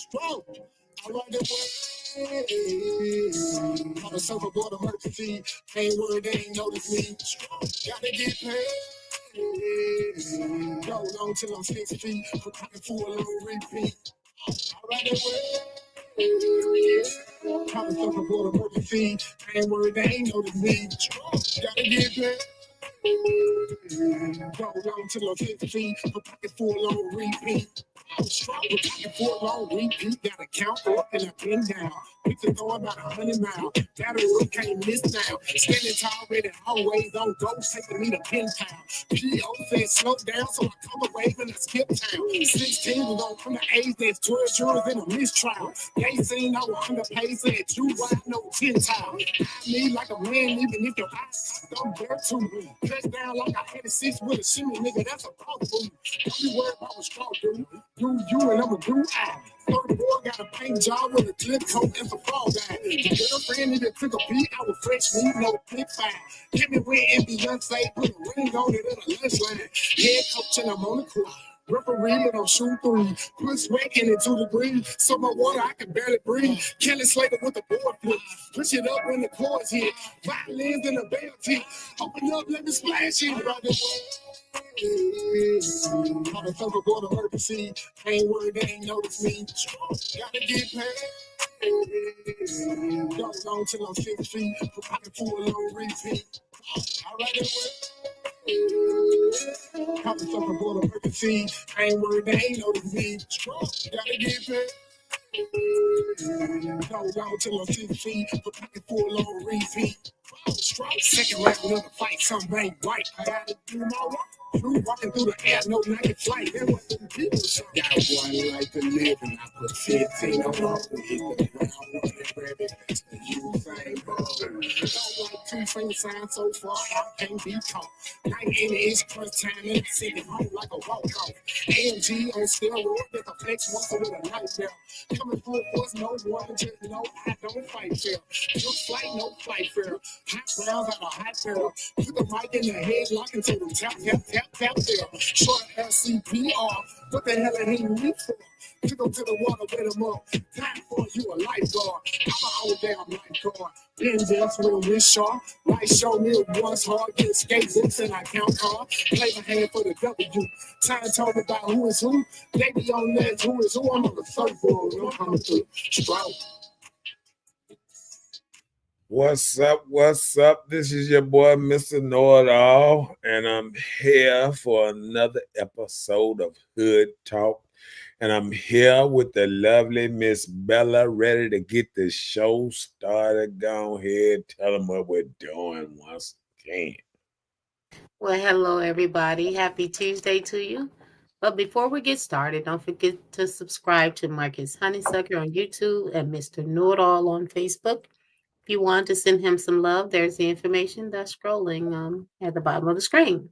strong. I ride the way. On a surfboard emergency. Ain't worried, they ain't notice me. Strong. Gotta get paid. Go long till I'm 6 feet. I'm pocket full on repeat. I ride the way. On a surfboard emergency. Ain't worried, they ain't notice me. Strong. Gotta get paid. Go long till I'm 6 feet. I'm pocket full on repeat. I'm strong, but pocket full on repeat. Gotta count up and I pin down. Picture going about 100 miles. Battery can't miss now. Standing tall, ready, always on go. Taking me to pin town. PO said slow down, so I come away and I skip town. 16 was on from the age that's 12 jurors in a mistrial. They seen I was underpaid, said you wide, no 10 times. I need like a man, even if your eyes don't dare to me. Press down like I had a 6 with a shimmy, nigga, that's a problem for you. Don't be worried about what's wrong, dude. You and I'm a blue eye. 34 got a paint job with a clip coat and some fall guy. The girlfriend even took a beat. I was fresh meat, no clip fine. Hit me with and Beyonce, put a ring on it in a lunch line. Head coach and I'm on the court. Referee, but I'm shooting three. Put sweat in it 2 degrees. So much water I can barely breathe. Kelly Slater with the board flip. Push it up when the chords hit. Violins in the bell tip. Open up, let me splash it. Right away. On the surfboard emergency. Ain't worried, they ain't notice me. Gotta get paid. Go long till I'm 6 feet. Pocket full on repeat. I ride it well. On the surfboard emergency. Ain't worried, they ain't notice me. Gotta get paid. Go long till I'm 6 feet. Pocket full on repeat. Second round of the fight, something ain't right. I gotta do my work. True, walking through the air, no night flight. There was some people. Got one life to live, and I put 15 on off and hit the ground. Running rabbit, that's the Usain Bolt. Don't like 2 finger signs so far, I can't be caught. 90 crunch time, and I send it home like a walk-off. AMG on steroids, there's a flex muscle with a nightmare. Coming full force, no one, just know I don't fight fair. No flight, no flight fair. Hot rounds out of hot barrel. Put the mic in the head, lock until them tap, tap, tap, tap there. Short SCPR. What the hell are he need for? Took him to the water with him up. Time for you a lifeguard. I'm an old damn lifeguard. Been there with a wrist sharp. Life show me it was hard. Get skatebooks and I count cards. Play my hand for the W. Time told me about who is who. Baby on that who is who. I'm on the surfboard. I'm coming through. Stroke. What's up? What's up? This is your boy, Mr. Know-It-All, and I'm here for another episode of Hood Talk. And I'm here with the lovely Miss Bella, ready to get the show started. Go ahead, tell them what we're doing once again. Well, hello, everybody. Happy Tuesday to you. But before we get started, don't forget to subscribe to Marcus Honeysucker on YouTube and Mr. Know-It-All on Facebook. If you want to send him some love, there's the information that's scrolling at the bottom of the screen.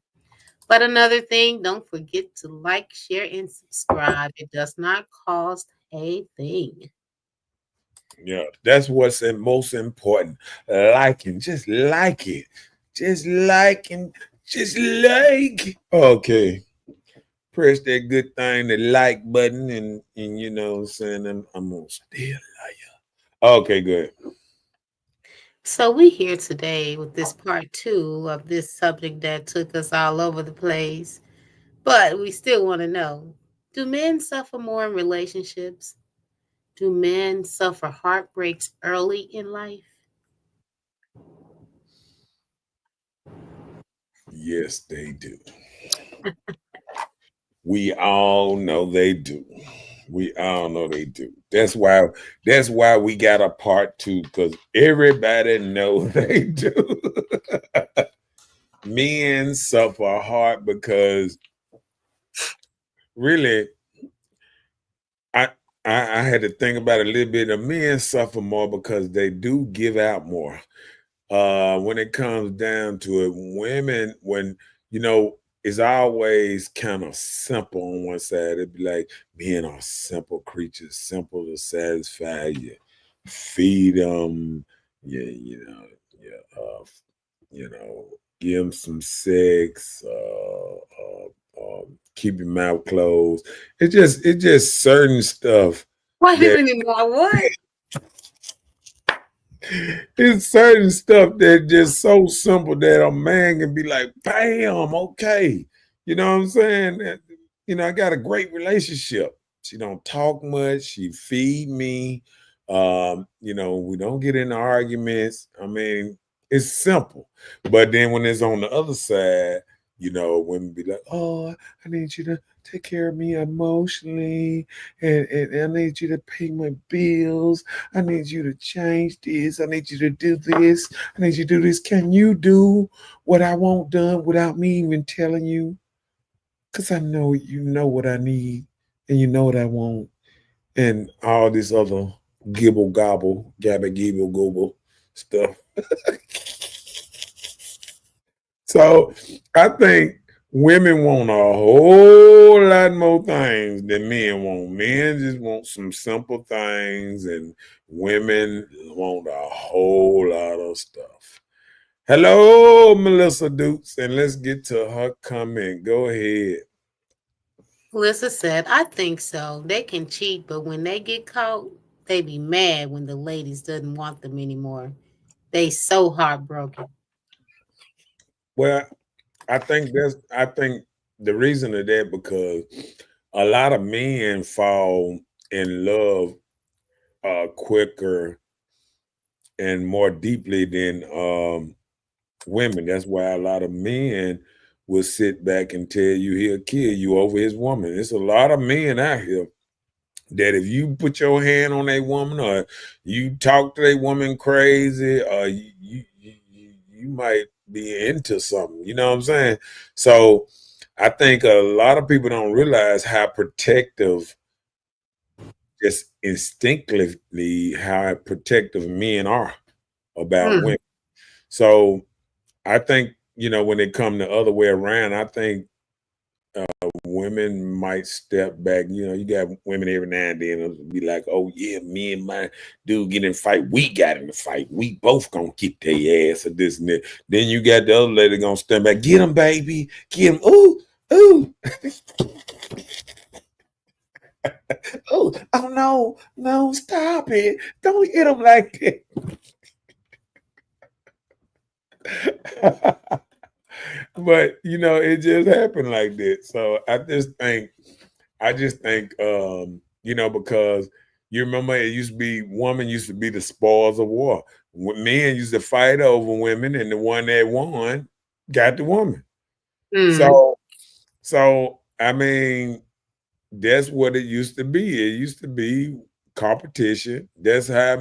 But another thing, don't forget to like, share, and subscribe. It does not cost a thing. Yeah, that's what's most important. Liking, just like it. Just like and just like. Okay. Press that good thing, the like button, and you know what I'm saying? I'm gonna still like you. Okay, good. So we're here today with this part 2 of this subject that took us all over the place. But we still want to know, do men suffer more in relationships? Do men suffer heartbreaks early in life? Yes, they do. We all know they do. We all know they do. That's why we got a part 2, because everybody know they do. Men suffer hard because really I had to think about it a little bit. The men suffer more because they do give out more. When it comes down to it, women, when it's always kind of simple on one side. It'd be like men are simple creatures, simple to satisfy you, feed them, give them some sex, keep your mouth closed. It's just certain stuff Wait a that minute now, what? it's certain stuff that just so simple that a man can be like, bam, okay. You know what I'm saying? I got a great relationship. She don't talk much. She feed me. We don't get into arguments. I mean, it's simple. But then when it's on the other side, women be like, oh, I need you to take care of me emotionally, and I need you to pay my bills. I need you to change this. I need you to do this. I need you to do this. Can you do what I want done without me even telling you? Because I know you know what I need and you know what I want, and all this other gibble gobble, gabba gibble gobble stuff. So I think women want a whole lot more things than men want. Men just want some simple things, and women want a whole lot of stuff. Hello, Melissa Dukes, and let's get to her comment. Go ahead. Melissa said, I think so. They can cheat, but when they get caught, they be mad when the ladies doesn't want them anymore. They so heartbroken. Well, I think the reason of that because a lot of men fall in love quicker and more deeply than women. That's why a lot of men will sit back and tell you he'll kill you over his woman. It's a lot of men out here that if you put your hand on a woman or you talk to a woman crazy, or you might be into something. You know what I'm saying? So I think a lot of people don't realize how protective, just instinctively, how protective men are about Hmm. women. So I think, when it come the other way around, I think women might step back. You got women every now and then will be like, oh yeah, me and my dude get in a fight. We got in the fight. We both gonna kick their ass or this and that. Then you got the other lady gonna stand back, get him, baby, get him. Ooh, ooh, oh no, no, stop it. Don't hit him like that. But it just happened like that. So I just think because you remember it used to be women used to be the spoils of war. Men used to fight over women, and the one that won got the woman. Hmm. So I mean, that's what it used to be. It used to be competition. That's why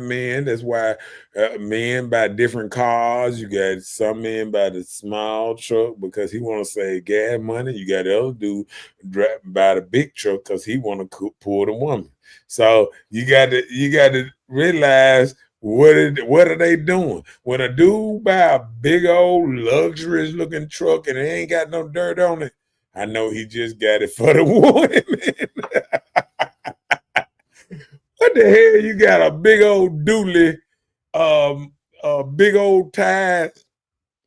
men buy different cars. You got some men buy the small truck because he want to save gas money. You got the other dude buy the big truck because he want to pull the woman. So you got to realize what are they doing? When a dude buy a big old luxurious looking truck and it ain't got no dirt on it, I know he just got it for the women. What the hell? You got a big old dually, a big old tires,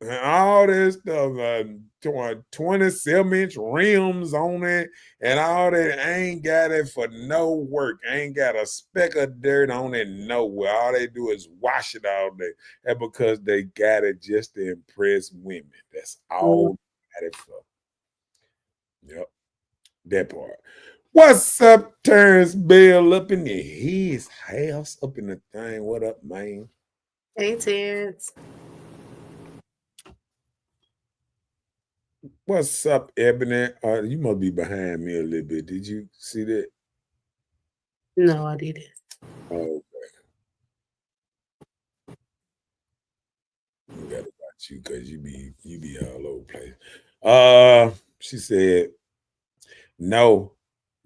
and all this stuff, 27-inch rims on it, and all that. I ain't got it for no work. I ain't got a speck of dirt on it nowhere. All they do is wash it all day. And because they got it just to impress women. That's all they got it for. Yep, that part. What's up, Terrence Bell up in his house, up in the thing? What up, man? Hey, Terrence. What's up, Ebony? You must be behind me a little bit. Did you see that? No, I didn't. Oh, you gotta watch you because you be all over the place. She said, no,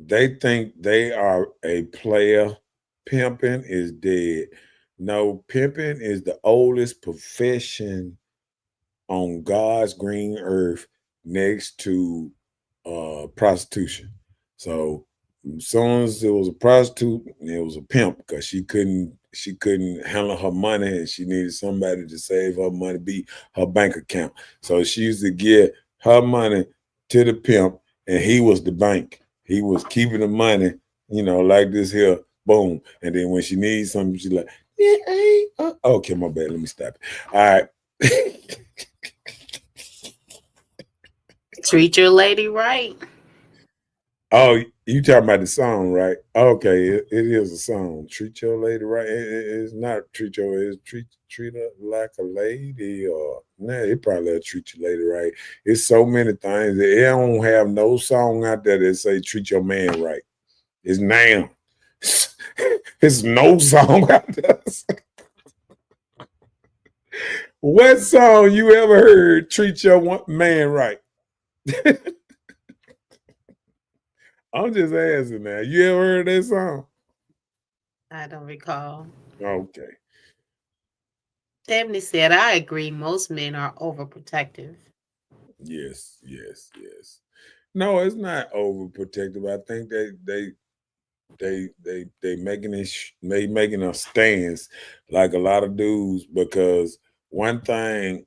they think they are a player. Pimping is dead. No, pimping is the oldest profession on God's green earth next to prostitution. So as soon as it was a prostitute, it was a pimp because she couldn't handle her money and she needed somebody to save her money, be her bank account. So she used to give her money to the pimp, and he was the bank. He was keeping the money, like this here Boom. And then when she needs something, she's like, yeah, okay, my bad. Let me stop it. All right. Treat your lady right. Oh, you talking about the song, right? Okay, it is a song. Treat your lady right. It's not treat your, it's treat her like a lady, or nah, it probably treat your lady right. It's so many things. It don't have no song out there that say treat your man right. It's now. It's no song out there. What song you ever heard treat your man right? I'm just asking now. You ever heard that song? I don't recall. Okay. Ebony said, I agree. Most men are overprotective. Yes, yes, yes. No, it's not overprotective. I think they making it making a stance like a lot of dudes, because one thing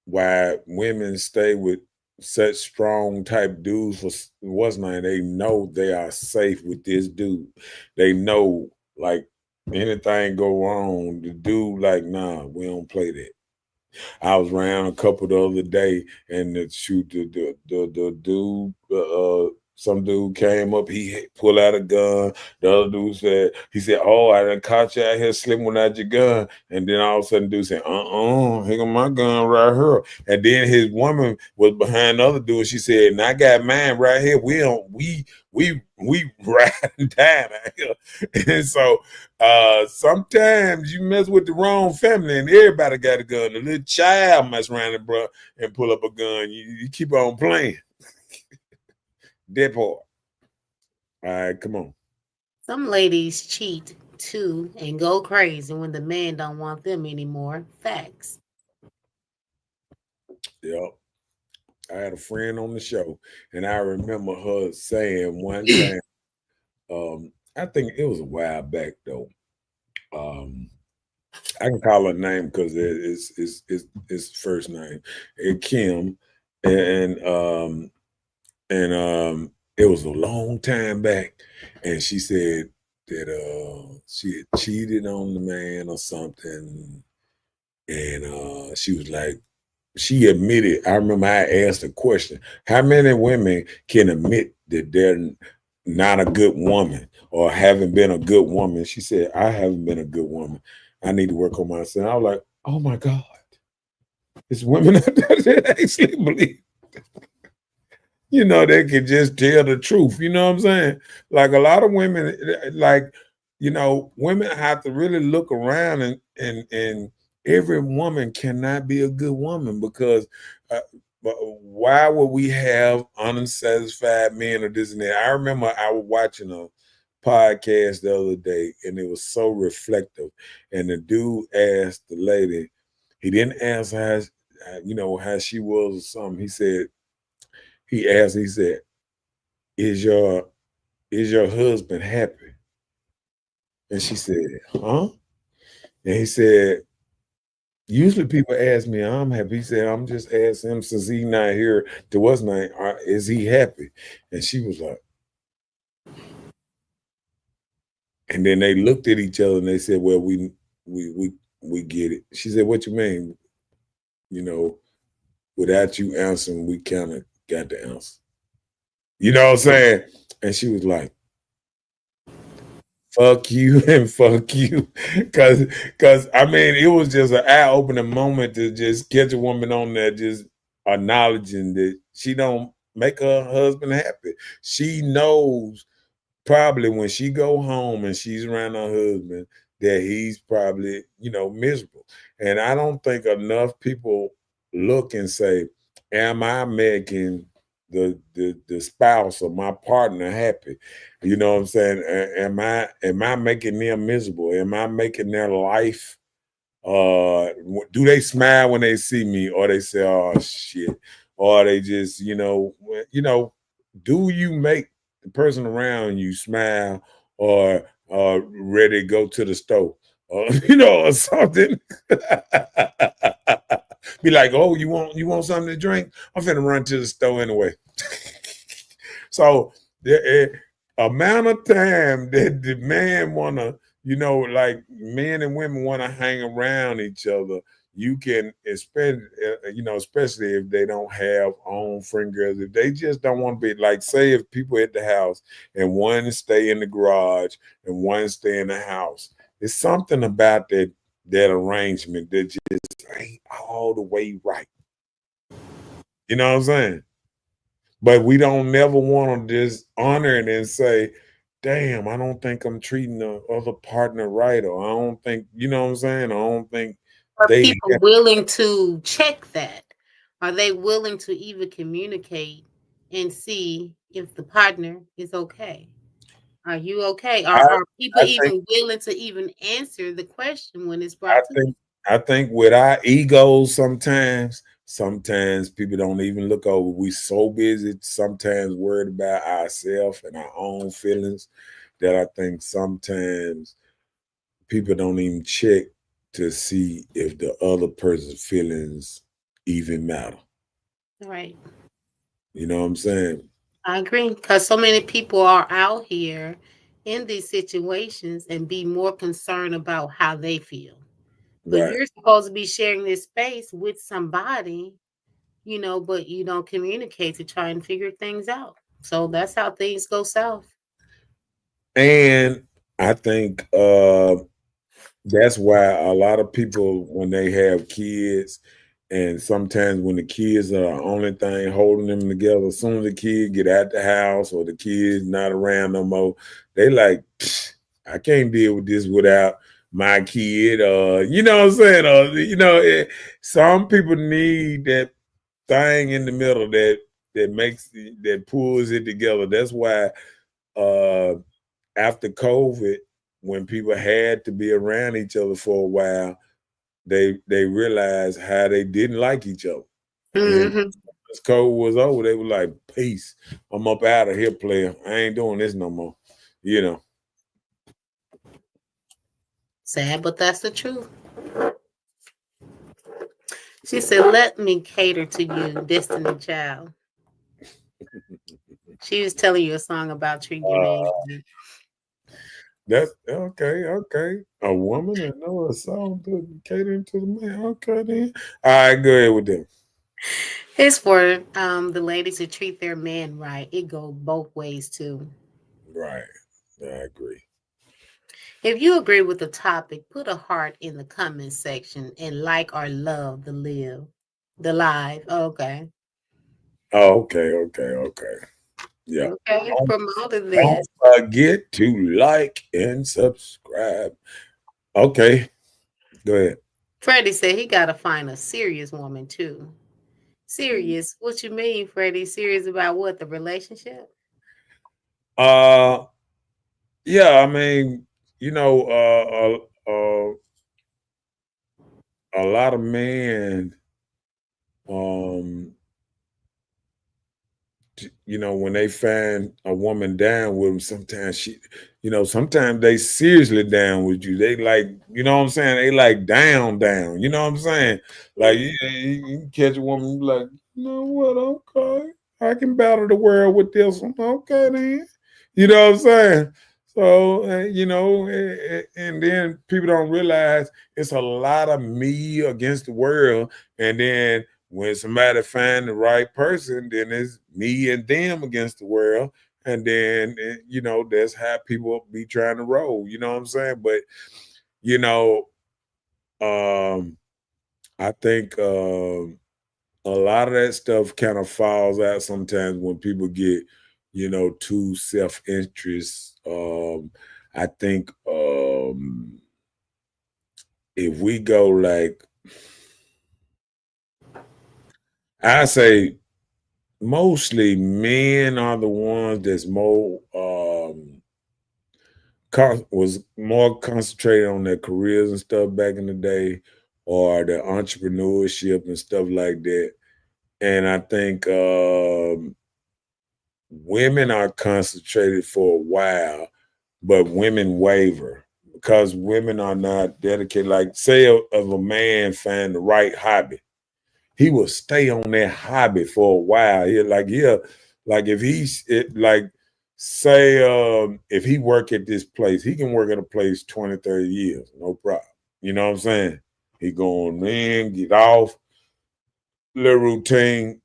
why women stay with such strong type dudes for what's name, they know they are safe with this dude. They know, like, anything go wrong, the dude like, nah, we don't play that. I was around a couple the other day, and the dude, some dude came up. He pulled out a gun. The other dude said, he said, "Oh, I done caught you out here slipping without your gun." And then all of a sudden, dude said, here go my gun right here. And then his woman was behind the other dude. She said, "And I got mine right here. We riding down out here." And so sometimes you mess with the wrong family and everybody got a gun. A little child mess around and pull up a gun. You keep on playing. That part. All right, come on. Some ladies cheat too and go crazy when the man don't want them anymore. Facts. Yep. I had a friend on the show, and I remember her saying one time, I think it was a while back though. I can call her name because it's first name. Kim, and it was a long time back, and she said that she had cheated on the man or something, and she was like, she admitted. I remember I asked a question: how many women can admit that they're not a good woman or haven't been a good woman? She said, I haven't been a good woman. I need to work on myself. I was like, oh my God, it's women out there that actually believe, they can just tell the truth. You know what I'm saying? Like a lot of women, like, women have to really look around, and every woman cannot be a good woman, because but why would we have unsatisfied men or this and that? I remember I was watching a podcast the other day, and it was so reflective. And the dude asked the lady, he didn't ask her how she was or something. He said, is your husband happy? And she said, huh? And he said, usually people ask me, I'm happy. He said, I'm just asking him, since he's not here to what's name, is he happy? And she was like, and then they looked at each other and they said, well, we get it. She said, what you mean? Without you answering, we kind of got the answer. You know what I'm saying? And she was like, fuck you and fuck you. Cause I mean, it was just an eye-opening moment to just catch a woman on there just acknowledging that she don't make her husband happy. She knows probably when she go home and she's around her husband that he's probably, miserable. And I don't think enough people look and say, am I making the spouse or my partner happy? You know what I'm saying? Am I making them miserable? Am I making their life, do they smile when they see me, or they say, oh shit, or they just, do you make the person around you smile, or ready to go to the stove, or or something? Be like, oh, you want something to drink? I'm finna run to the store anyway. So amount of time that the man wanna, like men and women wanna hang around each other, you can expect, especially if they don't have own friend girls, if they just don't want to be like, say, if people at the house and one stay in the garage and one stay in the house, it's something about that arrangement that just ain't all the way right. You know what I'm saying? But we don't never want to just honor it and say, damn, I don't think I'm treating the other partner right. Or I don't think, you know what I'm saying? I don't think Are they people have. willing to check that? Are they willing to even communicate and see if the partner is okay? Are you okay? I, Are people I think even willing to even answer the question when it's I brought to them? think I think with our egos sometimes people don't even look over. We so busy sometimes worried about ourselves and our own feelings that I think sometimes people don't even check to see if the other person's feelings even matter. Right. You know what I'm saying? I agree. Because so many people are out here in these situations and be more concerned about how they feel. But Right. you're supposed to be sharing this space with somebody, but you don't communicate to try and figure things out. So that's how things go south. And I think that's why a lot of people, when they have kids, and sometimes when the kids are the only thing holding them together, as soon as the kid get out the house or the kid's not around no more, they like, I can't deal with this without my kid. You know what I'm saying? Some people need that thing in the middle that pulls it together. That's why uh after COVID, when people had to be around each other for a while, they realized how they didn't like each other. And Hmm. as COVID was over, they were like, "Peace, I'm up out of here, player. I ain't doing this no more." You know, Sad, but that's the truth. She said, "Let me cater to you, Destiny Child." She was telling you a song about treating your man uh, good. that's okay. Okay, a woman and know a song to catering to the man. Okay, then. All right, go ahead with them. It's for the ladies who treat their man right. It goes both ways too. Right, I agree. If you agree with the topic, put a heart in the comment section and like or love the live. Okay. Oh, okay, okay, okay. Yeah. Okay. Promoted Don't this. forget to like and subscribe. Okay, go ahead. Freddie said he gotta find a serious woman too. Serious? What you mean, Freddie? Serious about what? The relationship? Uh, yeah, I mean, you know, a lot of men, um, when they find a woman down with them, sometimes sometimes they seriously down with you. They like, you know what I'm saying? They like down. You know what I'm saying? Like you can catch a woman, you be like, you know what? Okay, I can battle the world with this one. Okay, then. You know what I'm saying? So and then people don't realize it's a lot of me against the world, and then when somebody find the right person, then it's me and them against the world. And then, that's how people be trying to roll. You know what I'm saying? But, you know, um, I think a lot of that stuff kind of falls out sometimes when people get, too self-interest. I think if we go like, I say mostly men are the ones that's more was more concentrated on their careers and stuff back in the day, or their entrepreneurship and stuff like that. And I think women are concentrated for a while, but women waver because women are not dedicated. Like, say, if a man find the right hobby, he will stay on that hobby for a while. Like if he's like say if he work at this place, he can work at a place 20, 30 years, no problem. You know what I'm saying? He going in, get off, little routine.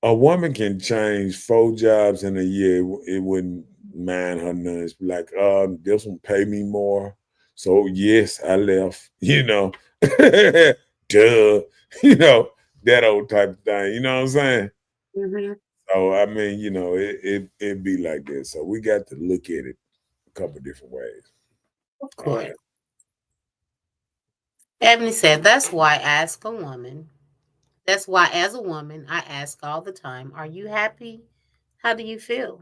A woman can change 4 jobs in a year. It wouldn't mind her none. It's like, this one pay me more. So yes, I left, duh, that old type of thing. You know what I'm saying? Hmm. So I mean, it be like this. So we got to look at it a couple different ways. Of All course. right. Ebony said, that's why I ask a woman. That's why, as a woman, I ask all the time, are you happy? How do you feel?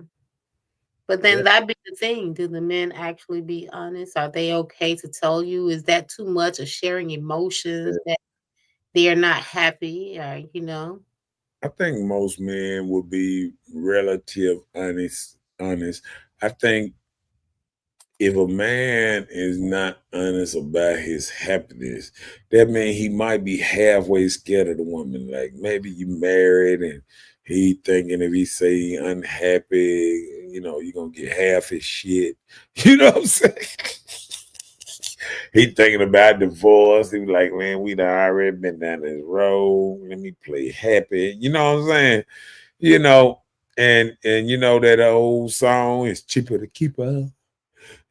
But then Yeah. that be the thing. Do the men actually be honest? Are they okay to tell you? Is that too much of sharing emotions that they are not happy? Or, I think most men would be relative honest. I think if a man is not honest about his happiness, that means he might be halfway scared of the woman. Like maybe you married and he thinking if he say he unhappy, you're gonna get half his shit. You know what I'm saying? He thinking about divorce. He was like, man, we done already been down this road. Let me play happy. You know what I'm saying? You know, and you know that old song, it's cheaper to keep her.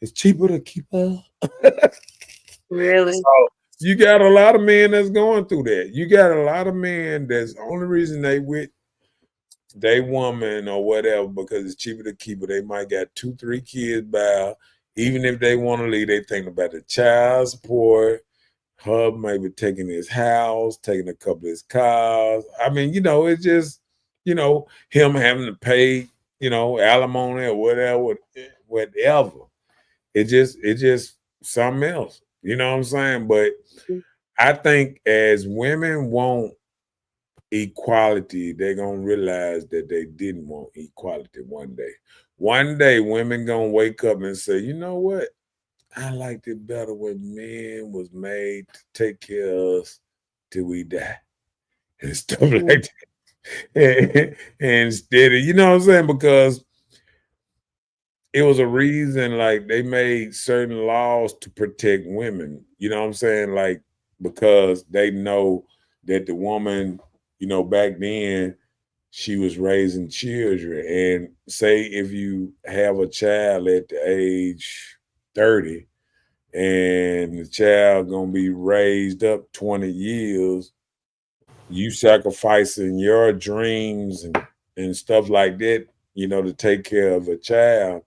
It's cheaper to keep her. really? So you got a lot of men that's going through that. You got a lot of men that's the only reason they with they woman or whatever because it's cheaper to keep her. They might got 2, 3 kids by. Even if they want to leave, they thinking about the child support. Her maybe taking his house, taking a couple of his cars. I mean, it's just, him having to pay, alimony or whatever. It just something else. You know what I'm saying? But I think as women want equality, they're gonna realize that they didn't want equality one day. One day women gonna wake up and say, you know what? I liked it better when men was made to take care of us till we die and stuff like Mhm. that. And instead of, you know what I'm saying? Because it was a reason like they made certain laws to protect women. You know what I'm saying? Like because they know that the woman, back then she was raising children. And say if you have a child at the age 30 and the child gonna be raised up 20 years, you sacrificing your dreams and stuff like that, to take care of a child.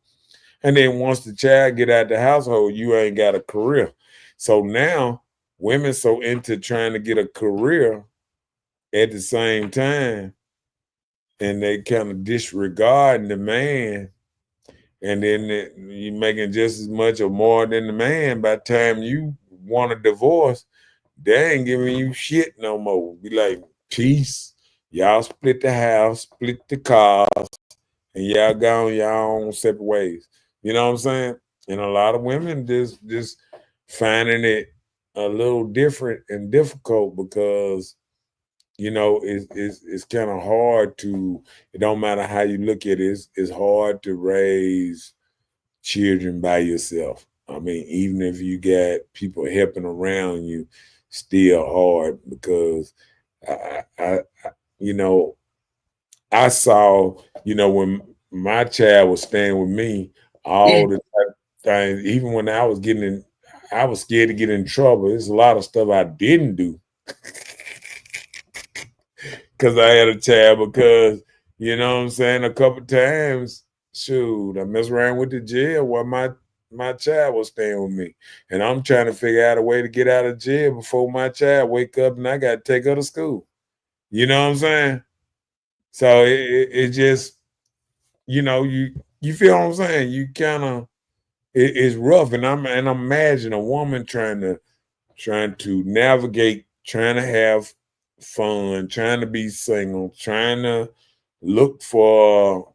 And then once the child get out the household, you ain't got a career. So now women so into trying to get a career at the same time, and they kind of disregarding the man, and then you making just as much or more than the man. By the time you want a divorce, they ain't giving you shit no more. Be like, peace. Y'all split the house, split the car, and y'all gone y'all own separate ways. You know what I'm saying? And a lot of women just finding it a little different and difficult because it's kind of hard to. It don't matter how you look at it. It's hard to raise children by yourself. I mean, even if you got people helping around you, still hard because I you know I saw, when my child was staying with me, all the type of things, even when I was scared to get in trouble. There's a lot of stuff I didn't do because I had a child because, you know what I'm saying, a couple times, shoot, I messed around with the jail while my child was staying with me. And I'm trying to figure out a way to get out of jail before my child wake up and I got to take her to school. You know what I'm saying? So it just, you feel what I'm saying? You kind of it's rough, and I'm imagine a woman trying to navigate, trying to have fun, trying to be single, trying to look for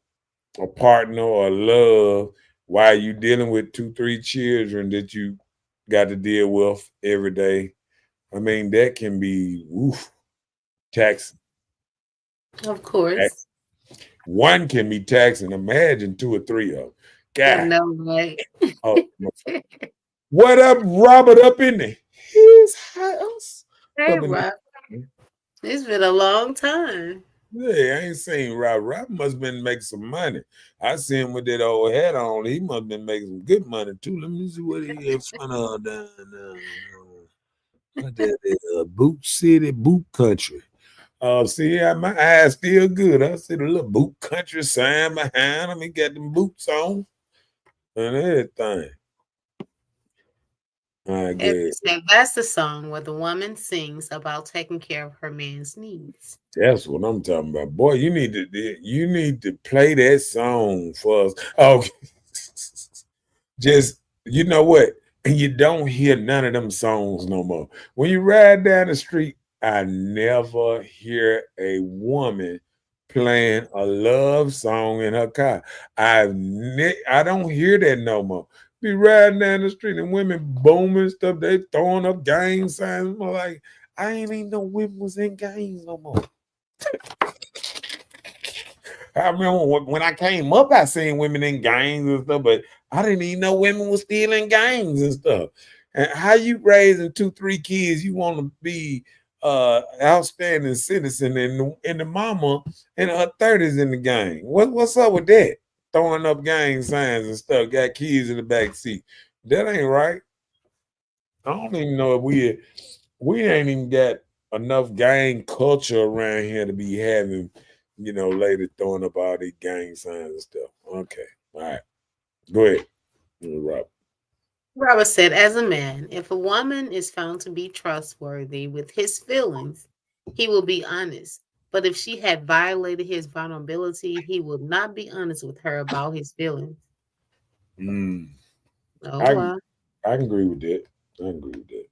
a partner or love while you dealing with 2, 3 children that you got to deal with every day. I mean, that can be taxing. Of course. One can be taxing. Imagine 2 or 3 of them. I God. know, right? Oh, what up, Robert? Up in his house. Hey, Up in Rob. It's been a long time. Yeah, I ain't seen Rob. Rob must have been making some money. I see him with that old hat on. He must have been making some good money too. Let me see what he in front of down what that is, Boot City, Boot Country. See, my eyes still good. I see the little Boot Country sign behind him. He got them boots on and everything. I guess That's the song where the woman sings about taking care of her man's needs. that's what I'm talking about. Boy, you need to play that song for us. Oh, just you know what? And you don't hear none of them songs no more. When you ride down the street, I never hear a woman playing a love song in her car. I don't hear that no more. Be riding down the street and women booming stuff. They throwing up gang signs. I'm like, I ain't even know women was in gangs no more. I remember when I came up, I seen women in gangs and stuff, but I didn't even know women was still in gangs and stuff. And how you raising 2, 3 kids, you want to be outstanding citizen, and the mama in her 30s in the gang. What's up with that? Throwing up gang signs and stuff, got kids in the back seat. That ain't right. I don't even know if we ain't even got enough gang culture around here to be having, ladies throwing up all these gang signs and stuff. Okay. All right. Go ahead. Rob. Robert said, as a man, if a woman is found to be trustworthy with his feelings, he will be honest. But if she had violated his vulnerability, he would not be honest with her about his feelings. Mm. Oh, I wow. I can agree with that. I agree with that.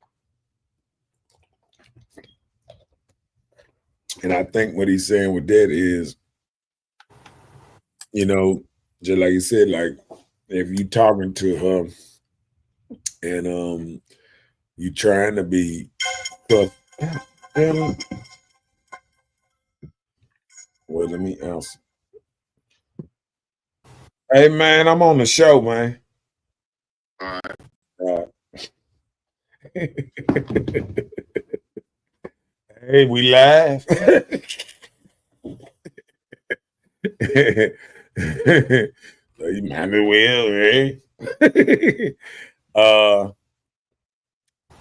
And I think what he's saying with that is, just like you said, like if you talking to her and you trying to be tough. Well, let me answer. Hey man, I'm on the show, man. All right. Hey, we live. So you might as well, eh?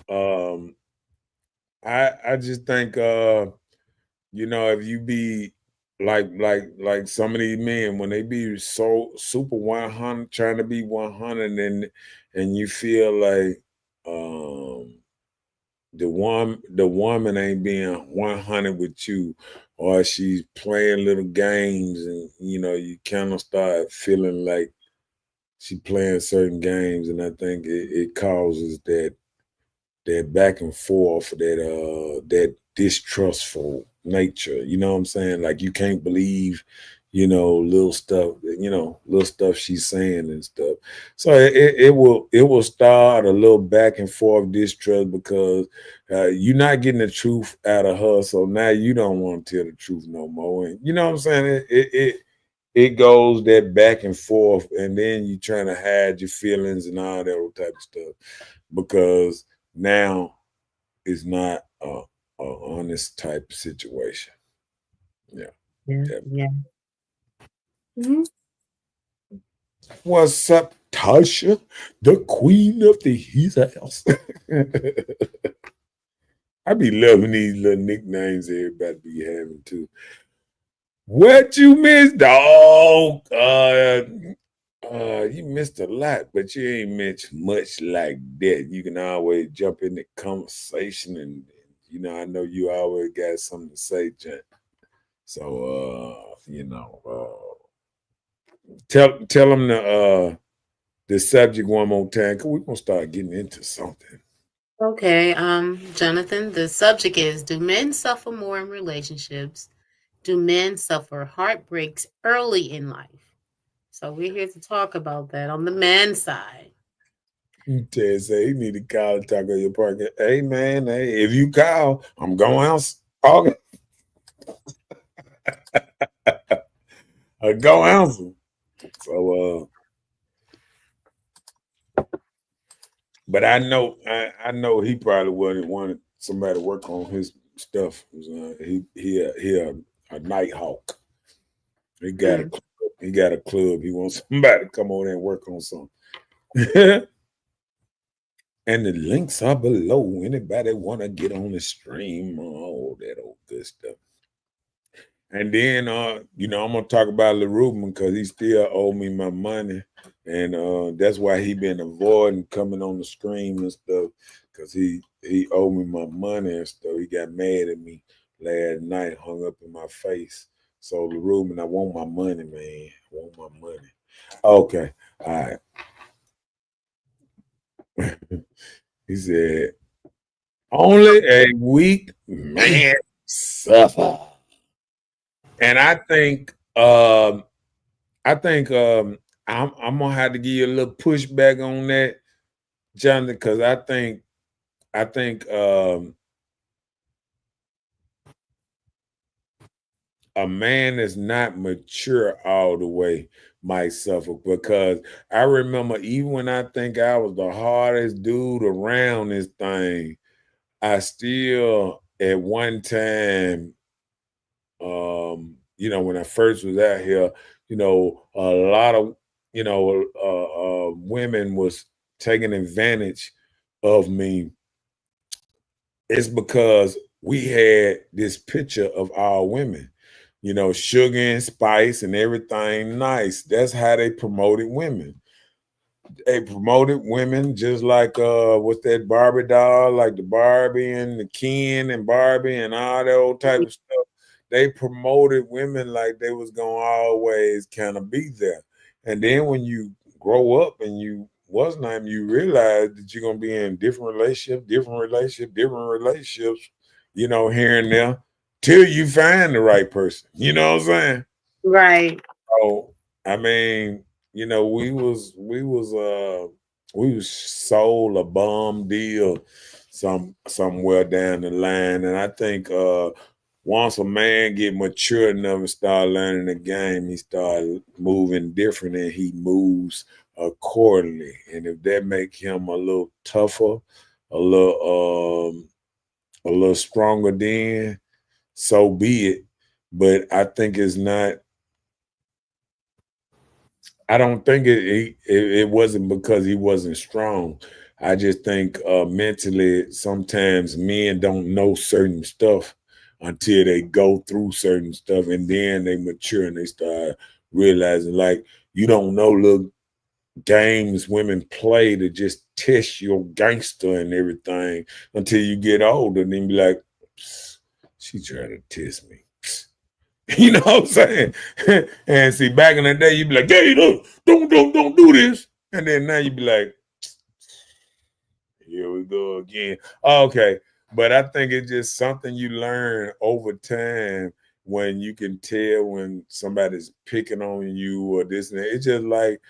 Um, I just think if you be like some of these men when they be so super 100 trying to be 100 and you feel like the woman ain't being 100 with you, or she's playing little games, and you kind of start feeling like she playing certain games, and I think it causes that back and forth, that distrustful nature. You know what I'm saying? Like you can't believe, little stuff she's saying and stuff. So it will start a little back and forth distrust because you're not getting the truth out of her. So now you don't want to tell the truth no more. And you know what I'm saying? It goes that back and forth, and then you trying to hide your feelings and all that type of stuff because now it's not a honest type situation. Yeah. Yeah. Mhm. What's up, Tasha, the queen of the his house? I be loving these little nicknames everybody be having too. What you miss, dog? You missed a lot, but you ain't missed much like that. You can always jump in the conversation, and I know you always got something to say, Jen. So, tell them the subject one more time, cause we're gonna start getting into something. Okay, Jonathan, the subject is, do men suffer more in relationships? Do men suffer heartbreaks early in life? So we're here to talk about that on the man side. Ted say he need to call and talk on your parking. Hey man, hey, if you call, I'm going out. Okay. Go answer. So but I know he probably wouldn't wanted somebody to work on his stuff. He a night hawk. He got a Mm. club. He got a club. He wants somebody to come on there and work on something. And the links are below. Anybody want to get on the stream? All that old good stuff. And then I'm gonna talk about LaRubin because he still owe me my money. And that's why he been avoiding coming on the screen and stuff. Cause he owed me my money and stuff. He got mad at me last night, hung up in my face. So LaRubin, I want my money, man. I want my money. Okay. All right. He said, only a weak man suffer. And I think I'm gonna have to give you a little pushback on that, Jonathan, because I think a man that's not mature all the way might suffer because I remember even when I think I was the hardest dude around this thing, I still at one time, when I first was out here, a lot of women was taking advantage of me. It's because we had this picture of our women, sugar and spice and everything nice. That's how they promoted women. They promoted women just like what's that Barbie doll, like the Barbie and the Ken and Barbie and all that old type of stuff. They promoted women like they was gonna always kind of be there. And then when you grow up and you realize that you're gonna be in different relationships, here and there, till you find the right person. You know what I'm saying? Right. So I mean, we was sold a bum deal somewhere down the line. And I think once a man get mature enough and start learning the game, he start moving different and he moves accordingly. And if that make him a little tougher, a little stronger, then so be it. But I don't think it wasn't because he wasn't strong. I just think mentally sometimes men don't know certain stuff until they go through certain stuff and then they mature and they start realizing like you don't know little games women play to just test your gangster and everything until you get older and then be like, she trying to test me. You know what I'm saying? And see, back in the day, you'd be like, "Hey, don't do this," and then now you'd be like, "Here we go again." Okay, but I think it's just something you learn over time when you can tell when somebody's picking on you or this and that. It's just like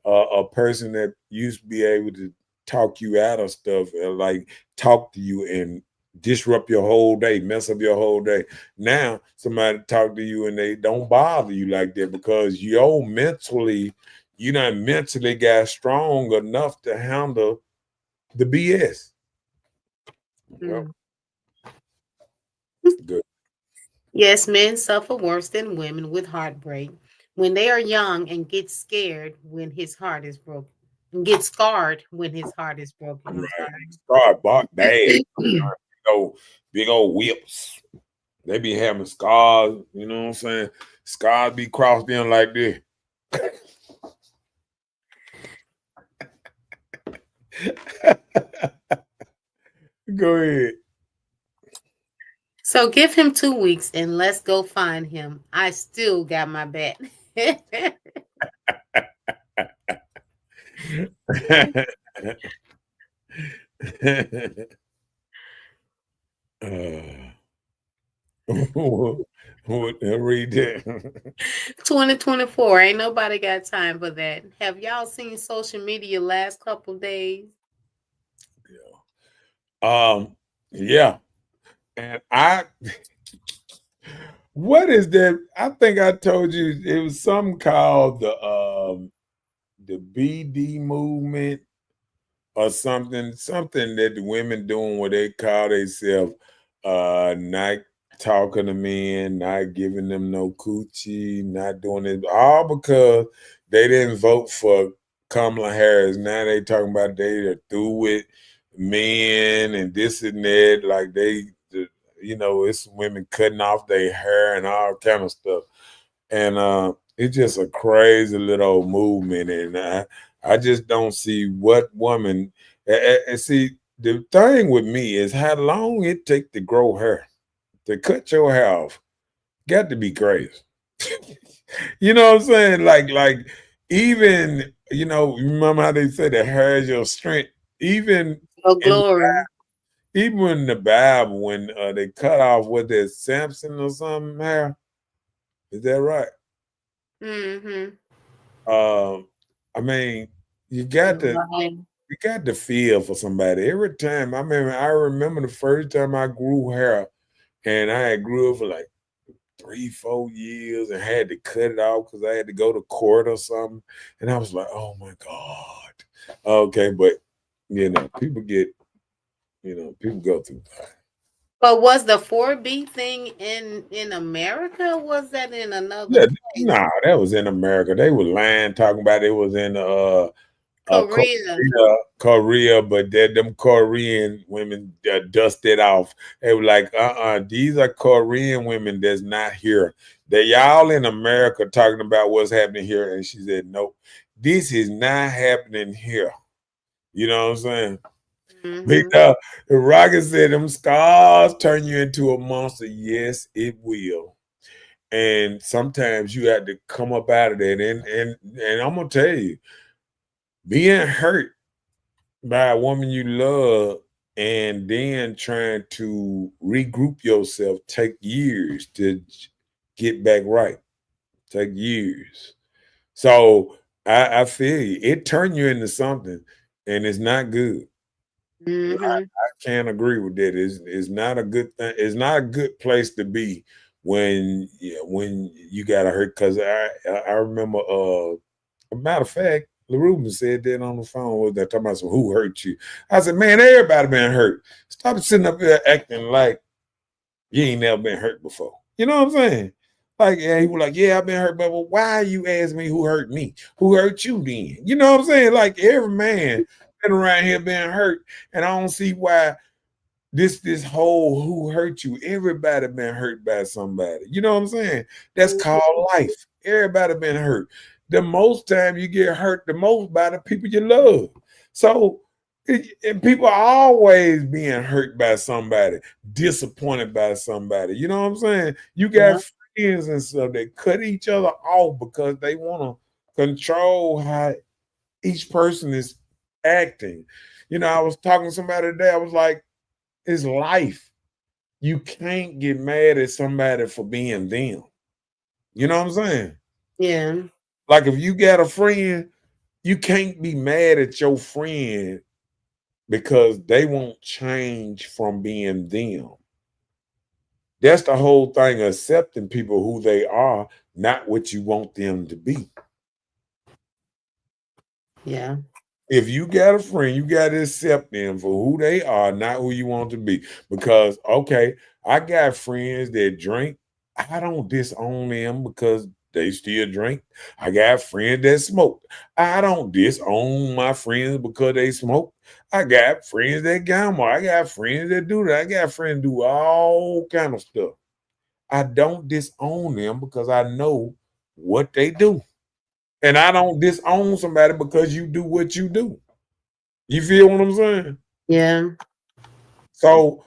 a person that used to be able to talk you out of stuff, like talk to you and disrupt your whole day, mess up your whole day. Now somebody talk to you and they don't bother you like that because you not mentally got strong enough to handle the BS. Well, Mm. good. Yes, men suffer worse than women with heartbreak when they are young and get scared when his heart is broken. Get scarred when his heart is broken. I'm Right. sorry. Start bought bad. Big old whips. They be having scars, you know what I'm saying? Scars be crossed in like this. Go ahead. So give him 2 weeks and let's go find him. I still got my bet. uh, read that. 2024. Ain't nobody got time for that. Have y'all seen social media last couple days? Yeah. Yeah. And What is that? I think I told you it was something called the BD movement or something that the women doing where they call themselves not talking to men, not giving them no coochie, not doing it, all because they didn't vote for Kamala Harris. Now they talking about they are through with men and this and that, like it's women cutting off their hair and all kind of stuff. And it's just a crazy little movement, and I just don't see what woman. And see, the thing with me is how long it take to grow hair, to cut your hair off. Got to be crazy. You know what I'm saying? Like even remember how they say the hair is your strength. Even Oh, in glory. even in the Bible when they cut off what that Samson or something hair, is that right? Mm-hmm. I mean, you got to Right. you got to feel for somebody. Every time I remember the first time I grew hair and I had grew it for like 3, 4 years and had to cut it off because I had to go to court or something. And I was like, oh my God. Okay, but people go through that. But was the 4B thing in America? Or was that in another Yeah, place? nah, that was in America. They were lying, talking about it was in Korea. Korea, but them Korean women dusted off. They were like, these are Korean women that's not here. They y'all in America talking about what's happening here. And she said, nope, this is not happening here. You know what I'm saying? Big Mm-hmm. the Rocket said them scars turn you into a monster. Yes, it will. And sometimes you have to come up out of that. And I'm gonna tell you, being hurt by a woman you love and then trying to regroup yourself take years to get back right. Take years. So I feel you. It turned you into something and it's not good. Mm-hmm. I can't agree with that. It's not a good thing. It's not a good place to be when you got to hurt. Because I remember a matter of fact, LaRuben said that on the phone with that talking about some who hurt you. I said, man, everybody been hurt. Stop sitting up there acting like you ain't never been hurt before. You know what I'm saying? Like, yeah, he was like, yeah, I've been hurt, but well, why you ask me who hurt me? Who hurt you then? You know what I'm saying? Like every man been around here being hurt, and I don't see why this whole who hurt you. Everybody been hurt by somebody. You know what I'm saying? That's called life. Everybody been hurt. The most time you get hurt, the most by the people you love. So and people are always being hurt by somebody, disappointed by somebody. You know what I'm saying? You Yeah. got friends and stuff that cut each other off because they want to control how each person is acting. I was talking to somebody today. I was like, it's life. You can't get mad at somebody for being them. You know what I'm saying? Yeah. Like if you got a friend, you can't be mad at your friend because they won't change from being them. That's the whole thing, accepting people who they are, not what you want them to be. Yeah. If you got a friend, you got to accept them for who they are, not who you want to be. Because, okay, I got friends that drink. I don't disown them because they still drink. I got friends that smoke. I don't disown my friends because they smoke. I got friends that gamble. I got friends that do that. I got friends do all kind of stuff. I don't disown them because I know what they do. And I don't disown somebody because you do what you do. You feel what I'm saying? Yeah. So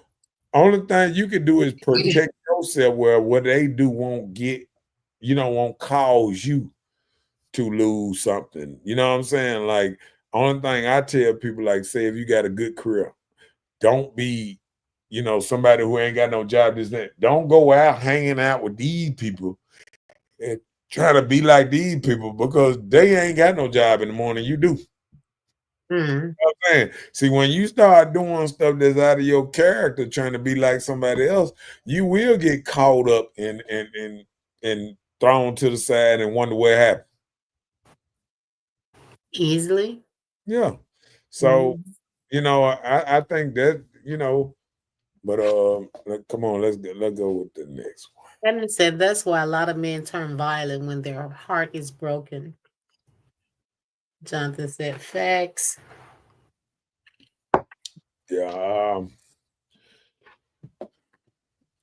only thing you can do is protect yourself where what they do won't cause you to lose something. You know what I'm saying? Like only thing I tell people, like say if you got a good career, don't be, somebody who ain't got no job, this that. Don't go out hanging out with these people and try to be like these people because they ain't got no job in the morning. You do. Mm. I'm saying, see, when you start doing stuff that's out of your character, trying to be like somebody else, you will get caught up and thrown to the side and wonder what happened. Easily. Yeah. So, Mhm. I think that, but come on, let's go with the next one. And it said that's why a lot of men turn violent when their heart is broken. Jonathan said facts. Yeah.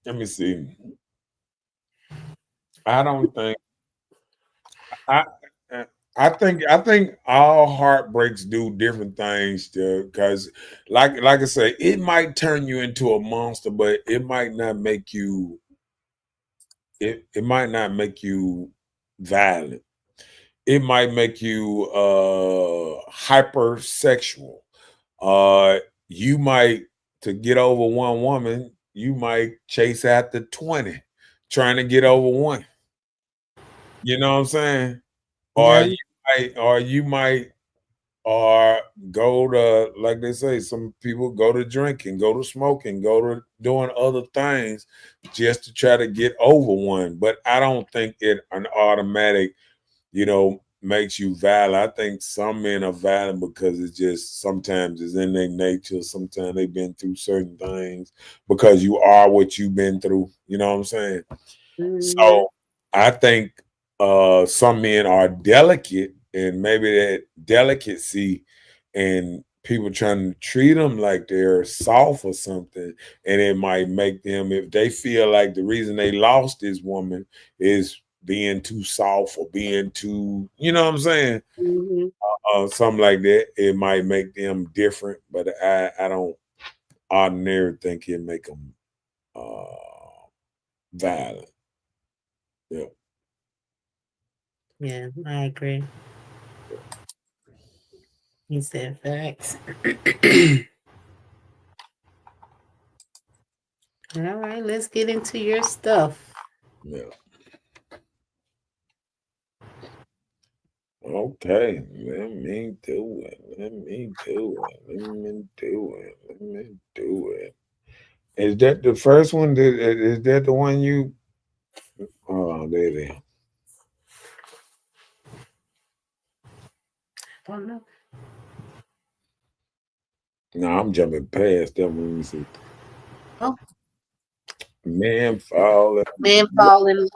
Let me see. I don't think I I think all heartbreaks do different things because like I say, it might turn you into a monster, but it might not make you it might not make you violent. It might make you hypersexual. Uh you might to get over one woman, you might chase after 20 trying to get over one. You know what I'm saying? Or Yeah. you might or go to, like they say, some people go to drinking, go to smoking, go to doing other things just to try to get over one. But I don't think it an automatic, makes you violent. I think some men are violent because it's just sometimes it's in their nature. Sometimes they've been through certain things because you are what you've been through. You know what I'm saying? Mhm. So I think some men are delicate, and maybe that delicacy and people trying to treat them like they're soft or something, and it might make them, if they feel like the reason they lost this woman is being too soft or being too, you know what I'm saying, Mhm. something like that, it might make them different. But I don't ordinarily think it make them violent. Yeah. Yeah, I agree. He said facts. All right, let's get into your stuff. Yeah. Okay, let me do it. Let me do it. Let me do it. Let me do it. Is that the first one? Is that the one you? Oh, there it is. Oh no. No, I'm jumping past that one. Let me see. Oh, Man, fall. men fall in love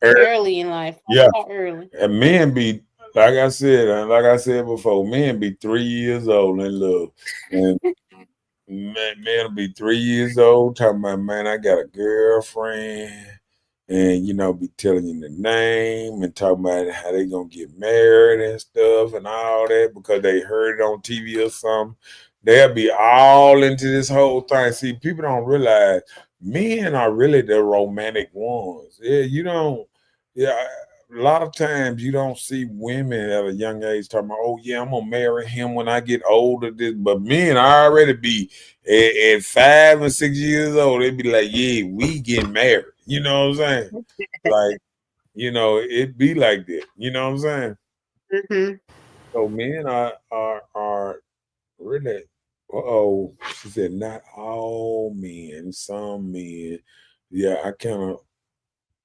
early in life. Yeah, How early? and men be like I said before, men be 3 years old in love, and man will be 3 years old talking about, man, I got a girlfriend, and be telling you the name and talking about how they gonna get married and stuff and all that because they heard it on TV or something. They'll be all into this whole thing. See, people don't realize men are really the romantic ones. Yeah, you don't. Yeah, a lot of times you don't see women at a young age talking about, oh yeah, I'm gonna marry him when I get older. This, but men already be at 5 and 6 years old. They be like, yeah, we get married. You know what I'm saying? Like, it be like that. You know what I'm saying? Mm-hmm. So men are really. Oh, she said not all men, some men. Yeah, I kind of.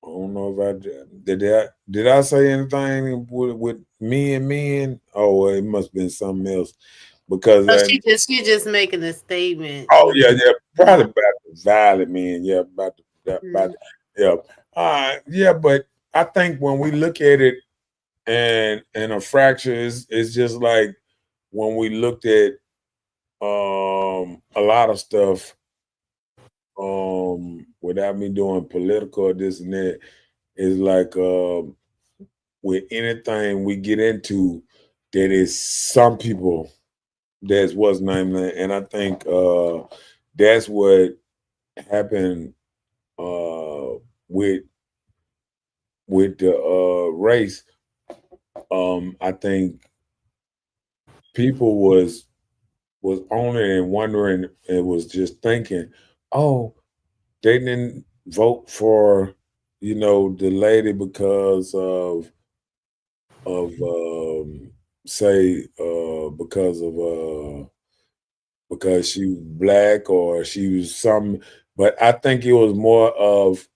I don't know if I did I say anything with me and men? Oh, well, it must have been something else because So she just making a statement, oh yeah, yeah, probably about the violent men, yeah, about Mhm. yeah, yeah, but I think when we look at it and a fracture is just like when we looked at a lot of stuff without me doing political or this and that is like with anything we get into, that is some people that's what's named, and I think that's what happened uh with the race. I think people was on it and wondering and was just thinking, oh, they didn't vote for the lady because of say because she was black or she was something, but I think it was more of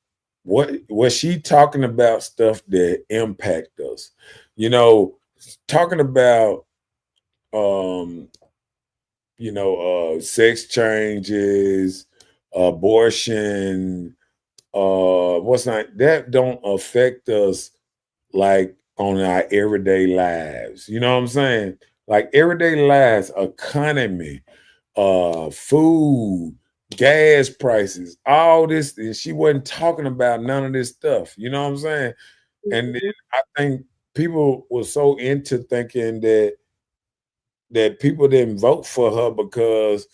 what was she talking about stuff that impact us, you know, talking about um sex changes, abortion, what's not that don't affect us like on our everyday lives. You know what I'm saying? Like everyday lives, economy, food, gas prices, all this. And she wasn't talking about none of this stuff. You know what I'm saying? And then Mhm. I think people were so into thinking that people didn't vote for her because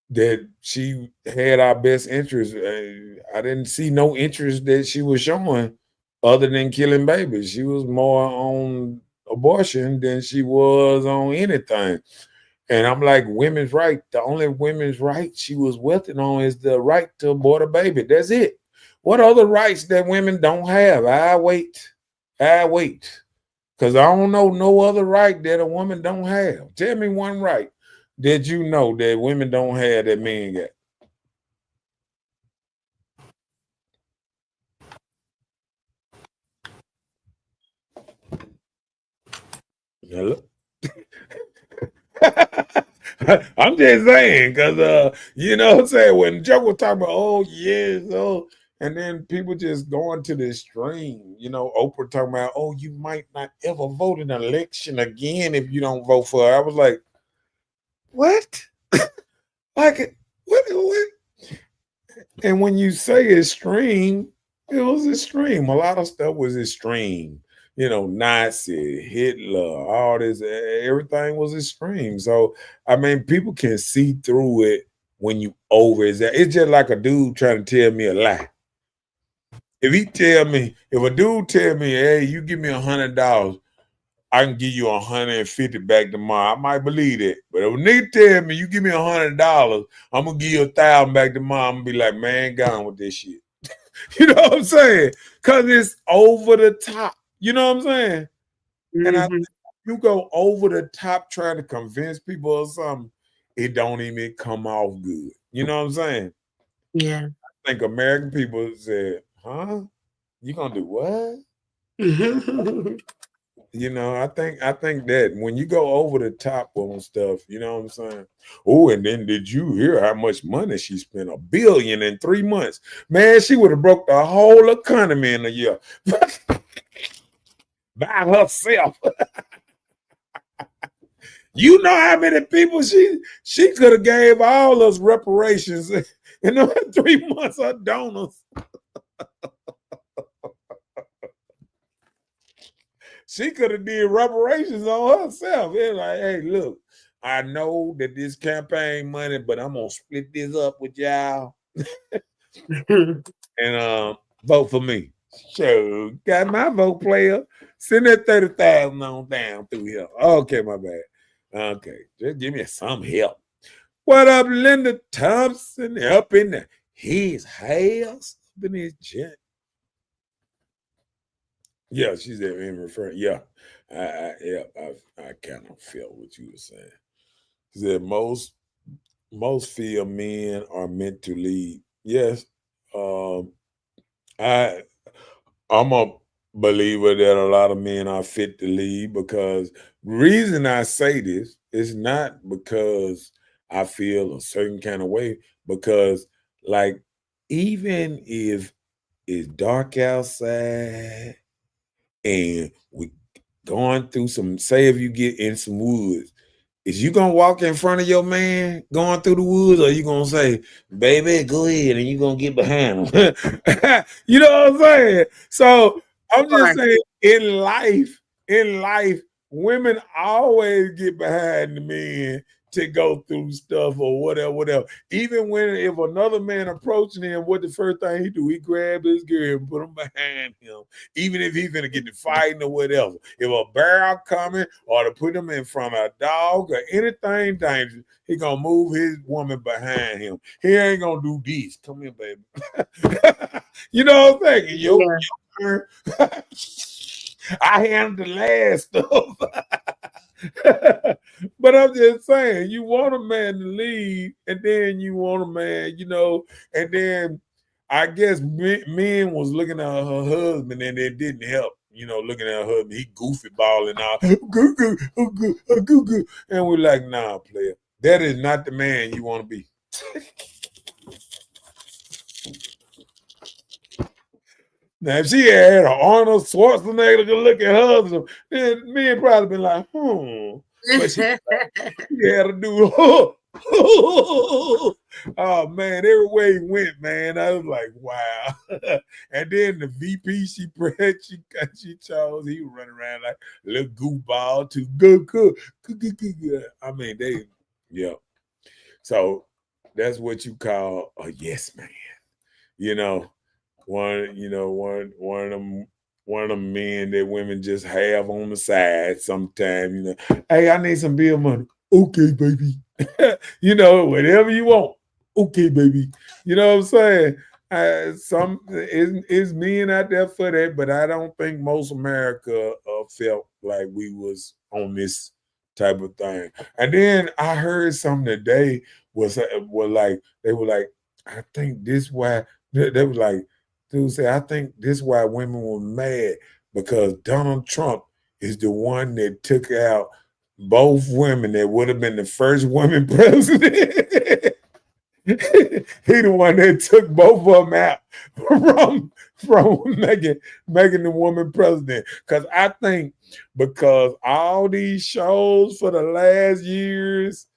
that she had our best interest. I didn't see no interest that she was showing other than killing babies. She was more on abortion than she was on anything. And I'm like, women's right. The only women's right she was wilting on is the right to abort a baby. That's it. What other rights that women don't have? I wait. I wait. Because I don't know no other right that a woman don't have. Tell me one right that you know that women don't have that men got. Hello? I'm just saying, because you know what I'm saying, when Joe was talking about, oh yes, oh, and then people just going to the extreme, Oprah talking about, oh, you might not ever vote in an election again if you don't vote for her. I was like, what? Like what? And when you say extreme, it was extreme. A lot of stuff was extreme. Nazi, Hitler, all this, everything was extreme. So, I mean, people can see through it when you over it. It's just like a dude trying to tell me a lie. If a dude tell me, hey, you give me $100, I can give you 150 back tomorrow. I might believe it. But if a nigga tell me you give me $100, I'm gonna give you 1,000 back tomorrow, I'm gonna be like, man, gone with this shit. You know what I'm saying? Cause it's over the top. You know what I'm saying? And I Mhm. think you go over the top trying to convince people of something, it don't even come off good. You know what I'm saying? Yeah. I think American people said, huh? You gonna do what? I think that when you go over the top on stuff, you know what I'm saying? Oh, and then did you hear how much money she spent? $1 billion in 3 months. Man, she would have broke the whole economy in a year by herself. You know how many people she could have gave all us reparations in the 3 months of donors. She could have did reparations on herself. It's like, hey, look, I know that this campaign money, but I'm gonna split this up with y'all and vote for me. Sure, got my vote, player. Send that 30,000 on down through here. Okay, my bad. Okay, just give me some help. What up, Linda Thompson? Up in his house, up in his jet. Yeah, she's there in referring. Yeah, I kind of felt what you were saying. She said most feel men are meant to lead. Yes, um, I I'm a believer that a lot of men are fit to lead because reason I say this is not because I feel a certain kind of way, because like even if it's dark outside and we going through some, say if you get in some woods, is you gonna walk in front of your man going through the woods, or you gonna say, baby, go ahead, and you gonna get behind him? You know what I'm saying? So I'm just Sure. saying in life, women always get behind the men to go through stuff or whatever. Even when if another man approaching him, what the first thing he do? He grab his girl and put him behind him, even if he's gonna get to fighting or whatever. If a bear coming or to put him in front of a dog or anything dangerous, he gonna move his woman behind him. He ain't gonna do this. Come here, baby. You know what I'm saying? Yeah. Turn. I handled the last stuff. But I'm just saying, you want a man to lead, and then you want a man, and then I guess men was looking at her husband, and it didn't help. Looking at her husband, he goofy balling out, goo goo, goo goo, goo goo, and we're like, nah, player, that is not the man you want to be. Now, if she had an Arnold Schwarzenegger look at her husband, then men probably been like, But she had to do, oh man, everywhere he went, man, I was like, wow. And then the VP she chose, he was running around like a little goofball to go. I mean, yeah. So that's what you call a yes man. One of them men that women just have on the side sometimes, hey, I need some bill money. Okay, baby. Whatever you want. Okay, baby. You know what I'm saying? Some is men out there for that, but I don't think most America felt like we was on this type of thing. And then I heard something today was like they were like, I think this why they were like, dude said, I think this is why women were mad because Donald Trump is the one that took out both women that would have been the first women president. He the one that took both of them out from making the woman president. Because I think because all these shows for the last years,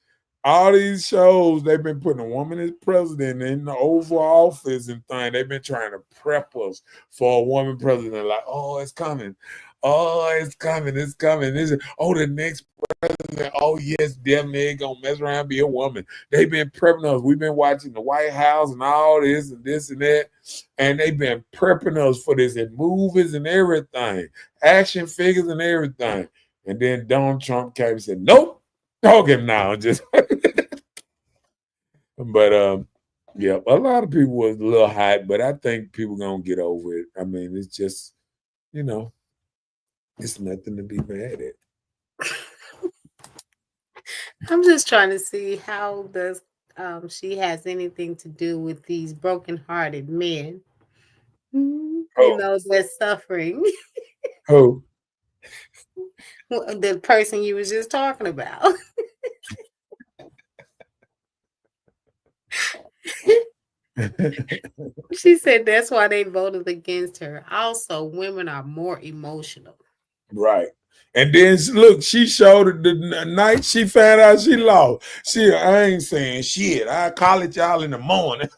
all these shows, they've been putting a woman as president in the Oval Office and thing. They've been trying to prep us for a woman president. Like, oh, it's coming. Oh, it's coming. It's coming. The next president. Oh, yes, definitely ain't gonna mess around and be a woman. They've been prepping us. We've been watching the White House and all this and this and that. And they've been prepping us for this in movies and everything, action figures and everything. And then Donald Trump came and said, nope. Talking now, just but yeah, a lot of people was a little hype, but I think people gonna get over it. I mean, it's just, it's nothing to be mad at. I'm just trying to see how does she has anything to do with these broken-hearted men. They're suffering. Who? The person you was just talking about. She said that's why they voted against her. Also, women are more emotional. Right. And then look, she showed it the night she found out she lost. I ain't saying shit. I'll call it y'all in the morning.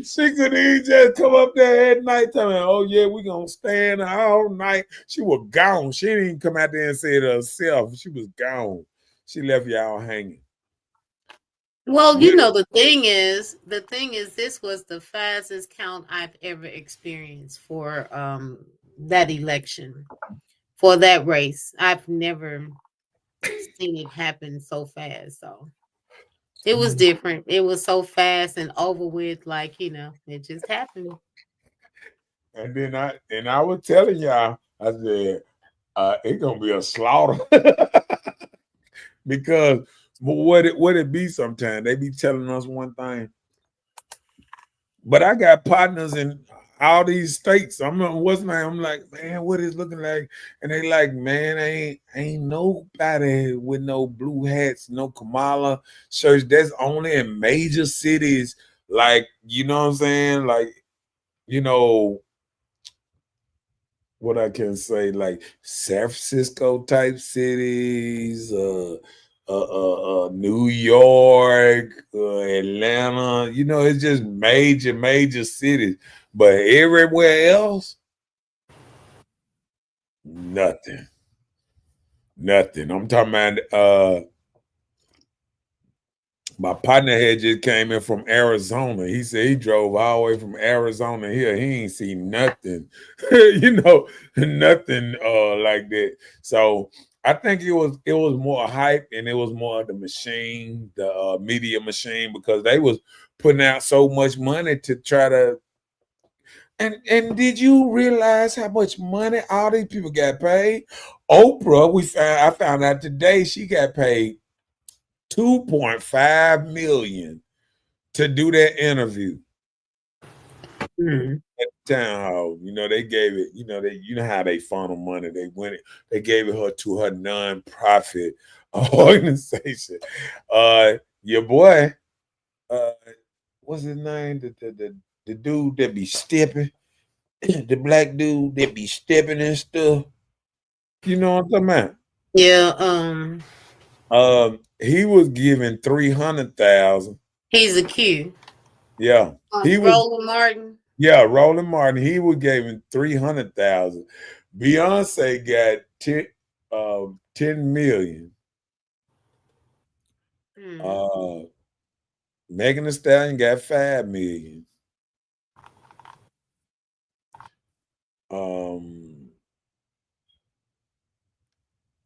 She could even just come up there at night telling, oh yeah, we gonna stand all night. She was gone. She didn't even come out there and say it herself. She was gone. She left y'all hanging. Well, the thing is, this was the fastest count I've ever experienced for that election, for that race. I've never seen it happen so fast. So it was different. It was so fast and over with, like, it just happened. And then I was telling y'all, I said, it's gonna be a slaughter. Because what it be sometimes, they be telling us one thing. But I got partners in all these states. I'm like, man, what is looking like? And they like, man, ain't nobody with no blue hats, no Kamala shirts. That's only in major cities, like, you know what I'm saying? Like, what I can say, like San Francisco type cities, New York, Atlanta, it's just major cities. But everywhere else, nothing. I'm talking about my partner had just came in from Arizona. He said he drove all the way from Arizona here. He ain't seen nothing, nothing like that. So I think it was more hype, and it was more of the machine, the media machine, because they was putting out so much money to try to And did you realize how much money all these people got paid? Oprah, I found out today she got paid 2.5 million to do that interview Mm. at the town hall. They gave it, how they funnel money. They gave it her to her nonprofit organization. Your boy, uh, what's his name? The dude that be stepping, the black dude that be stepping and stuff. You know what I'm talking about? Yeah, He was given 300,000. he's a Q. Yeah, he was. Roland Martin. Yeah, Roland Martin. He was given 300,000. Beyonce got 10 million. Mm. Uh, Megan Thee Stallion got 5 million. Um,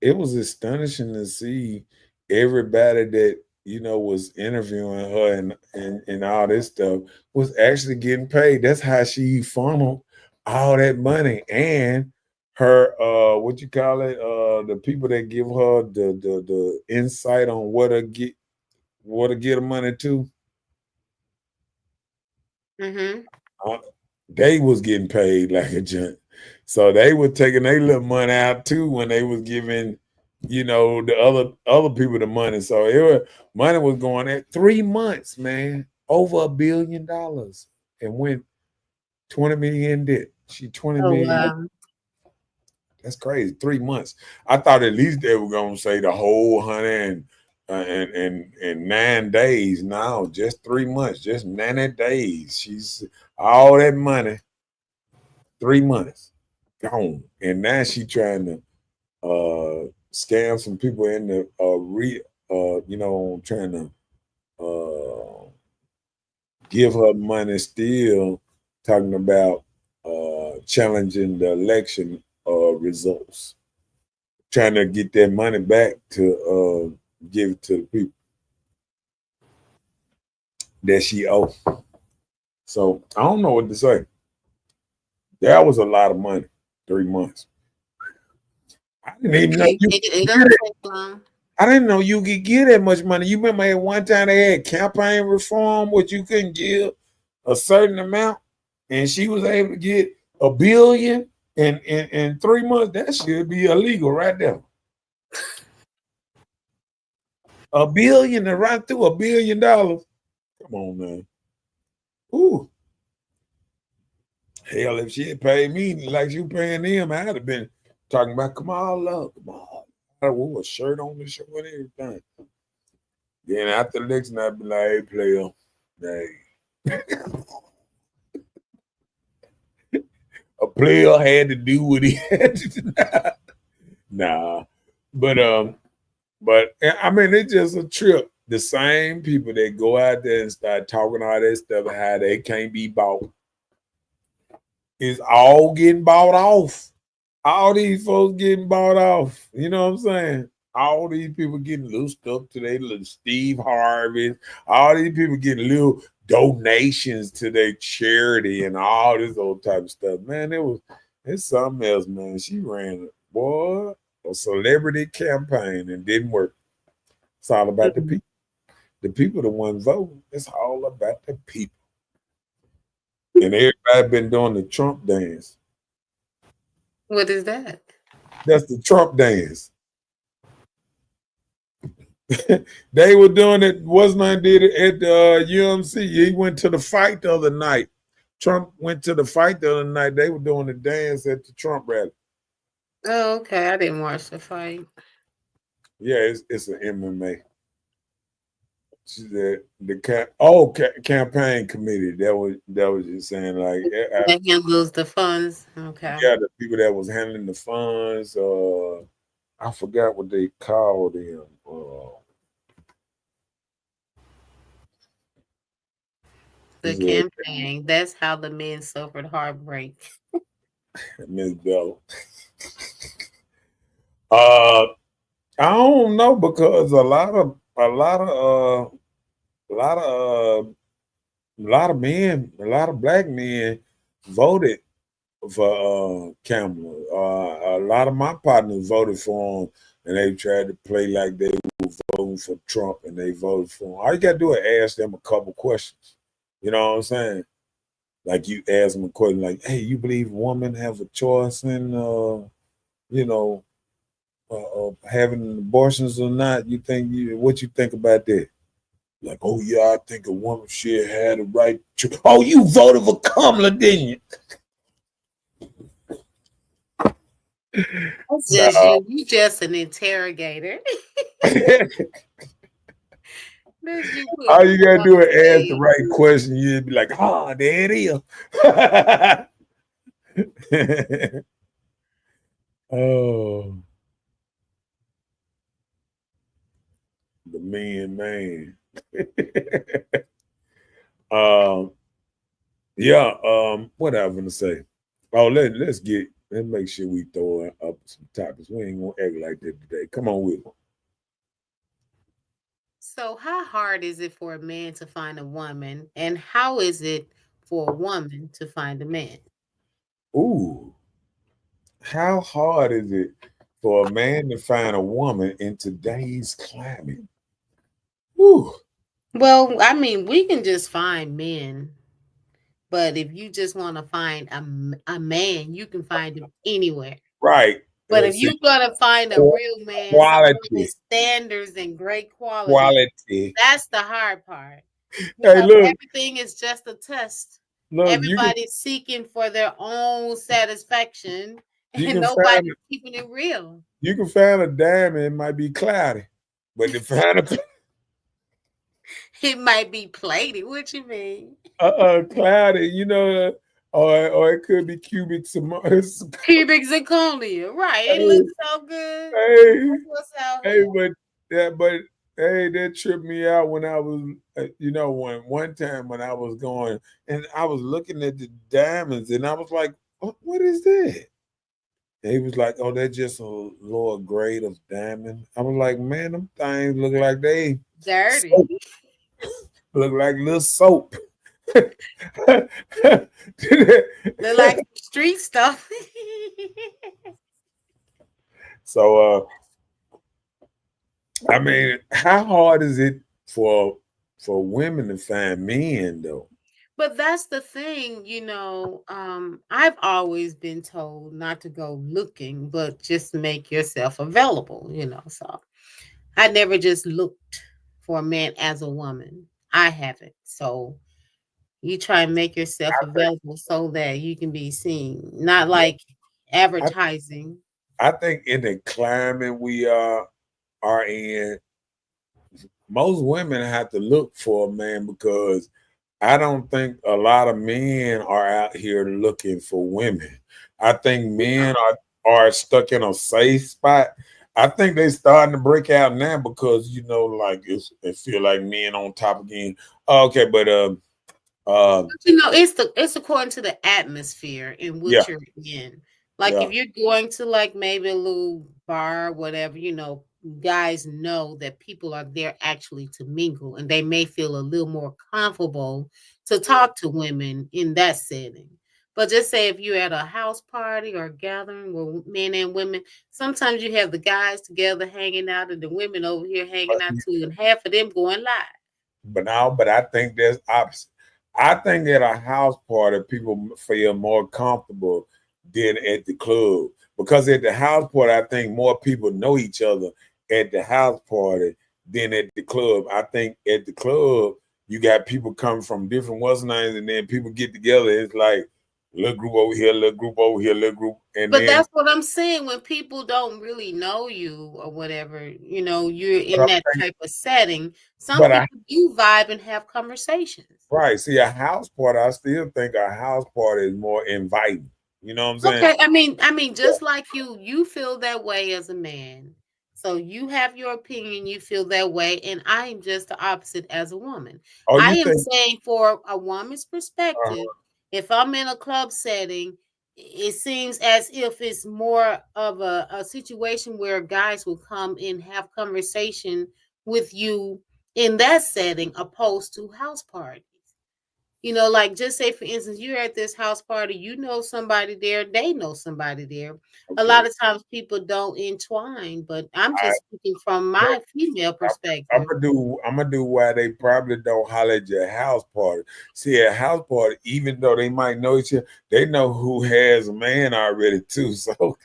it was astonishing to see everybody that was interviewing her and all this stuff was actually getting paid. That's how she funneled all that money. And her what you call it, the people that give her the insight on what to get her money to, Mm-hmm. they was getting paid like a junk. So they were taking their little money out too when they was giving, the other people the money. So money was going at 3 months, man, over $1 billion, and went 20 million in debt. She 20 Oh million. wow. That's crazy. 3 months. I thought at least they were gonna say the whole 109 days. No, just 3 months, just 90 days. She's all that money, 3 months gone, and now she trying to scam some people in the trying to give her money still, talking about challenging the election results, trying to get that money back to give it to the people that she owed. So I don't know what to say. That was a lot of money, 3 months. I didn't even know you could It get don't it. take long. I didn't know you could get that much money. You remember at one time they had campaign reform, which you couldn't give a certain amount, and she was able to get $1 billion in 3 months. That should be illegal right there. $1 billion to run through $1 billion. Come on, man. Ooh. Hell, if she had paid me like she was paying them, I'd have been talking about, come on, love, come on. I wore a shirt on the show and everything. Then after the election, I'd be like, hey, player, hey. A player had to do what he had to do. Nah. But I mean, it's just a trip. The same people that go out there and start talking all that stuff, how they can't be bought, is all getting bought off. All these folks getting bought off. You know what I'm saying? All these people getting little stuff to their little Steve Harvey. All these people getting little donations to their charity and all this old type of stuff. Man, it's something else, man. She ran a celebrity campaign and didn't work. It's all about the people. The people the one voting. It's all about the people. And everybody been doing the Trump dance. What is that? That's the Trump dance. They were doing it. Wasn't did it at the UMC? He went to the fight the other night. Trump went to the fight the other night. They were doing the dance at the Trump rally. Oh, okay. I didn't watch the fight. Yeah, it's an MMA. Campaign committee. That was just saying like That handles the funds. Okay. yeah, the people that was handling the funds. I forgot what they called them. The campaign. That's how the men suffered heartbreak. Miss Bella. I don't know because a lot of men, a lot of black men voted for Kamala. A lot of my partners voted for him, and they tried to play like they were voting for Trump, and they voted for him. All you got to do is ask them a couple questions. You know what I'm saying? Like you ask them a question, like, "Hey, you believe women have a choice in, you know, having abortions or not? You think what you think about that?" Like, "Oh yeah, I think a woman should have the right to." Oh, you voted for Kamala, didn't you? That's just No. you. You just an interrogator. That's you putting All you people gotta on do is the ask the stage. right question. You'd be like, "Oh, there it is." Oh, the man. um, yeah. What I was gonna say? Oh, let's make sure we throw up some topics. We ain't gonna act like that today. Come on with it. So, how hard is it for a man to find a woman, and how is it for a woman to find a man? Ooh, how hard is it for a man to find a woman in today's climate? Ooh, Well, I mean, we can just find men, but if you just want to find a man, you can find him anywhere. right. But if See, you're gonna find a qu- real man, someone with quality, standards and great quality, quality. that's the hard part. Hey, Because look, everything is just a test. look. Everybody's seeking for their own satisfaction, You and can find nobody's keeping it real. you can find a diamond. It might be cloudy, but to find a It might be plated. What you mean? cloudy, or it could be cubic Cubic zirconia, right? It Hey, looks so good. hey, That's what's out hey, here. but hey, that tripped me out when I was, when one time when I was going and I was looking at the diamonds and I was like, what is that? And he was like, oh, that's just a lower grade of diamond. I was like, man, them things look like they Dirty. soap, look like little soap. Look like some street stuff. So I mean, how hard is it for women to find men though? But that's the thing, I've always been told not to go looking, but just make yourself available. So I never just looked for a man as a woman. I haven't. So you try and make yourself I think available so that you can be seen, not yeah, like I, advertising. I think in the climate we are in, most women have to look for a man because I don't think a lot of men are out here looking for women. I think men are stuck in a safe spot. I think they starting to break out now because like it feel like men on top again. Okay, but uh, But it's according to the atmosphere in yeah, which you're in. Like yeah, if you're going to like maybe a little bar, whatever, guys know that people are there actually to mingle and they may feel a little more comfortable to talk to women in that setting. But just say if you're at a house party or gathering with men and women, sometimes you have the guys together hanging out and the women over here hanging out too, and half of them going live. but I think there's opposite. I think at a house party, people feel more comfortable than at the club because at the house party, I think more people know each other at the house party than at the club. I think at the club, you got people coming from different West names, and then people get together. It's like little group over here, little group over here, little group, and But then. that's what I'm saying. When people don't really know you or whatever, you're But in that type of setting. Some but I people do vibe and have conversations. right. See, a house party, I still think a house party is more inviting. You know what I'm saying? Okay, I mean, just like you feel that way as a man. So you have your opinion, you feel that way, and I am just the opposite as a woman. Oh, I you am think? saying for a woman's perspective, Uh, if I'm in a club setting, it seems as if it's more of a situation where guys will come and have conversation with you in that setting opposed to house parties. You know, like just say for instance, you're at this house party, you know somebody there, they know somebody there. A Okay. lot of times people don't entwine, but I'm I, just speaking from my female I'm perspective. gonna do. I'm gonna do why they probably don't holler at your house party. See, at house party, even though they might know each other, they know who has a man already too. So,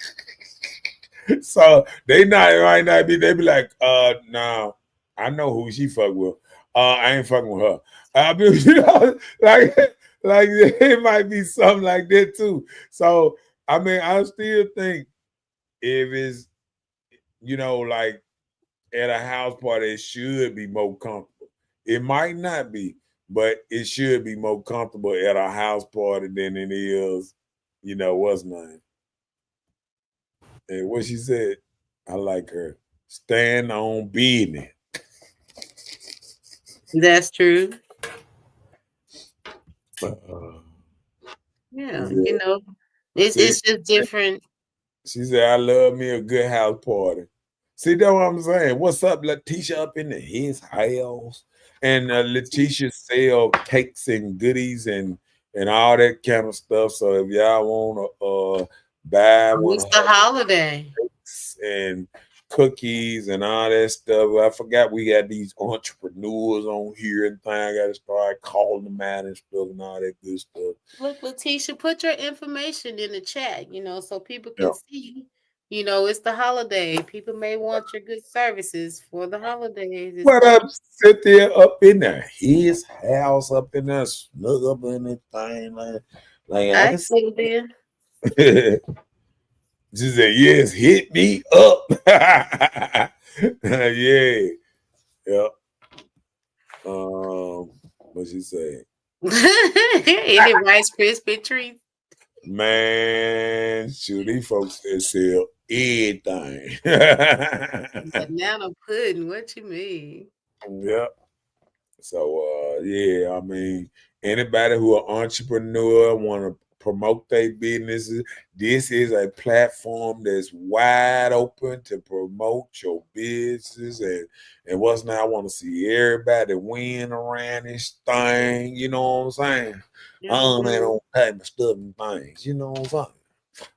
so they might not be. They be like, no, I know who she fuck with. I ain't fucking with her. I be, you know, like it might be something like that too. So, I mean, I still think if it's, like at a house party, it should be more comfortable. It might not be, but it should be more comfortable at a house party than it is, what's name. And what she said, I like her. Stand on business. That's true. Uh, Yeah, she you know, it's said, it's just different. she said, I love me a good house party. See, that's what I'm saying. What's up, Letitia up in his house? And Letitia sell cakes and goodies and all that kind of stuff. So if y'all want to buy one It's of the her holiday. cakes and cookies and all that stuff, I forgot we got these entrepreneurs on here and thing. I got to start calling them out and stuff and all that good stuff. Look, Letitia, put your information in the chat, so people Yeah. can see. It's the holiday. People may want your good services for the holidays. It's What coming. up, Cynthia up in there? His house up in there, snug up in that thing. Like I I can see there. see. She said, yes, hit me up. Yeah. Yep. What she say? Any Rice Krispie treats? Man, shoot, these folks that sell everything. Banana pudding. What you mean? Yep. So yeah, I mean, anybody who an entrepreneur want to promote their businesses, this is a platform that's wide open to promote your business and what's now. I want to see everybody win around this thing. You know what I'm saying? They Mhm. don't type of stuff and things. You know what I'm saying?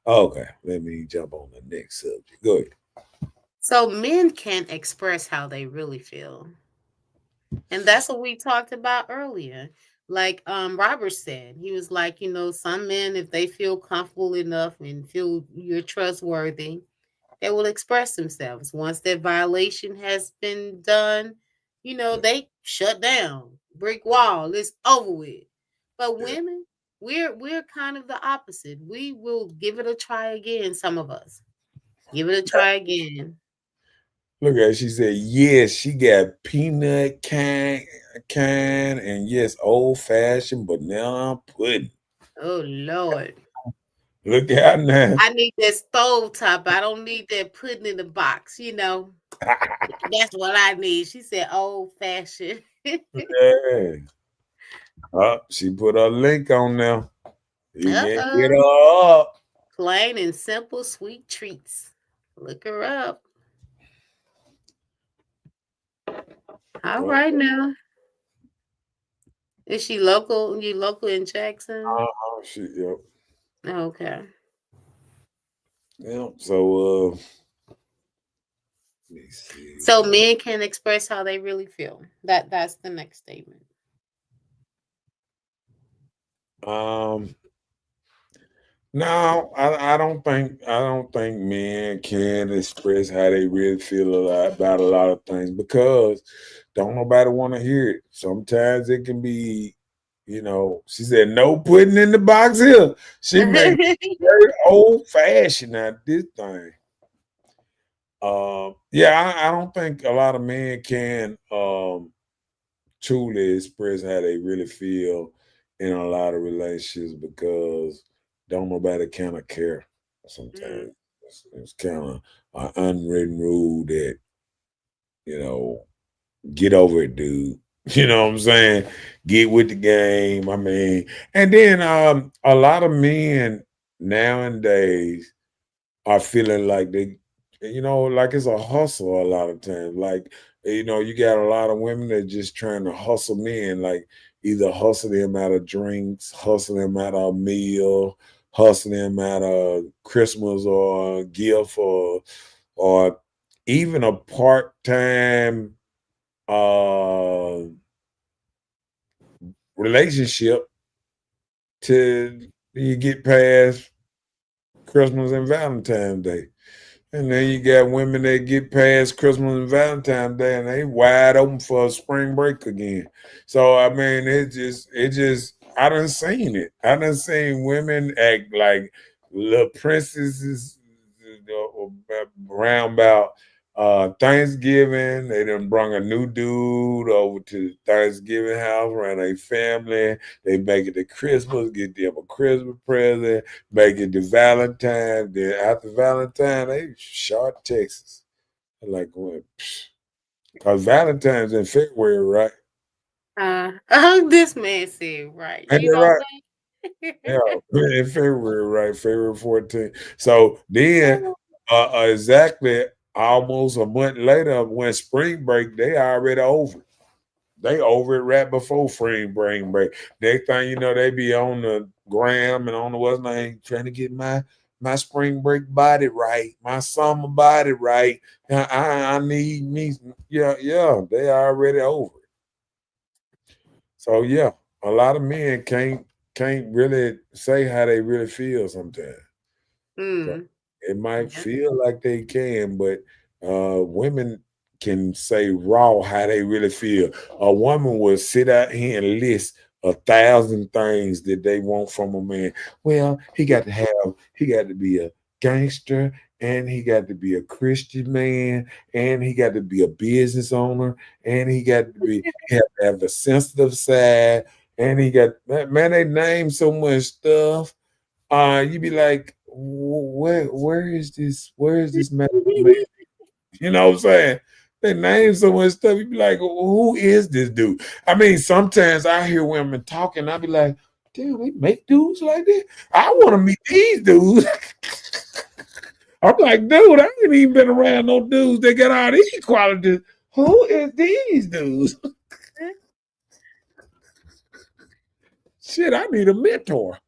Okay, let me jump on the next subject. Go ahead. So men can express how they really feel. And that's what we talked about earlier. Like Robert said, he was like, some men, if they feel comfortable enough and feel you're trustworthy, they will express themselves. Once that violation has been done, they shut down. Brick wall, it's over with. But Yeah. women, we're kind of the opposite. We will give it a try again, some of us. Give it a try again. Look at her. She said, yes, she got peanut can, and yes, old fashioned banana pudding. Oh Lord. Look at her now. I need that stove top. I don't need that pudding in the box. That's what I need. She said old fashioned. Yeah. She put a link on there. You can get Uh-oh. her up. Plain and simple sweet treats. Look her up. All Uh, right now. Is she local? You local in Jackson? yep. Okay. Yep. So let me see. So men can express how they really feel. That's the next statement. Um No, I don't think men can express how they really feel about a lot of things because don't nobody want to hear it. Sometimes it can be, she said no putting in the box here. She made very old fashioned at this thing. Yeah, I don't think a lot of men can truly express how they really feel in a lot of relationships because don't nobody kind of care sometimes. Mm. It's kind of an unwritten rule that, you know, get over it, dude. You know what I'm saying? Get with the game. I mean, and then a lot of men nowadays are feeling like like it's a hustle a lot of times. Like, you got a lot of women that just trying to hustle men. Like, either hustle them out of drinks, hustle them out of a meal, hustle them out of Christmas or a gift or even a part-time uh relationship till you get past Christmas and Valentine's Day. And then you got women that get past Christmas and Valentine's Day and they wide open for a spring break again. So I mean it just I done seen it. I done seen women act like little princesses around about Thanksgiving. They done brung a new dude over to the Thanksgiving house around their family. They make it to Christmas, get them a Christmas present, make it to Valentine. Then after Valentine, they short Texas. Like, because Valentine's in February, right? This man said right. Ain't You that know right? what? Yeah, in February, right? February 14th. So then, exactly almost a month later, when spring break, they already over. They over it right before spring break. Next thing you know, they be on the gram and on the what's name trying to get my spring break body right, my summer body right. I need me. Yeah, they already over it. So yeah, a lot of men can't really say how they really feel sometimes. So Mm. it might Yeah. feel like they can, but women can say raw how they really feel. A woman will sit out here and list 1,000 things that they want from a man. Well, he got to be a gangster, and he got to be a Christian man, and he got to be a business owner, and he have to have a sensitive side, and he got man, they name so much stuff. You be like, where is this man? You know what I'm saying? They name so much stuff. You be like, who is this dude? I mean, sometimes I hear women talking, I be like, damn, they make dudes like that. I want to meet these dudes. I'm like, dude, I ain't even been around no dudes that got all these qualities. Who is these dudes? Shit, I need a mentor.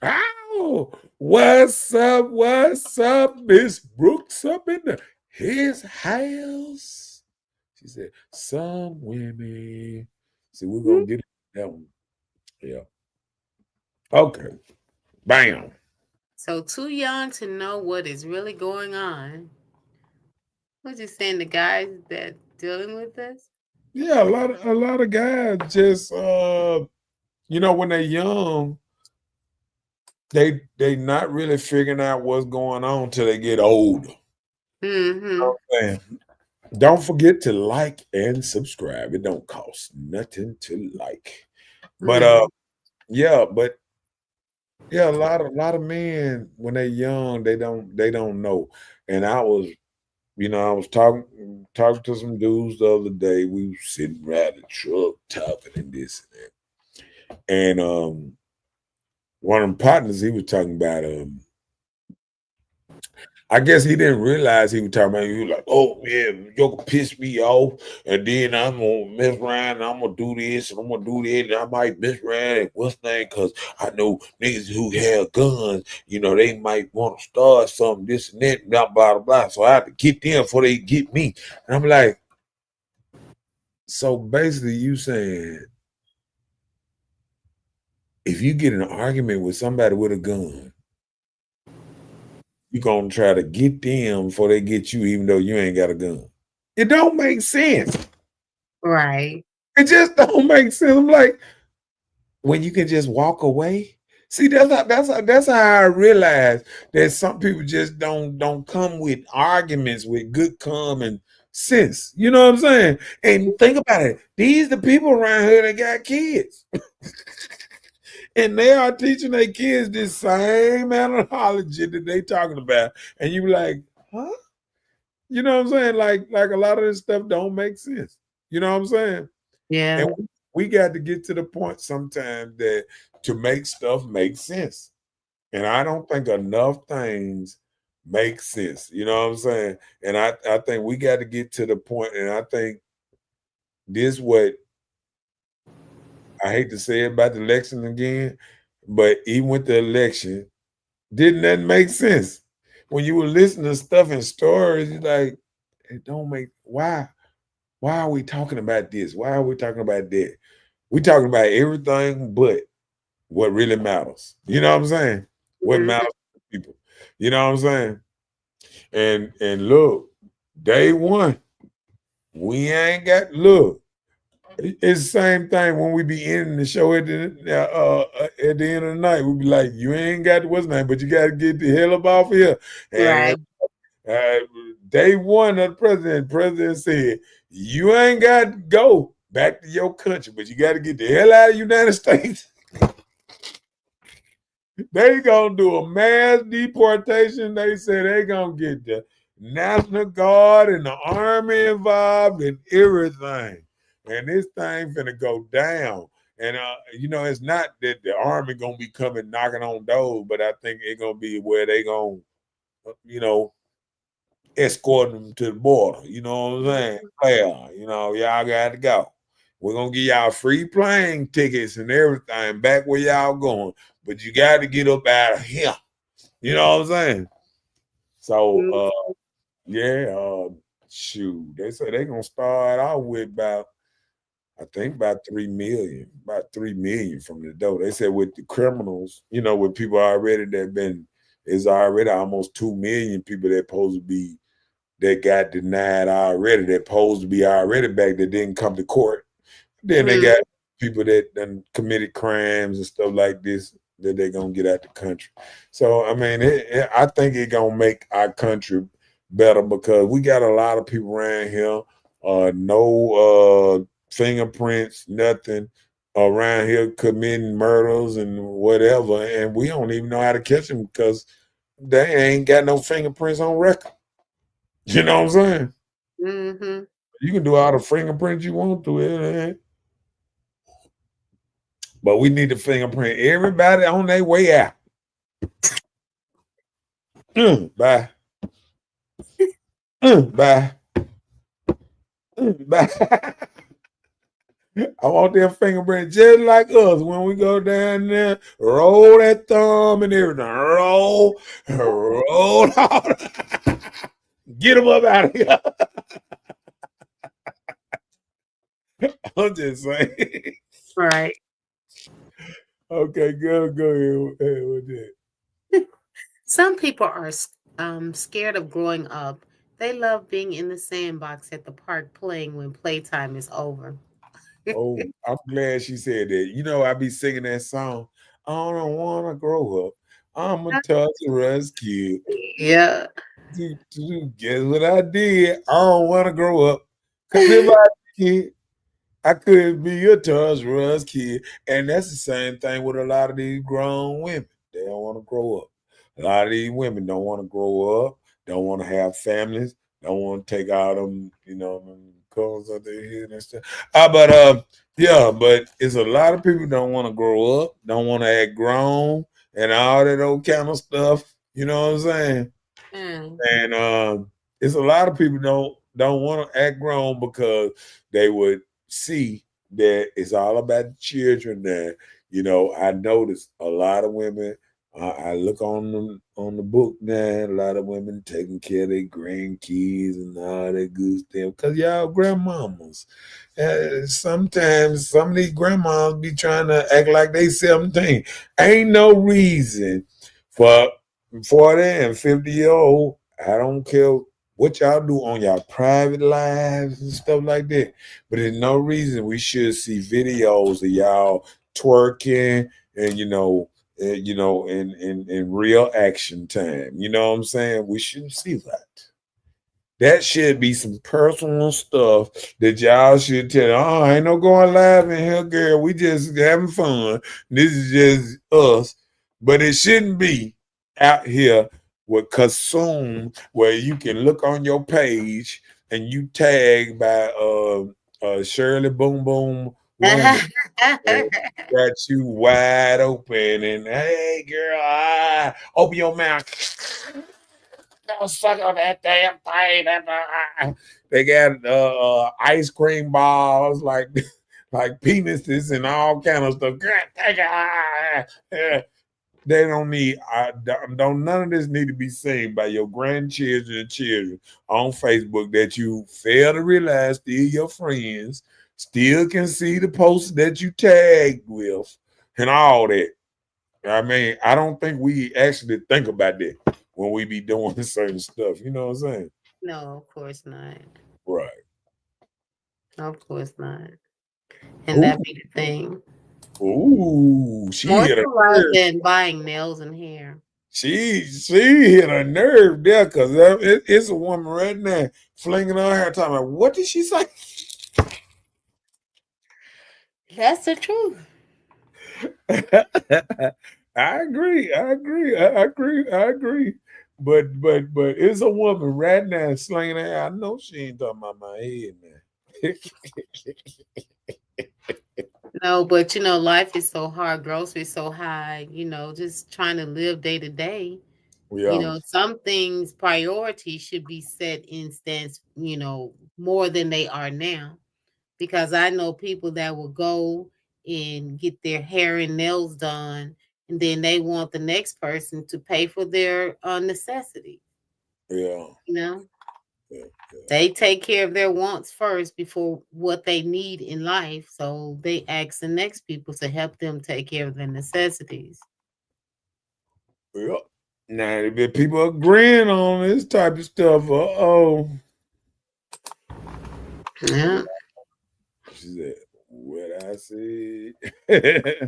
Ow! What's up? What's up? Miss Brooks up in his house. She said, some women. See, we're gonna get that one. Yeah. Okay. Bam. So too young to know what is really going on. What you saying? The guys that dealing with this? Yeah, a lot of guys just when they're young, they not really figuring out what's going on till they get older. Mm-hmm. Man, don't forget to like and subscribe. It don't cost nothing to like. But No. yeah, a lot of men when they're young, they don't know. And I was talking to some dudes the other day. We were sitting around the truck talking and this and that. And one of them partners, he was talking about I guess he didn't realize he was talking about. He was like, "Oh yeah, you can piss me off, and then I'm gonna mess around, and I'm gonna do this, and I'm gonna do that, and I might mess around and what's name, because I know niggas who have guns, they might want to start something, this and that, blah blah blah. So I have to get them before they get me." And I'm like, so basically, you saying if you get in an argument with somebody with a gun, you gonna try to get them before they get you, even though you ain't got a gun. It don't make sense. Right. It just don't make sense. I'm like, when you can just walk away. See, that's how I realize that some people just don't come with arguments with good common sense. You know what I'm saying? And think about it. These the people around here that got kids. And they are teaching their kids this same analogy that they talking about. And you be like, huh? You know what I'm saying? Like a lot of this stuff don't make sense. You know what I'm saying? Yeah. And we got to get to the point sometimes that to make stuff make sense. And I don't think enough things make sense. You know what I'm saying? And I think we got to get to the point, and I think this what I hate to say about the election again, but even with the election, didn't that make sense? When you were listening to stuff and stories, you're like, it don't make why are we talking about this? Why are we talking about that? We talking about everything but what really matters. You know what I'm saying? What Mhm. matters to people. You know what I'm saying? And look, day one, we ain't got look. It's the same thing when we be ending the show at the end of the night. We be like, you ain't got what's name, but you got to get the hell up off here. And Right. uh, day one of the president said, you ain't got to go back to your country, but you got to get the hell out of the United States. They gonna do a mass deportation. They say they gonna get the National Guard and the Army involved and everything. And this thing finna go down. And it's not that the Army gonna be coming knocking on doors, but I think it's gonna be where they gonna, you know, escort them to the border. You know what I'm saying? Well, y'all got to go. We're gonna give y'all free plane tickets and everything back where y'all going, but you got to get up out of here. You know what I'm saying? So, Mhm. yeah, shoot, they say they gonna start out with I think about 3 million from the door. They said with the criminals, with people already is already almost 2 million people that supposed to be that got denied already, that supposed to be already back that didn't come to court. Then they Mhm. got people that done committed crimes and stuff like this that they're gonna get out the country. So I mean, I think it gonna make our country better because we got a lot of people around here, no fingerprints, nothing around here committing murders and whatever, and we don't even know how to catch them because they ain't got no fingerprints on record. You know what I'm saying? Mhm. You can do all the fingerprints you want to it, but we need to fingerprint everybody on their way out. Bye. Bye. Bye. I want their fingerprint just like us when we go down there, roll that thumb and everything. Roll out. Get them up out of here. I'm just saying. Right. Okay, go ahead with that. Some people are scared of growing up. They love being in the sandbox at the park playing when playtime is over. Oh, I'm glad she said that. I be singing that song. I don't want to grow up. I'm a Toys R Us kid. Yeah. Guess what I did? I don't want to grow up. Because if I did, I could be a Toys R Us kid. And that's the same thing with a lot of these grown women. They don't want to grow up. A lot of these women don't want to grow up, don't want to have families, don't want to take out them clothes out their head and stuff. Yeah, but it's a lot of people don't want to grow up, don't want to act grown, and all that old kind of stuff. You know what I'm saying? Mm. And it's a lot of people don't want to act grown because they would see that it's all about the children. That I notice a lot of women. I look on the book now. A lot of women taking care of their grandkids and all that good stuff because y'all grandmamas. Sometimes some of these grandmas be trying to act like they 17. Ain't no reason for 40 and 50-year-old. I don't care what y'all do on your private lives and stuff like that. But there's no reason we should see videos of y'all twerking and in real action time. You know what I'm saying? We shouldn't see that. That should be some personal stuff that y'all should tell. Oh, ain't no going live in here, girl. We just having fun. This is just us. But it shouldn't be out here with consume where you can look on your page and you tag by Shirley Boom Boom Woman. Got you wide open and hey girl, open your mouth. never suck on that damn thing. They got ice cream balls like penises and all kind of stuff. They don't need. Don't none of this need to be seen by your grandchildren and children on Facebook that you fail to realize still your friends still can see the posts that you tagged with and all that. I mean, I don't think we actually think about that when we be doing certain stuff. You know what I'm saying? No, of course not. Right. Of course not. And Ooh, that be the thing. she More hit a so rather nerve. than buying nails and hair. She hit a nerve there because it's a woman right now flinging her hair. Talking about what did she say? That's the truth. I agree. But it's a woman right now slinging her hair. I know she ain't talking about my head now. No, but life is so hard, groceries so high, just trying to live day to day. Yeah, Some things priorities should be set in stance, more than they are now. Because I know people that will go and get their hair and nails done, and then they want the next person to pay for their necessities. yeah, You know, yeah. they take care of their wants first before what they need in life. So they ask the next people to help them take care of their necessities. Yeah. Now, if people agreeing on this type of stuff, Yeah, she said, what I said.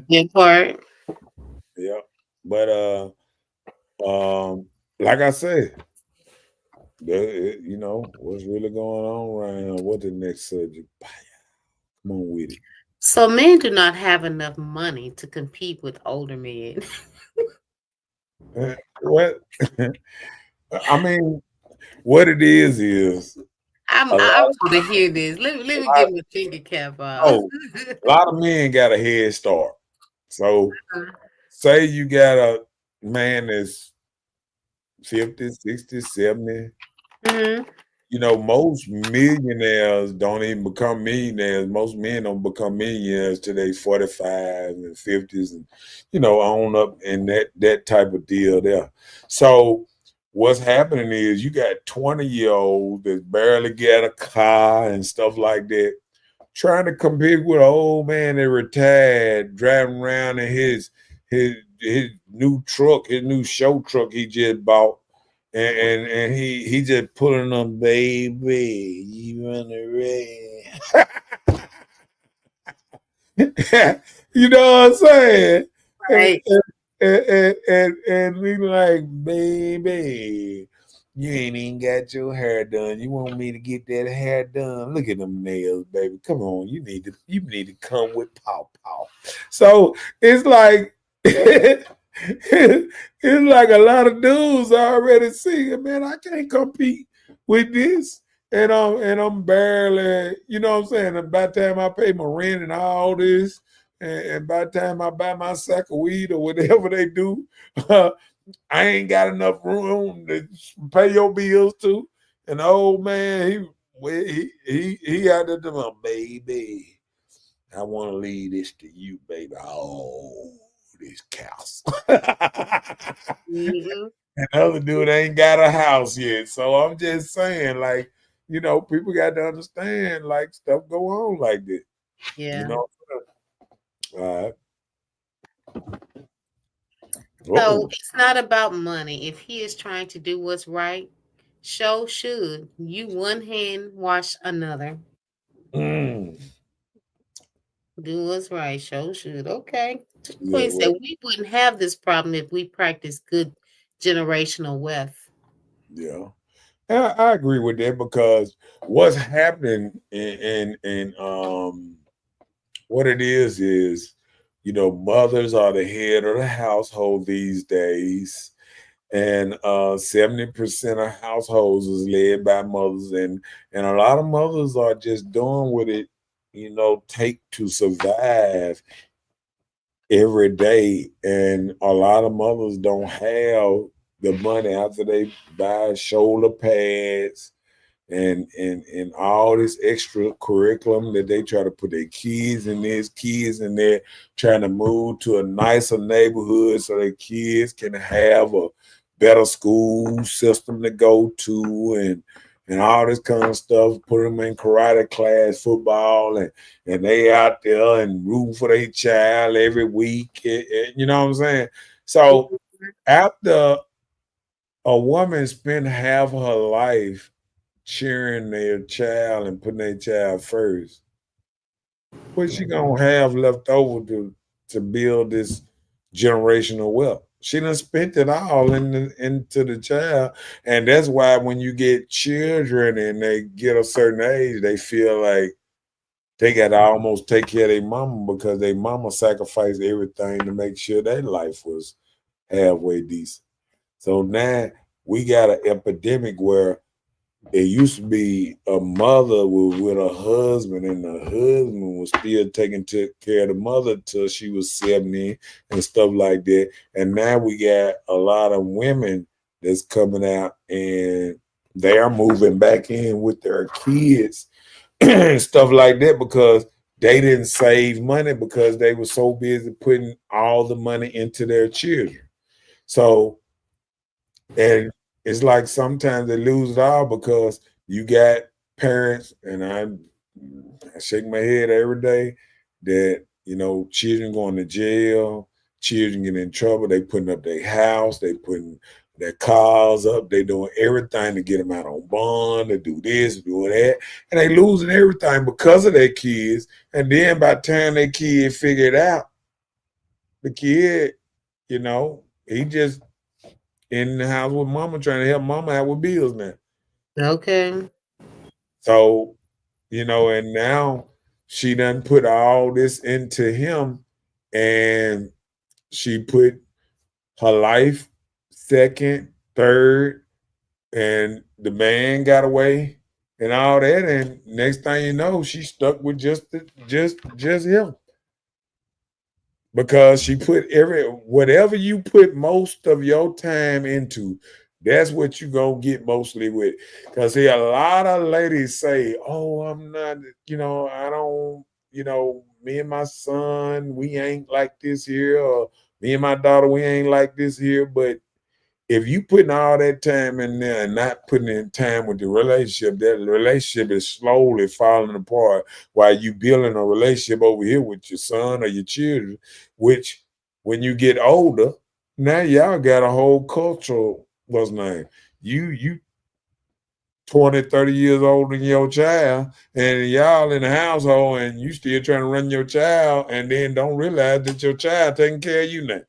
in part. Yeah. But like I said, what's really going on right now. What the next subject? Come on with it. So men do not have enough money to compete with older men. What I mean, what it is I'm a I lot, want to hear this. Let a me lot, get my thinking cap on. no, a lot of men got a head start. So say you got a man that's 50, 60, 70. Mhm. Most millionaires don't even become millionaires. Most men don't become millionaires till they 45 and 50s and, on up in that type of deal there. So what's happening is you got 20-year-olds that barely get a car and stuff like that, trying to compete with an old man that retired, driving around in his new truck, his new show truck he just bought, and he just pulling them, baby, you run the red. You know what I'm saying? And, Right. and we like, baby, you ain't even got your hair done. You want me to get that hair done? Look at them nails, baby. Come on, you need to come with pow pow. So it's like it's like a lot of dudes already see it, man. I can't compete with this. And I'm barely, you know what I'm saying? And by the time I pay my rent and all this, and by the time I buy my sack of weed or whatever they do, I ain't got enough room to pay your bills too. And the old man, he out there to my baby. I want to leave this to you, baby. Oh, this cows. Mhm. And the other dude ain't got a house yet. So I'm just saying, like, people got to understand, like, stuff go on like this. You Yeah. know? All right. So Oh, it's not about money. If he is trying to do what's right, show should. You one hand wash another. mm. Do what's right. Show should. Okay. Yeah, Queen said well, we wouldn't have this problem if we practice good generational wealth. yeah. I agree with that because what's happening in what it is mothers are the head of the household these days, and 70% of households is led by mothers, and a lot of mothers are just doing what it take to survive every day, and a lot of mothers don't have the money after they buy shoulder pads and all this extra curriculum that they try to put their kids in this, kids in there trying to move to a nicer neighborhood so their kids can have a better school system to go to and all this kind of stuff, put them in karate class, football, and they out there and rooting for their child every week. You know what I'm saying? So after a woman spent half her life cheering their child and putting their child first, what's she gonna have left over to build this generational wealth? She done spent it all into the child, and that's why when you get children and they get a certain age, they feel like they got to almost take care of their mama because their mama sacrificed everything to make sure their life was halfway decent. So now we got an epidemic where it used to be a mother with a husband, and the husband was still taking care of the mother till she was 70 and stuff like that. And now we got a lot of women that's coming out and they are moving back in with their kids and stuff like that because they didn't save money because they were so busy putting all the money into their children. So, and it's like sometimes they lose it all because you got parents, and I shake my head every day that, you know, children going to jail, children get in trouble, they putting up their house, they putting their cars up, they doing everything to get them out on bond, to do this, do that, and they losing everything because of their kids. And then by the time their kid figure it out, the kid, you know, he just in the house with mama trying to help mama out with bills now. Okay. So, you know, and now she done put all this into him and she put her life second, third, and the man got away and all that. And next thing you know, she stuck with just him. Because she put whatever you put most of your time into, that's what you gonna get mostly with. Because see, a lot of ladies say, "Oh, I'm not, you know, I don't, you know, me and my son, we ain't like this here, or me and my daughter, we ain't like this here." But if you putting all that time in there and not putting in time with the relationship, that relationship is slowly falling apart while you building a relationship over here with your son or your children, which when you get older, now y'all got a whole cultural, what's name? You 20, 30 years older than your child, and y'all in the household and you still trying to run your child and then don't realize that your child taking care of you now.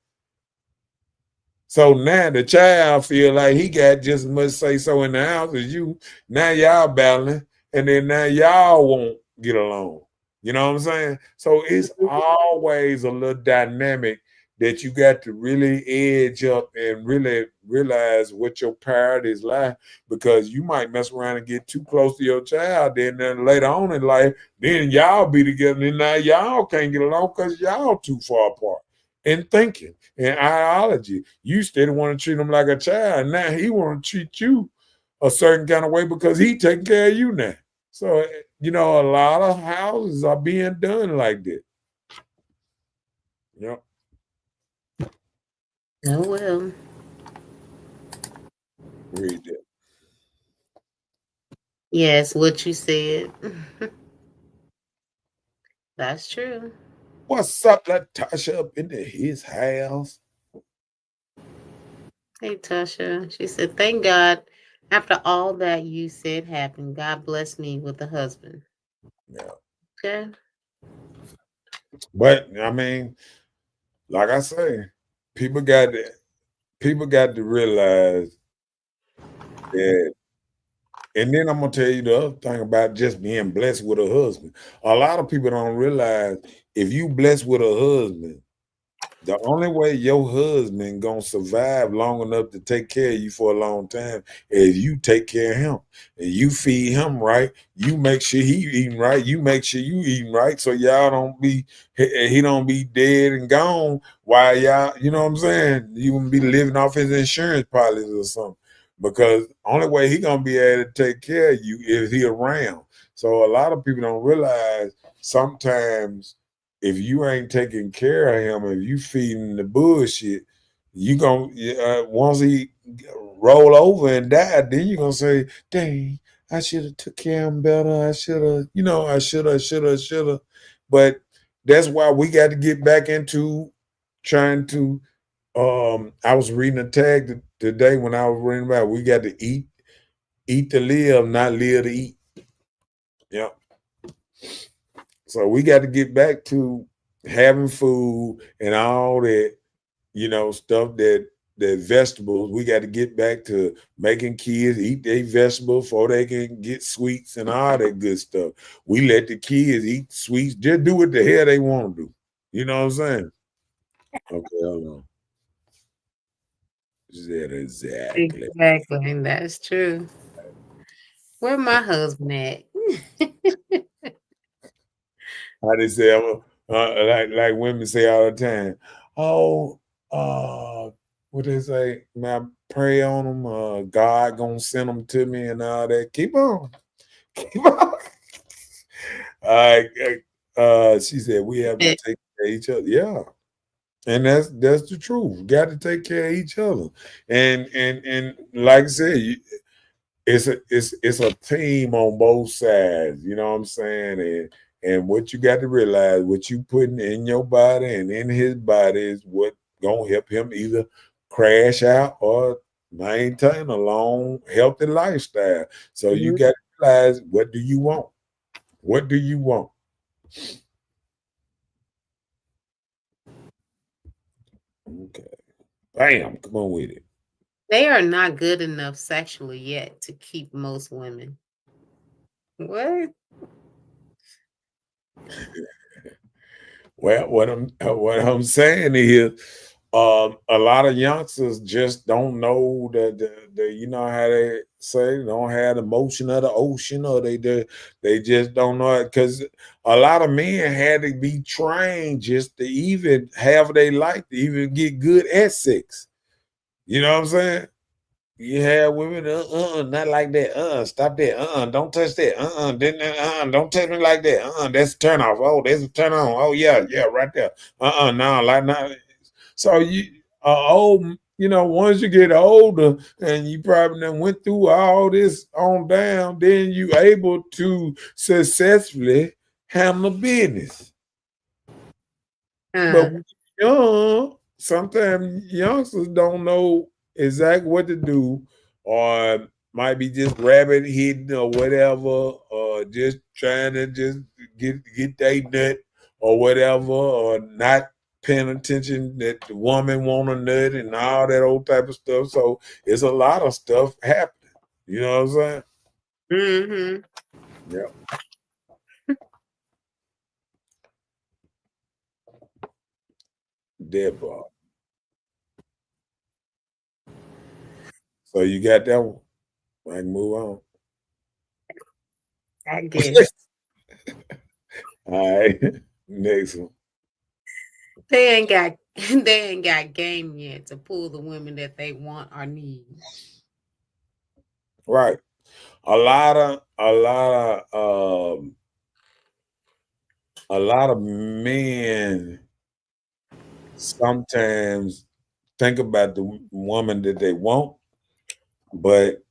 So now the child feel like he got just as much say so in the house as you. Now y'all battling, and then now y'all won't get along. You know what I'm saying? So it's always a little dynamic that you got to really edge up and really realize what your priorities lie, because you might mess around and get too close to your child. Then later on in life, then y'all be together, and now y'all can't get along because y'all too far apart in thinking and ideology. You still want to treat him like a child. Now he want to treat you a certain kind of way because he taking care of you now. So, you know, a lot of houses are being done like that. Yep. Oh well. Read that. Yes, what you said. That's true. What's up, Latasha, up into his house? Hey, Tasha. She said, "Thank God, after all that you said happened, God blessed me with a husband." Yeah. Okay. But I mean, like I say, people got to realize that. And then I'm gonna tell you the other thing about just being blessed with a husband. A lot of people don't realize if you blessed with a husband, The only way your husband gonna survive long enough to take care of you for a long time is you take care of him and you feed him right. You make sure he eating right. You make sure you eating right, so y'all don't be he don't be dead and gone while y'all. You know what I'm saying? You wouldn't be living off his insurance policy or something. Because only way he gonna be able to take care of you is he around. So a lot of people don't realize sometimes if you ain't taking care of him, if you feeding the bullshit, you gonna once he roll over and die, then you gonna say, "Dang, I should have took care of him better. I should have, I should have." But that's why we got to get back into trying to. I was reading a tag today when I was reading about we got to eat to live, not live to eat. Yeah. So we got to get back to having food and all that, stuff that vegetables. We got to get back to making kids eat their vegetables before they can get sweets and all that good stuff. We let the kids eat sweets, just do what the hell they want to do. You know what I'm saying? Okay, hold on. That exactly. Exactly, and that's true. Where my husband at? How they say, like women say all the time. Oh, what they say? Man, pray on them. God gonna send them to me and all that. Keep on, keep on. Uh, she said we have to Eh, take care of each other. Yeah, and that's the truth. Got to take care of each other. And like I said, it's a team on both sides. You know what I'm saying? And what you got to realize, what you putting in your body and in his body is what gonna help him either crash out or maintain a long, healthy lifestyle. So you mhm. got to realize, what do you want? What do you want? Okay. Bam, come on with it. They are not good enough sexually yet to keep most women. What? Well, what I'm saying is, a lot of youngsters just don't know the you know how they say, they don't have the motion of the ocean, or they just don't know it, because a lot of men had to be trained just to even have their life to even get good at sex. You know what I'm saying? You have women, not like that. Stop that. Don't touch that. Then, don't touch me like that. That's a turn off. Oh, that's a turn on. Oh, yeah, yeah, right there. No, like not. So once you get older and you probably done went through all this on down, then you able to successfully handle business. But Uh, when you're young, sometimes youngsters don't know exactly what to do, or might be just rabbit hitting or whatever, or just trying to just get their nut or whatever, or not paying attention that the woman want a nut and all that old type of stuff. So it's a lot of stuff happening. You know what I'm saying? mhm. Yeah. Dead ball. So you got that one. I can move on. I guess All right. Next one. they ain't got they ain't got game yet to pull the women that they want or need. Right. A lot of men sometimes think about the woman that they want, but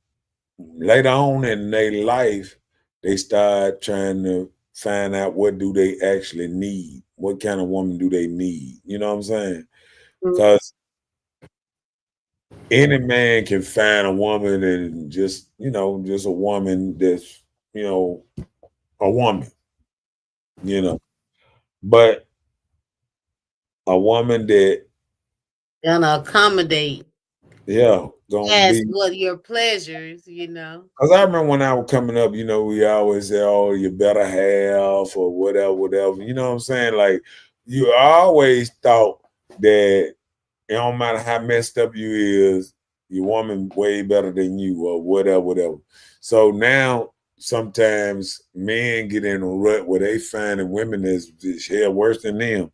later on in their life, they start trying to find out what do they actually need. What kind of woman do they need? You know what I'm saying? Mm, Because any man can find a woman and just a woman that's, you know, a woman, you know. But a woman that, gonna accommodate yeah, gonna as be. what your pleasures. Cause I remember when I was coming up, we always say, "Oh, you better have," or whatever, whatever. You know what I'm saying? Like, you always thought that it don't matter how messed up you is, your woman way better than you or whatever. So now sometimes men get in a rut where they finding women is hell worse than them.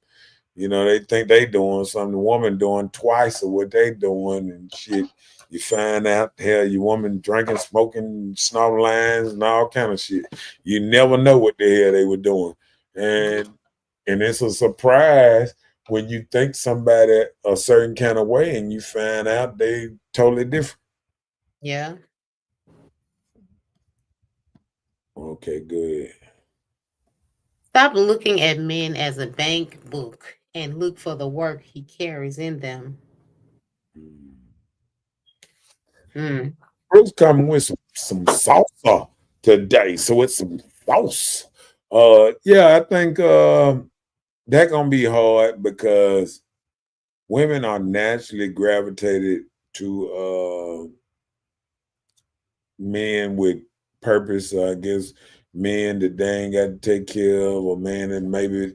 You know, they think they doing something, the woman doing twice of what they doing and shit. You find out, hell, your woman drinking, smoking, snorting lines and all kind of shit. You never know what the hell they were doing. And it's a surprise when you think somebody a certain kind of way and you find out they totally different. Yeah. Okay, good. Stop looking at men as a bank book and look for the work he carries in them. Mm. Bruce coming with some salsa today, so it's some sauce. Yeah, I think that gonna be hard because women are naturally gravitated to men with purpose. I guess men that they ain't got to take care of, or men that maybe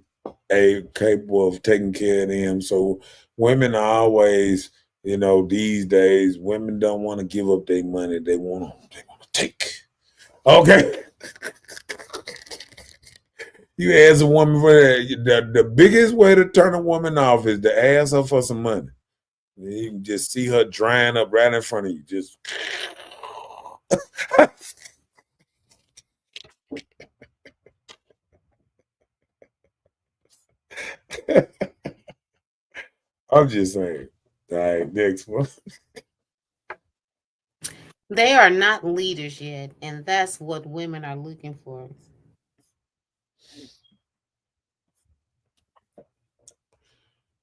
capable of taking care of them. So women are always, you know, these days women don't want to give up their money. They want to take. Okay. You ask a woman for that. The biggest way to turn a woman off is to ask her for some money. You can just see her drying up right in front of you. Just I'm just saying. All right, next one. They are not leaders yet, and that's what women are looking for.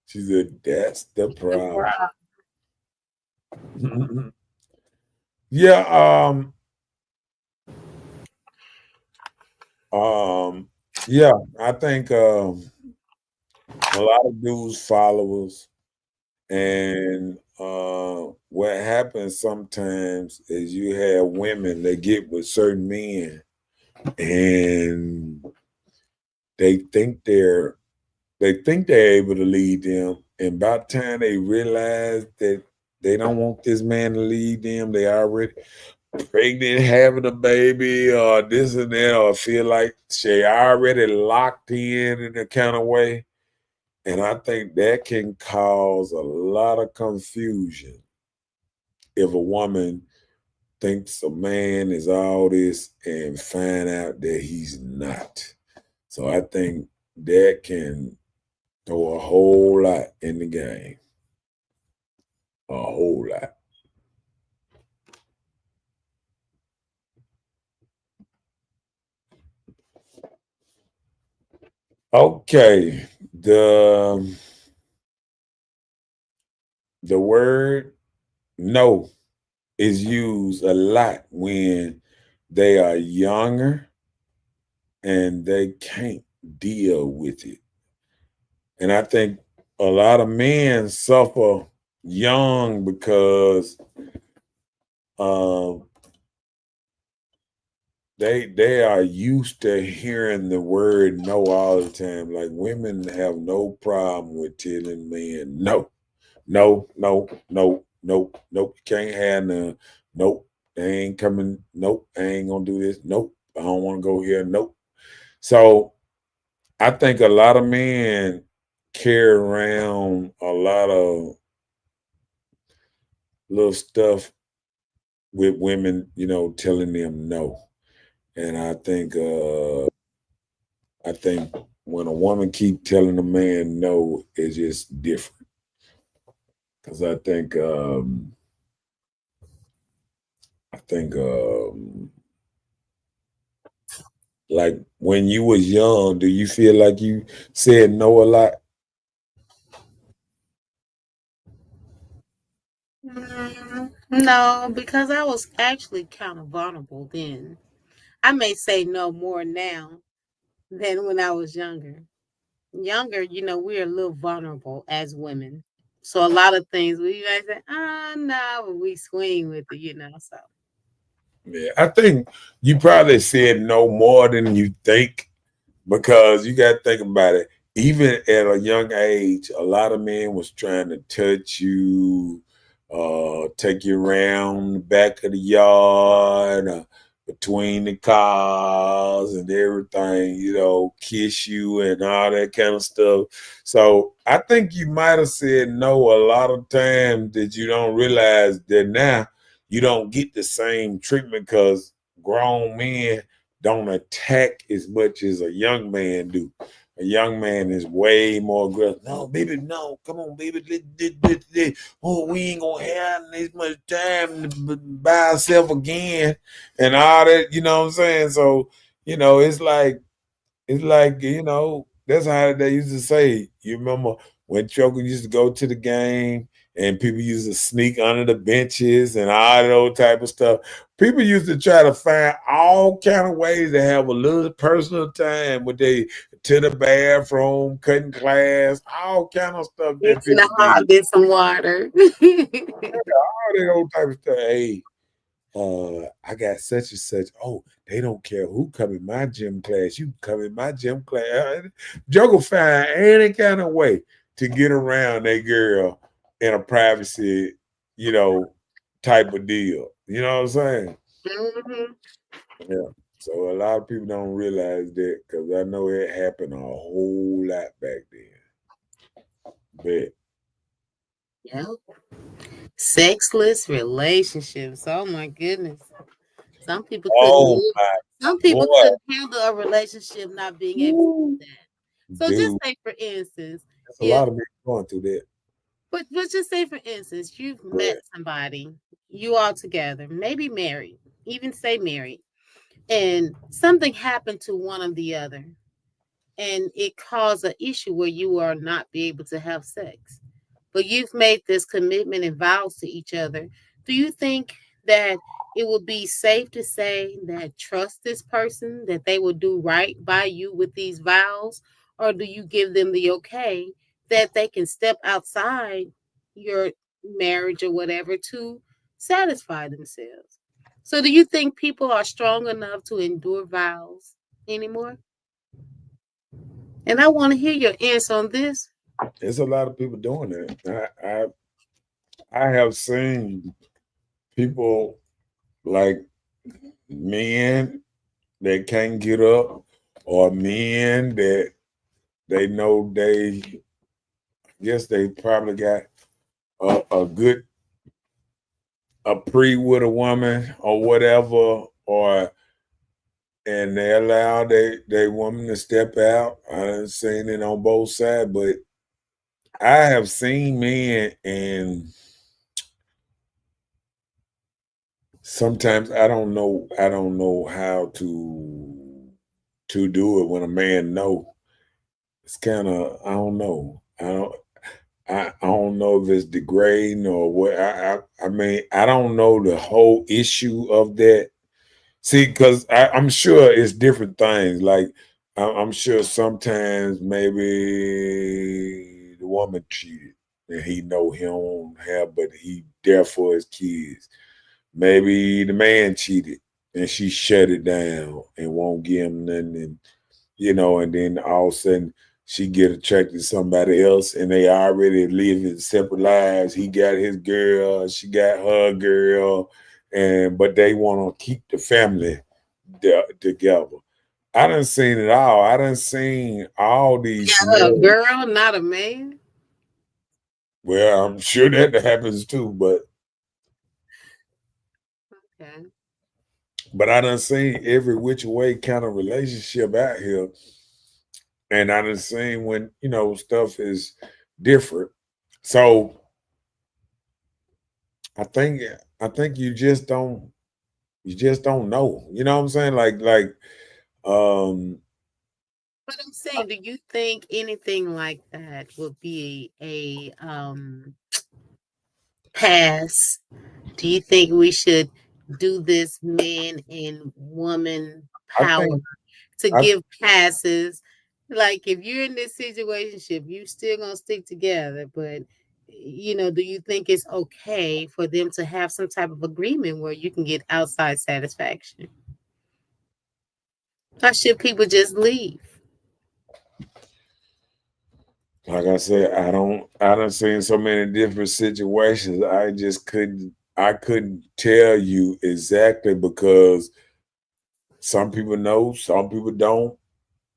She said, "That's the The problem." problem. Yeah. Um. Yeah. I think a lot of dudes followers, and what happens sometimes is you have women that get with certain men, and they think they're able to lead them, and by the time they realize that they don't want this man to lead them, they already pregnant, having a baby, or this and that, or feel like she already locked in a kind of way. And I think that can cause a lot of confusion if a woman thinks a man is all this and find out that he's not. So I think that can throw a whole lot in the game. A whole lot. Okay. The word no is used a lot when they are younger and they can't deal with it. And I think a lot of men suffer young because um, they are used to hearing the word no all the time. Like women have no problem with telling men no, no, no, no, no, nope. Can't have none. Nope. They ain't coming. Nope. I ain't gonna do this. Nope. I don't want to go here. Nope. So I think a lot of men carry around a lot of little stuff with women, you know, telling them no. And I think when a woman keep telling a man no, it's just different. Cause I think like when you was young, do you feel like you said no a lot? No, because I was actually kind of vulnerable then. I may say no more now than when I was younger. Younger, we're a little vulnerable as women. So a lot of things we might say, no, but we swing with it. So Yeah, I think you probably said no more than you think because you got to think about it. even at a young age, a lot of men was trying to touch you, take you around the back of the yard, between the cars and everything, kiss you and all that kind of stuff. So I think you might have said no a lot of times that you don't realize that now you don't get the same treatment because grown men don't attack as much as a young man do. A young man is way more aggressive. No, baby, no. Come on, baby. Oh, we ain't gonna have this much time to buy ourselves again and all that. You know what I'm saying? So, it's like, that's how they used to say. You remember when Choker used to go to the game and people used to sneak under the benches and all those type of stuff. People used to try to find all kind of ways to have a little personal time with they to the bathroom, cutting class, all kind of stuff Get that to people the did. hall, get some water. All that old type of stuff. Hey, I got such and such. Oh, they don't care who come in my gym class. You come in my gym class. Joker find any kind of way to get around that girl in a privacy, you know, type of deal. You know what I'm saying? Mhm. Yeah. So a lot of people don't realize that because I know it happened a whole lot back then. But Yep. Sexless relationships. Oh my goodness. Some people couldn't oh live. my Some boy, people couldn't handle a relationship not being able to woo, do that. So just dude, say for instance, there's a if lot of people going through that. but just say for instance, you've Go met ahead. somebody, you all together, maybe married, even say married, and something happened to one or the other, and it caused an issue where you are not be able to have sex. But you've made this commitment and vows to each other. Do you think that it would be safe to say that trust this person, that they will do right by you with these vows? Or do you give them the okay that they can step outside your marriage or whatever to satisfy themselves? So, do you think people are strong enough to endure vows anymore? And I want to hear your answer on this. There's a lot of people doing that. I have seen people like men that can't get up, or men that they know they guess they probably got a good a pre with a woman or whatever, or and they allow they woman to step out. I've seen it on both sides, but I have seen men and sometimes I don't know how to do it when a man know. It's kind of I don't know. I don't know if it's degrading or what. I mean I don't know the whole issue of that. See, because I'm sure it's different things. Like I'm sure sometimes maybe the woman cheated and he know he don't have, but he there for his kids. Maybe the man cheated and she shut it down and won't give him nothing, and then all of a sudden she get attracted to somebody else and they already living separate lives. He got his girl, she got her girl, and but they want to keep the family together. I done seen it all. I done seen all these A scenarios. girl, not a man. Well, I'm sure that happens too, but Okay. I done seen every which way kind of relationship out here. And I done seen when, stuff is different. So I think I think you just don't know. You know what I'm saying? Um But I'm saying, do you think anything like that would be a pass? Do you think we should do this man and woman I power think to I give passes? Like if you're in this situation, you still gonna stick together, but do you think it's okay for them to have some type of agreement where you can get outside satisfaction? Or should people just leave? like I said, I done seen so many different situations. I couldn't tell you exactly because some people know, some people don't,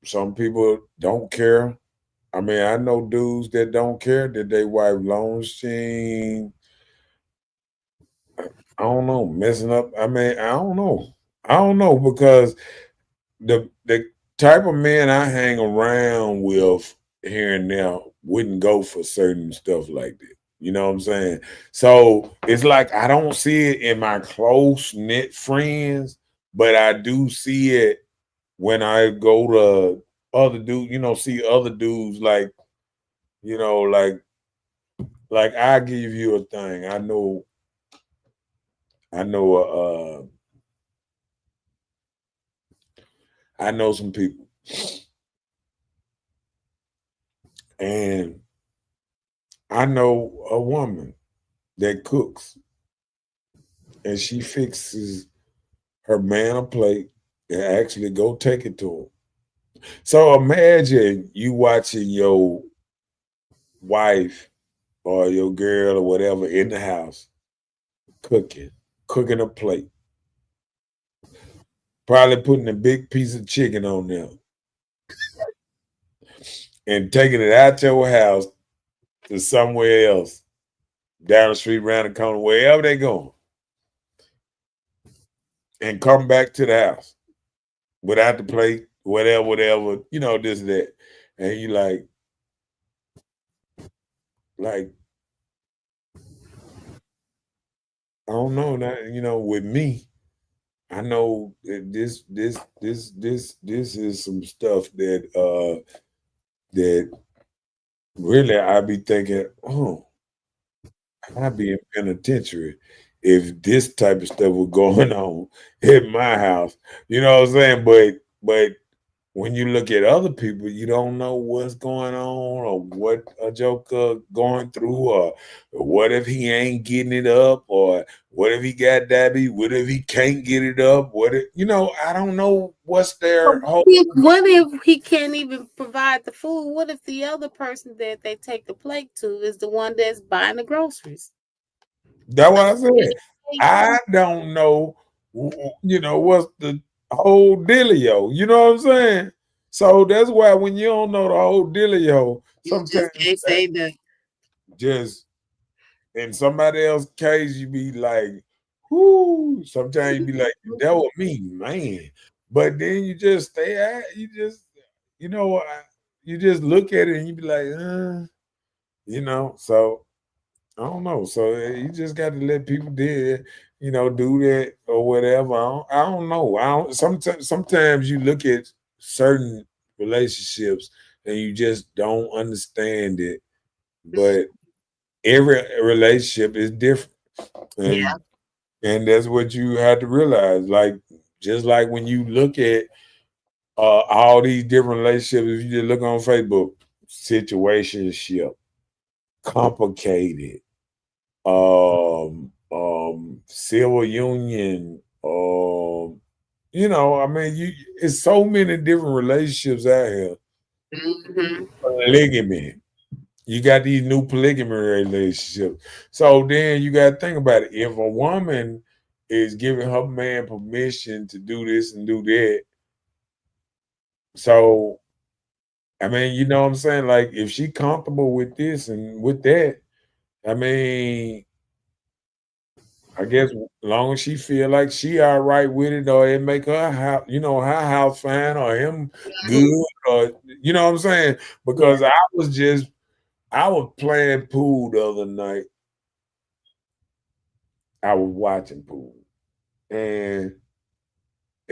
some people don't care. I mean, I know dudes that don't care that they wife long she I don't know, messing up. I mean, I don't know. I don't know because the type of men I hang around with here and now wouldn't go for certain stuff like that. You know what I'm saying? So it's like I don't see it in my close knit friends, but I do see it when I go to other dudes, see other dudes you know, like I give you a thing. I know I know some people and I know a woman that cooks and she fixes her man a plate and actually go take it to him. So imagine you watching your wife or your girl or whatever in the house cooking, cooking a plate, probably putting a big piece of chicken on there and taking it out your house to somewhere else, down the street, around the corner, wherever they going, and come back to the house without the plate, whatever, this, that. And you like, I don't know that, with me, I know that this is some stuff that really I be thinking, oh, I'd be in penitentiary if this type of stuff was going on in my house. You know what I'm saying? But when you look at other people, you don't know what's going on or what a joker going through, or what if he ain't getting it up, or what if he got diabetes, what if he can't get it up, what if I don't know what's their whole. What if he can't even provide the food? What if the other person that they take the plate to is the one that's buying the groceries? That's what I said. I don't know, what's the whole dealio. You know what I'm saying? So that's why when you don't know the whole dealio, You sometimes just can't say that. just in somebody else's case, you be like, whoo. Sometimes you be like, that was me, man. But then you just stay at, you know, you just look at it and you be like, so I don't know. So you just got to let people do that or whatever. I don't know. Sometimes you look at certain relationships and you just don't understand it. But every relationship is different, Yeah. and that's what you have to realize. Like just like when you look at all these different relationships, if you just look on Facebook, situationship, complicated, civil union, I mean, it's so many different relationships out here. Mm-hmm. Polygamy. You got these new polygamy relationships. So then you got to think about it. If a woman is giving her man permission to do this and do that, so I mean, you know what I'm saying? Like if she comfortable with this and with that, I mean, I guess as long as she feel like she all right with it, or it make her house, her house fine, or him good, or you know what I'm saying? Because I was playing pool the other night. I was watching pool, and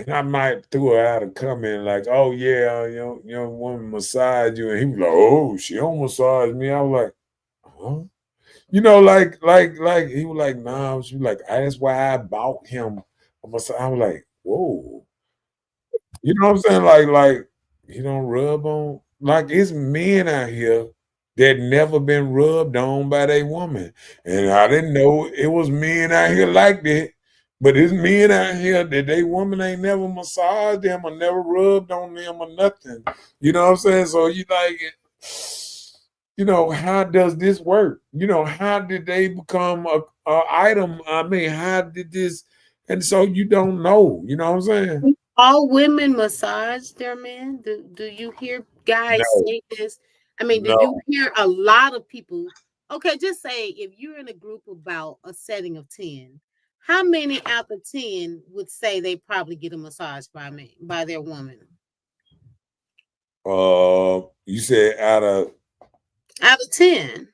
I might throw out a comment like, "Oh yeah, young woman massage you," and he was like, "Oh, she don't massage me." I was like, "Huh?" Like he was like, "Nah." She was like, "That's why I bought him a massage." I was like, "Whoa." You know what I'm saying? Like he don't rub on, like it's men out here that never been rubbed on by their woman. And I didn't know it was men out here like that. But it's men out here that they woman ain't never massaged them or never rubbed on them or nothing. You know what I'm saying? So you like it. how does this work? How did they become a item? I mean, how did this? And so you don't know. You know what I'm saying? All women massage their men? Do you hear guys No, say this? I mean, do you no. hear a lot of people? Okay, just say if you're in a group about a setting of 10, how many out of 10 would say they probably get a massage by their woman? You said Out of 10.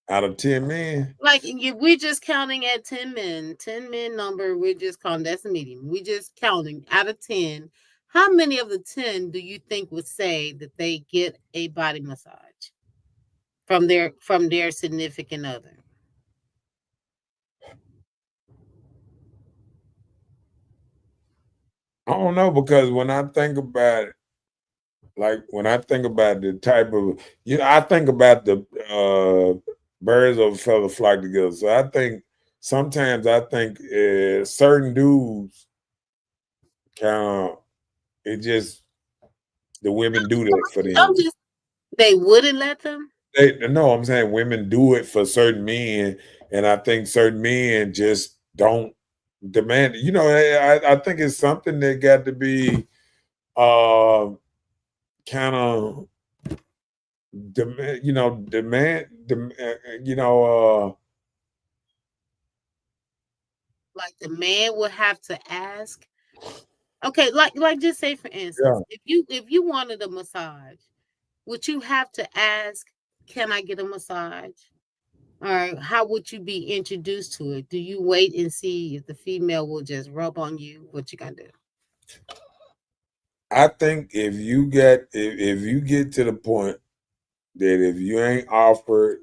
out of 10 men. Like if we're just counting at 10 men, 10 men number, we're just counting that's a medium. We're just counting out of 10. How many of the 10 do you think would say that they get a body massage from their significant other? I don't know because when I think about it, like when I think about the type of, I think about the birds of a feather flock together. So I think sometimes I think certain dudes kind of it just the women do that for I'm them. just they wouldn't let them. No, I'm saying women do it for certain men, and I think certain men just don't demand. I think it's something that got to be kind of demand. Like the man would have to ask. Okay, like just say for Yeah. instance, if you wanted a massage, would you have to ask, can I get a massage? Or how would you be introduced to it? Do you wait and see if the female will just rub on you? What you gonna do? I think if you get to the point that if you ain't offered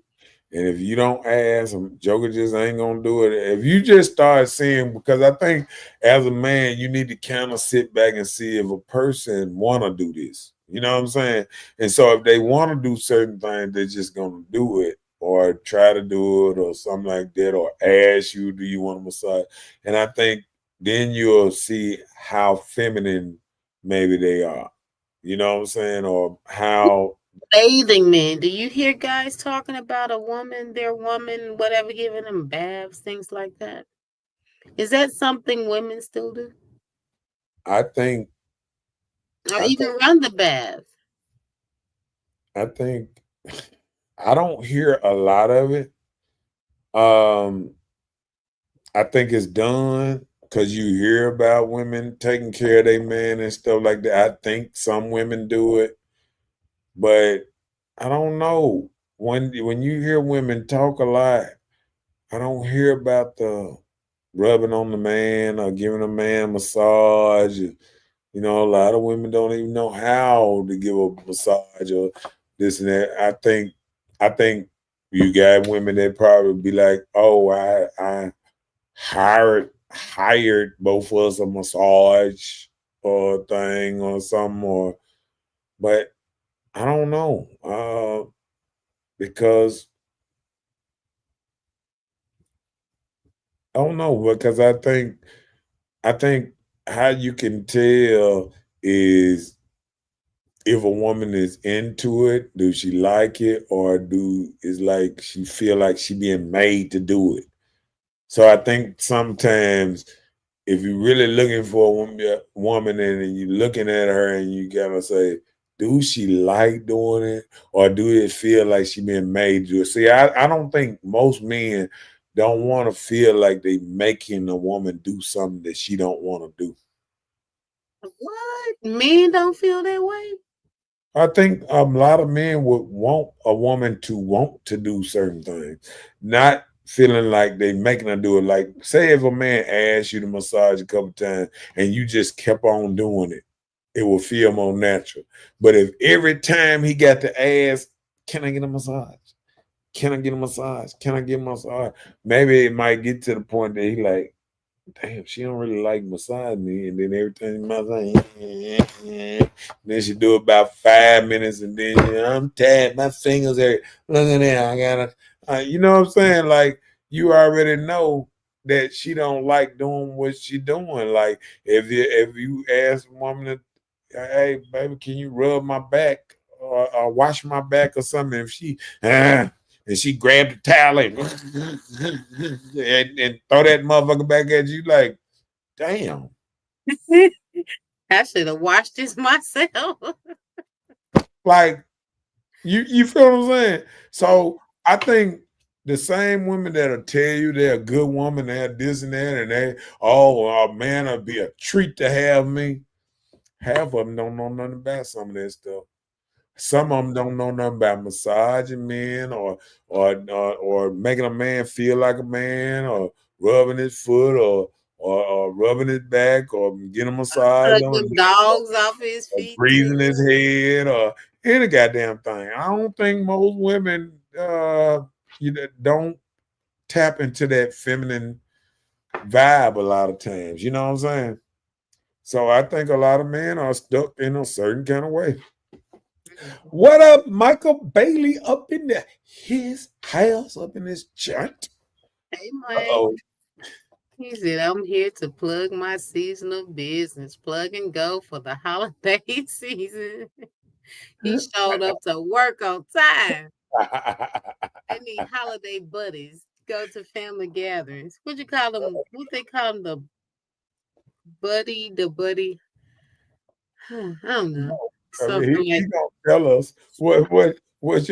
and if you don't ask, Joker just ain't gonna do it. If you just start seeing, because I think as a man, you need to kind of sit back and see if a person wanna do this. You know what I'm saying? And so if they want to do certain things, they're just gonna do it or try to do it or something like that, or ask you, do you want a massage? And I think then you'll see how feminine maybe they are. You know what I'm saying? Or how Bathing men. Do you hear guys talking about a woman, their woman, whatever, giving them baths, things like that? Is that something women still do? I think Or I even think run the bath? I think I don't hear a lot of it. Um, I think it's done because you hear about women taking care of their man and stuff like that. I think some women do it, but I don't know. When you hear women talk a lot, I don't hear about the rubbing on the man or giving a man a massage. A lot of women don't even know how to give a massage or this and that. I think you got women that probably be like, "Oh, I hired both of us a massage or thing or something," but I don't know because I don't know because I think how you can tell is if a woman is into it, do she like it, or is like she feel like she being made to do it? So I think sometimes if you're really looking for a woman and you're looking at her and you gotta say, do she like doing it, or do it feel like she being made to do it? See, I don't think most men don't want to feel like they making a woman do something that she don't want to do. What? Men don't feel that way? I think a lot of men would want a woman to want to do certain things, not feeling like they making her do it. Like, say if a man asked you to massage a couple times and you just kept on doing it, it will feel more natural. But if every time he got to ask, "Can I get a massage? Can I get a massage? Can I get a massage?" Maybe it might get to the point that he like, damn, she don't really like massage me, and then every time you massage, then she do about 5 minutes, and then I'm tired, my fingers are look at that, I gotta, you know what I'm saying? Like you already know that she don't like doing what she doing. Like if you ask a woman, hey baby, can you rub my back? wash my back or something. If she and she grabbed the towel and throw that motherfucker back at you, like, damn. I should have watched this myself. Like, you feel what I'm saying? So I think the same women that'll tell you they're a good woman, they're this and that, and man, it'll be a treat to have me. Half of them don't know nothing about some of that stuff. Some of them don't know nothing about massaging men or making a man feel like a man or rubbing his foot or rubbing his back or getting a massage on Tugging dogs off his or feet. greasing his head or any goddamn thing. I don't think most women don't tap into that feminine vibe a lot of times. You know what I'm saying? So I think a lot of men are stuck in a certain kind of way. What up, Michael Bailey up in his house, up in his joint? Hey, Mike. He said, I'm here to plug my seasonal business. Plug and go for the holiday season. He showed up to work on time. They need holiday buddies. Go to family gatherings. What you call them? What they call them? The buddy. I don't know. I mean, he gonna tell us what's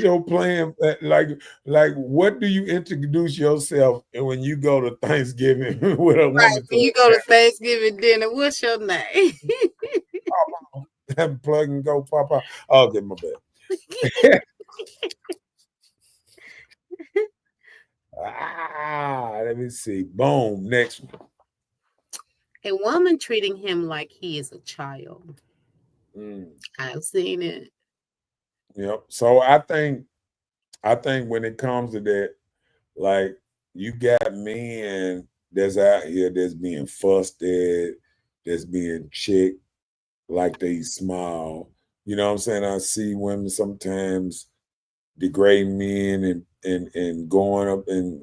your plan? Like what do you introduce yourself when you go to Thanksgiving with a woman? Right, when you go to Thanksgiving dinner, what's your name? Plug and go, Papa. I'll get my bed. Let me see. Boom. Next one. A woman treating him like he is a child. I've seen it. Yep. So I think when it comes to that, like you got men that's out here that's being fussed at, that's being checked like they small. You know what I'm saying? I see women sometimes degrading men and going up and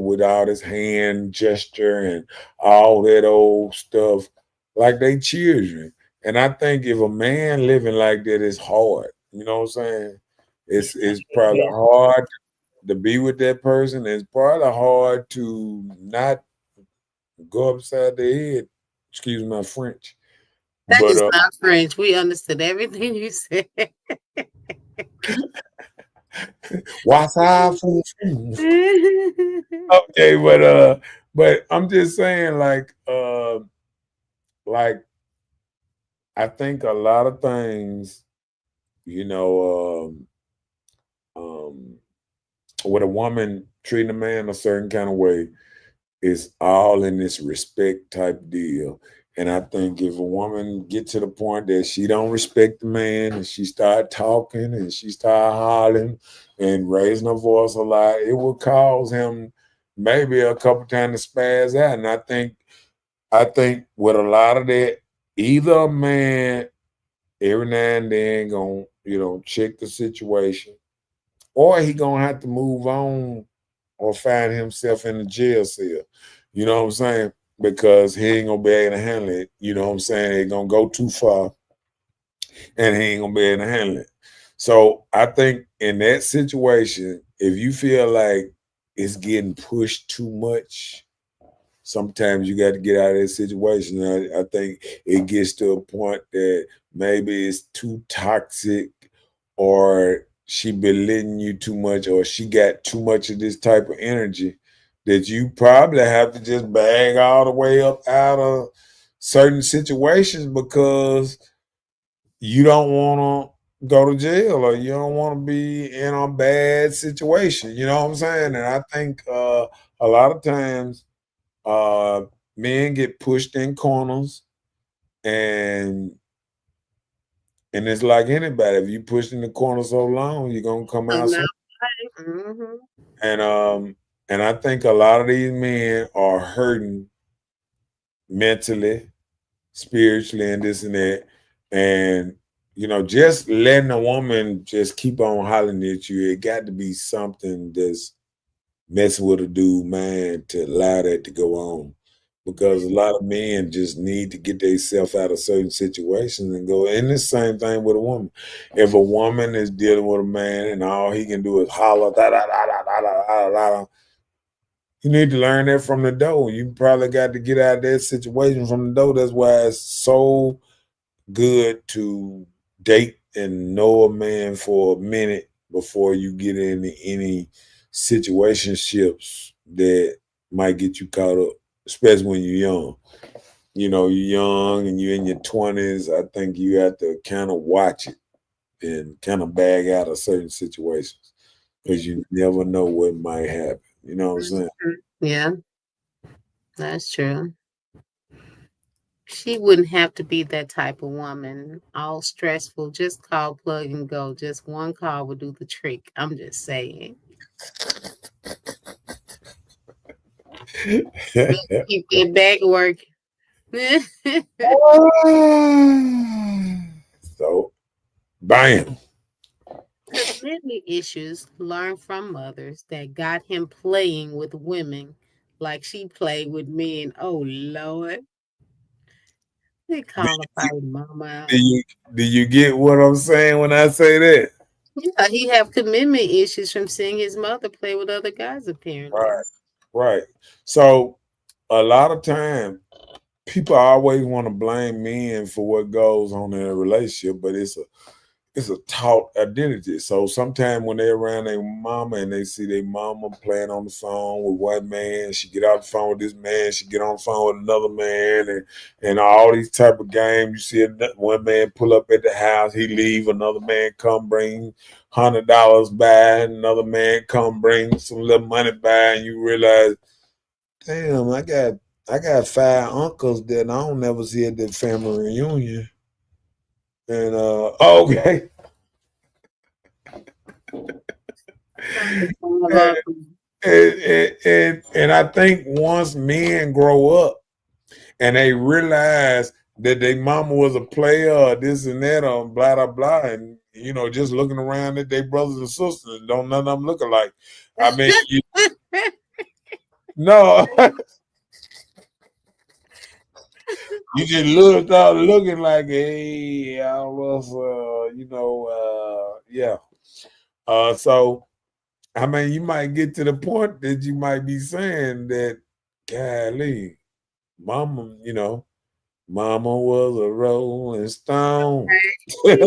with all this hand gesture and all that old stuff like they children. And I think if a man living like that is hard, you know what I'm saying? It's probably hard to be with that person. It's probably hard to not go upside the head. Excuse my French. That is not French. We understood everything you said. What's up? Okay, but I'm just saying, like I think a lot of things, with a woman treating a man a certain kind of way is all in this respect type deal. And I think if a woman get to the point that she don't respect the man and she start talking and she start hollering and raising her voice a lot, it will cause him maybe a couple times to spaz out. And I think with a lot of that, either a man every now and then gonna, check the situation, or he gonna have to move on or find himself in a jail cell. You know what I'm saying? Because he ain't gonna be able to handle it. You know what I'm saying? It's gonna go too far and he ain't gonna be able to handle it. So I think in that situation, if you feel like it's getting pushed too much, sometimes you got to get out of that situation. I think it gets to a point that maybe it's too toxic, or she belittling you too much, or she got too much of this type of energy that you probably have to just bag all the way up out of certain situations because you don't want to go to jail or you don't want to be in a bad situation. You know what I'm saying? And I think a lot of times men get pushed in corners, and it's like anybody. If you push in the corner so long, you're gonna come out. And I think a lot of these men are hurting mentally, spiritually, and this and that. And just letting a woman just keep on hollering at you, it got to be something that's messing with a dude, man, to allow that to go on. because a lot of men just need to get themselves out of certain situations and go. And the same thing with a woman. If a woman is dealing with a man and all he can do is holler, da, da, da, da, da, da, da, da, you need to learn that from the door. You probably got to get out of that situation from the door. That's why it's so good to date and know a man for a minute before you get into any situationships that might get you caught up, especially when you're young. You're young and you're in your 20s. I think you have to kind of watch it and kind of bag out of certain situations because you never know what might happen. You know what I'm saying? Yeah, that's true. She wouldn't have to be that type of woman, all stressful. Just call, plug, and go. Just one call would do the trick. I'm just saying. Keep that back working. So, bam. Commitment issues learned from mothers that got him playing with women like she played with men. Oh Lord. They call a fight mama Do out. you do you get what I'm saying when I say that? Yeah, he have commitment issues from seeing his mother play with other guys, apparently. Right, right. So a lot of time people always want to blame men for what goes on in a relationship, but it's a taught identity. So sometimes when they're around their mama and they see their mama playing on the phone with one man, she get off the phone with this man, she get on the phone with another man, and all these type of games. You see one man pull up at the house, he leave, another man come bring $100 by, another man come bring some little money by, and you realize, damn, I got 5 uncles that I don't never see at the family reunion. And okay. And I think once men grow up and they realize that their mama was a player or this and that or blah blah blah, and just looking around at their brothers and sisters, don't none of them look alike. I mean, no, you just start looking like, hey, I was, yeah. So I mean, you might get to the point that you might be saying that, golly, mama, mama was a rolling stone. You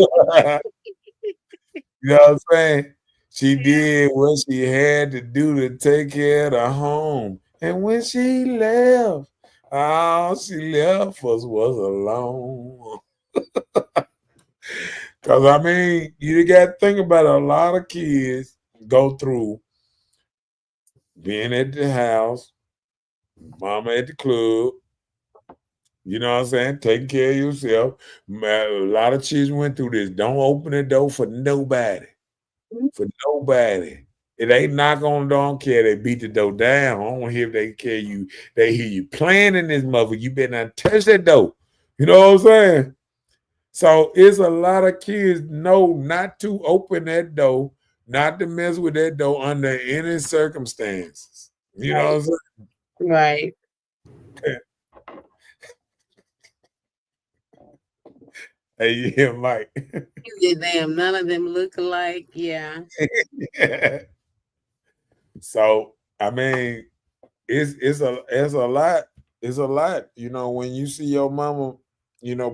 know what I'm saying? She did what she had to do to take care of the home. And when she left, all she left us was alone. Because, I mean, you got to think about it. A lot of kids go through being at the house, mama at the club, you know what I'm saying? Taking care of yourself. A lot of children went through this. Don't open the door for nobody. For nobody. If they knock on the door, don't care. They beat the door down. I don't hear if they care you. They hear you playing in this mother. You better not touch that door. You know what I'm saying? So it's a lot of kids know not to open that door, not to mess with that door under any circumstances. You know what I'm saying? Right. Hey, yeah, Mike. Damn, none of them look alike. Yeah. So I mean, it's a lot. When you see your mama,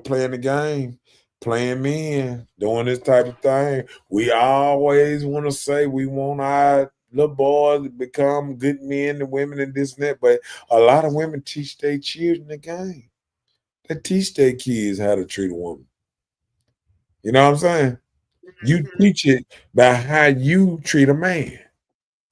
playing the game, playing men, doing this type of thing, we always want to say we want our little boys to become good men and women and this and that. But a lot of women teach their children the game. They teach their kids how to treat a woman. You know what I'm saying? You Mhm. teach it by how you treat a man.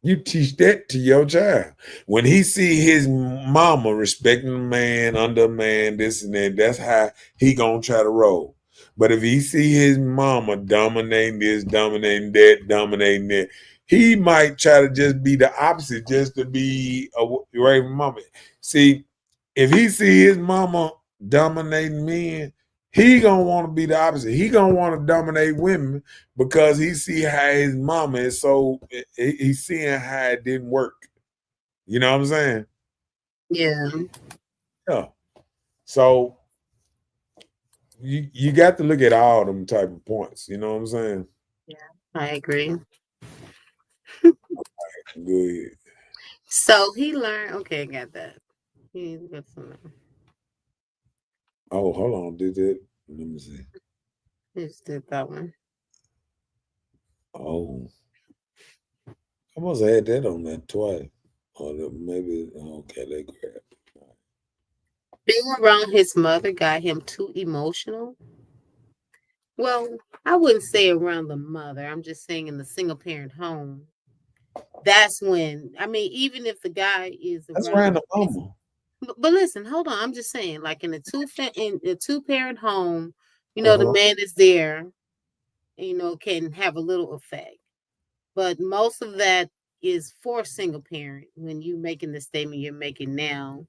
You teach that to your child. When he see his mama respecting a man, under a man, this and that, that's how he gonna try to roll. But if he see his mama dominating this, dominating that, dominating that, he might try to just be the opposite, just to be a right mama. See, if he see his mama dominating men, he gonna want to be the opposite. He gonna want to dominate women because he see how his mama is so he's seeing how it didn't work. You know what I'm saying? Yeah. Yeah. So you got to look at all them type of points. You know what I'm saying? Yeah, I agree. Good. So he learned. Okay, got that. He got some. Oh, hold on. Did it? Let me see. He just did that one. Oh, I must have had that on that twice. Or maybe okay, they grabbed. Being around his mother got him too emotional. Well, I wouldn't say around the mother. I'm just saying in the single parent home. That's when I mean, even if the guy is That's around random his, mama. but listen, hold on. I'm just saying, like in a in a two parent home, the Uh-huh. man is there, can have a little effect. But most of that is for single parent when you making the statement you're making now.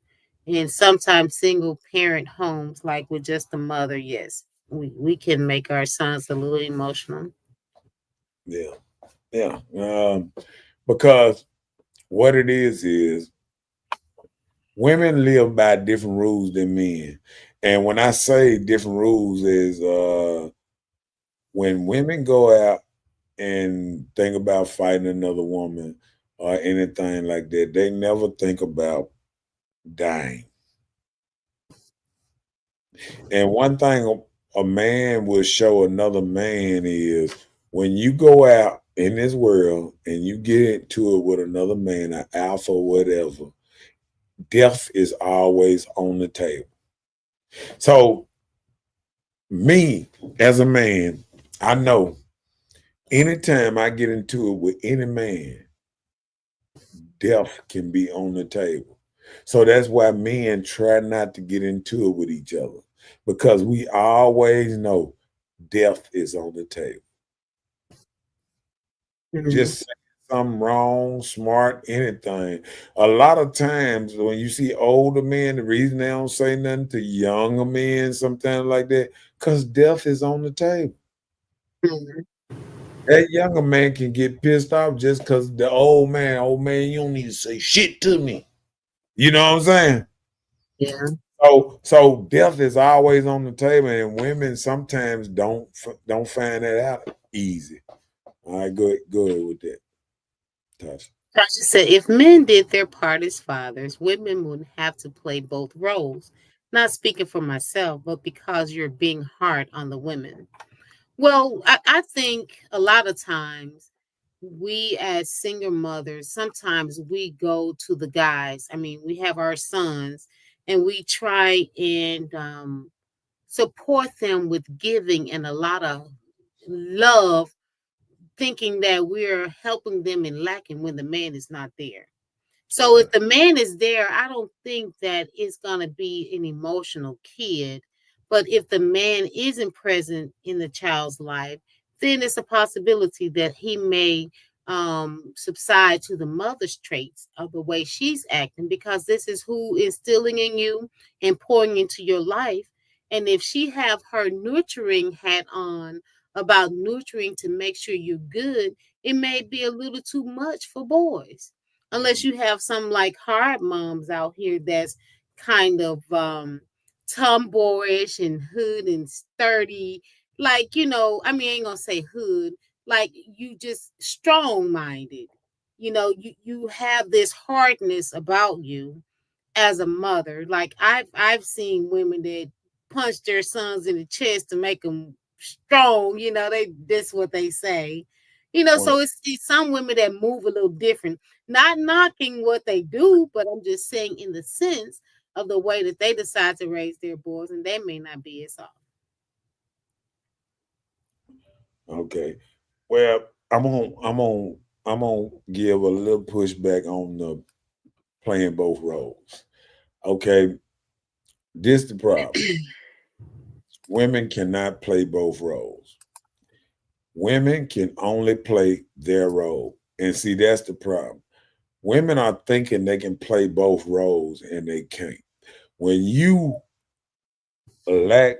And sometimes single parent homes, like with just the mother, yes, we can make our sons a little emotional. Yeah. Yeah. Because what it is women live by different rules than men. And when I say different rules is when women go out and think about fighting another woman or anything like that, they never think about dying. And one thing a man will show another man is when you go out in this world and you get into it with another man, an alpha, whatever, death is always on the table. So, me as a man, I know anytime I get into it with any man, death can be on the table. So that's why men try not to get into it with each other because we always know death is on the table. Mhm. Just saying something wrong, smart, anything. A lot of times when you see older men, the reason they don't say nothing to younger men, sometimes like that, because death is on the table. Mhm. That younger man can get pissed off just because the old man, you don't need to say shit to me. You know what I'm saying? Yeah. So death is always on the table, and women sometimes don't find that out easy. All right, go ahead with that, Tasha. Tasha said, if men did their part as fathers, women would have to play both roles. Not speaking for myself, but because you're being hard on the women. Well, I think a lot of times we as single mothers, sometimes we go to the guys. I mean, we have our sons and we try and support them with giving and a lot of love, thinking that we're helping them and lacking when the man is not there. So if Right. the man is there, I don't think that it's gonna be an emotional kid. But if the man isn't present in the child's life, then it's a possibility that he may subside to the mother's traits of the way she's acting because this is who is instilling in you and pouring into your life. And if she have her nurturing hat on about nurturing to make sure you're good, it may be a little too much for boys unless you have some like hard moms out here that's kind of tomboyish and hood and sturdy, like I mean, I ain't gonna say hood, like you just strong minded, you have this hardness about you as a mother. Like I've seen women that punch their sons in the chest to make them strong. That's what they say. Well, So it's some women that move a little different. Not knocking what they do, but I'm just saying in the sense of the way that they decide to raise their boys, and they may not be as soft. okay. Well, I'm gonna give a little pushback on the playing both roles. Okay, this the problem. Women cannot play both roles. Women can only play their role. And see, that's the problem. Women are thinking they can play both roles and they can't. When you lack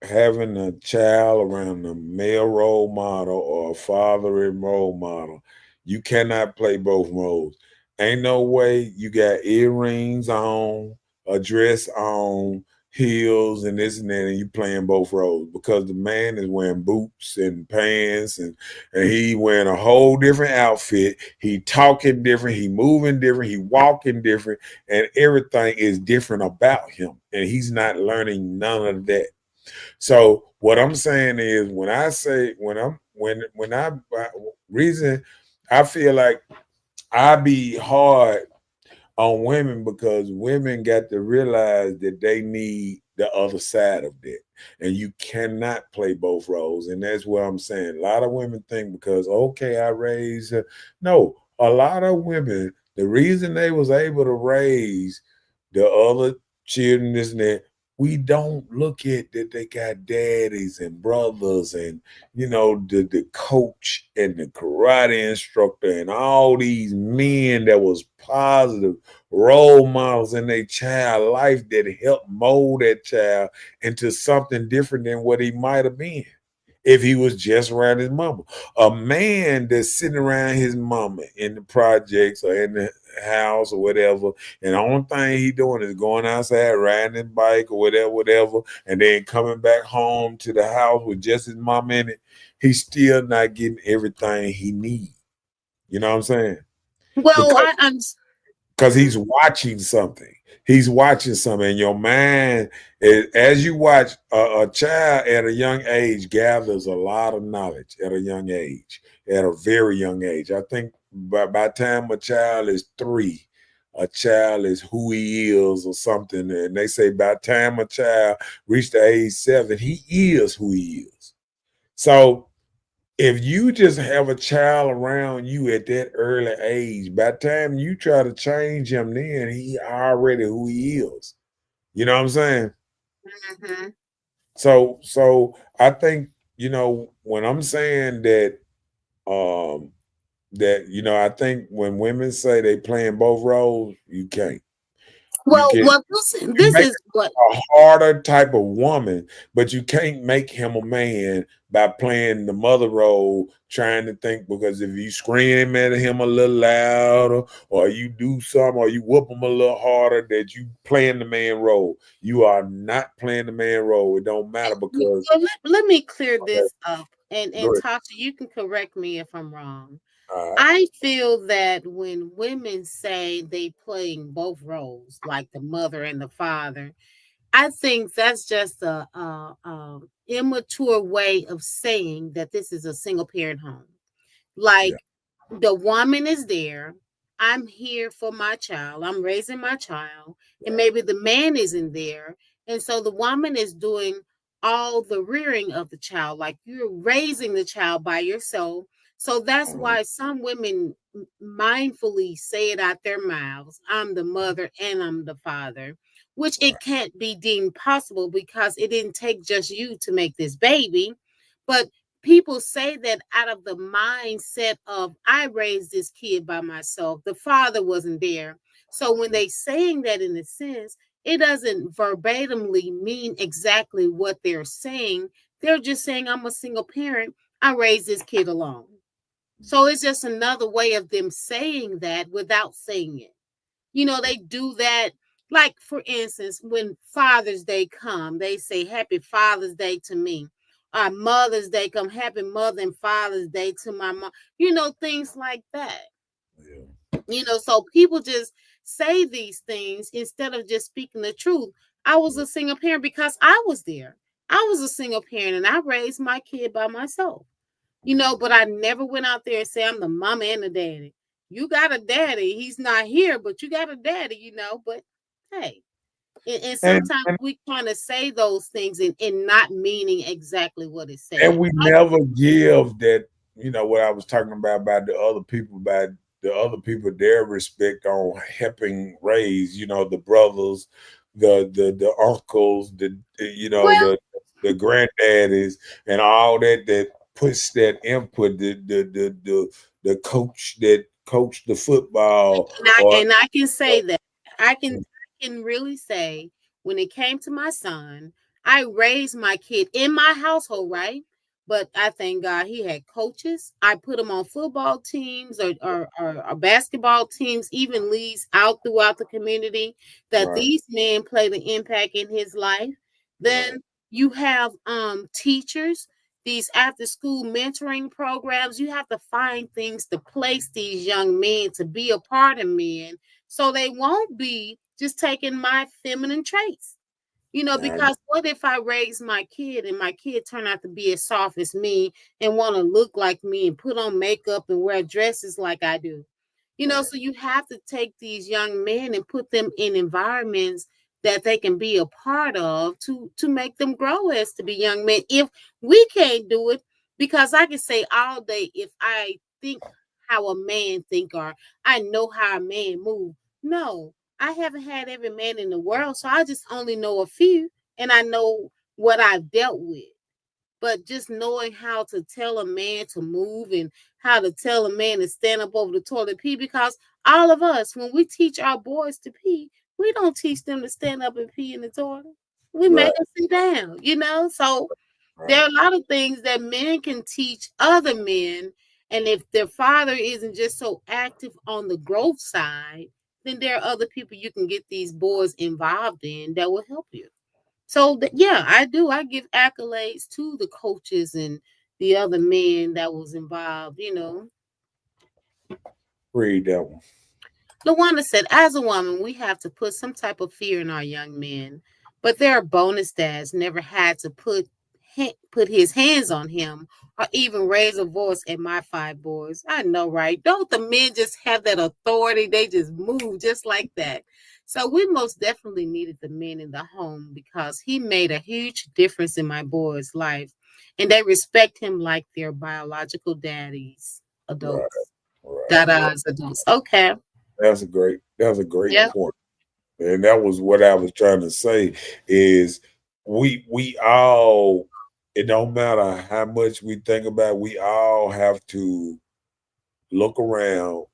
having a child around a male role model or a fathering role model, you cannot play both roles. Ain't no way you got earrings on, a dress on, heels and this and that, and you playing both roles because the man is wearing boots and pants and he wearing a whole different outfit. He talking different, he moving different, he walking different, and everything is different about him. And he's not learning none of that. So what I'm saying is when I say when I reason I feel like I be hard on women because women got to realize that they need the other side of that. And you cannot play both roles. And that's what I'm saying. A lot of women think because, okay, I raised her. No, a lot of women, the reason they was able to raise the other children, this and that, we don't look at that they got daddies and brothers and the coach and the karate instructor and all these men that was positive role models in their child life that help mold that child into something different than what he might have been if he was just around his mama. A man that's sitting around his mama in the projects or in the house or whatever, and the only thing he doing is going outside, riding his bike or whatever, and then coming back home to the house with just his mama in it, he's still not getting everything he needs. You know what I'm saying? Well, Because I'm. because he's watching something. He's watching something. And your mind, as you watch, a child at a young age gathers a lot of knowledge at a young age, at a very young age. I think by the time a child is 3, a child is who he is or something. And they say by the time a child reaches the age 7, he is who he is. So if you just have a child around you at that early age, by the time you try to change him, then he already who he is. You know what I'm saying? Mhm. So I think, when I'm saying um I think when women say they playing both roles, you can't. You Well, can well, this make is what. a harder type of woman, but you can't make him a man by playing the mother role, trying to think because if you scream at him a little louder or you do something or you whoop him a little harder, that you playing the man role. You are not playing the man role. It don't matter because Well, let me clear okay, this up, and go ahead. Tasha, you can correct me if I'm wrong. All right. I feel that when women say they playing both roles, like the mother and the father, I think that's just a immature way of saying that this is a single parent home. Yeah. Like the woman is there. I'm here for my child. I'm raising my child. And Right. maybe the man isn't there. And so the woman is doing all the rearing of the child. Like you're raising the child by yourself. So that's Mhm. why some women mindfully say it out their mouths, I'm the mother and I'm the father, which Right. it can't be deemed possible because it didn't take just you to make this baby. But people say that out of the mindset of I raised this kid by myself, the father wasn't there. So when they saying that in a sense, it doesn't verbatimly mean exactly what they're saying. They're just saying I'm a single parent, I raised this kid alone. So it's just another way of them saying that without saying it. They do that. Like, for instance, when Father's Day come, they say Happy Father's Day to me. Mother's Day come, Happy Mother and Father's Day to my mom. Things like that. Yeah. So people just say these things instead of just speaking the truth. I was Yeah. a single parent because I was there. I was a single parent and I raised my kid by myself. But I never went out there and say I'm the mama and the daddy. You got a daddy. He's not here, but you got a daddy. But hey, and And, sometimes and we kind of say those things and not meaning exactly what it and said. we never give that, what I was talking about the other people, about the other people, their respect on helping raise, the brothers, the uncles, Well, the granddaddies and all that puts that input, the coach that coached the football and I, or and I can say that I can really say when it came to my son, I raised my kid in my household, right? But I thank God he had coaches. I put him on football teams or basketball teams, even leagues out throughout the community that Right. these men played an impact in his life. Right. Then you have teachers, these after school mentoring programs. You have to find things to place these young men to be a part of men so they won't be just taking my feminine traits. I, Because what if I raise my kid and my kid turn out to be as soft as me and want to look like me and put on makeup and wear dresses like I do? right. So you have to take these young men and put them in environments that they can be a part of to make them grow as to be young men. If we can't do it, because I can say all day if I think how a man think or I know how a man move. No, I haven't had every man in the world, so I just only know a few, and I know what I've dealt with. But just knowing how to tell a man to move and how to tell a man to stand up over the toilet pee, because all of us, when we teach our boys to pee, we don't teach them to stand up and pee in the toilet. We Right. make them sit down. So there Right. are a lot of things that men can teach other men. And if their father isn't just so active on the growth side, then there are other people you can get these boys involved in that will help you. So yeah, I do. I give accolades to the coaches and the other men that was involved. Read that one. Luana said, as a woman, we have to put some type of fear in our young men. But there are bonus dads never had to put his hands on him or even raise a voice at my five boys. I know, right? Don't the men just have that authority? They just move just like that. So we most definitely needed the men in the home because he made a huge difference in my boys' life. And they respect him like their biological daddies, Right. adults. Right. Right. Dada's adults. Okay. That's a great Yep. point. And that was what I was trying to say is we all, it don't matter how much we think about it, we all have to look around,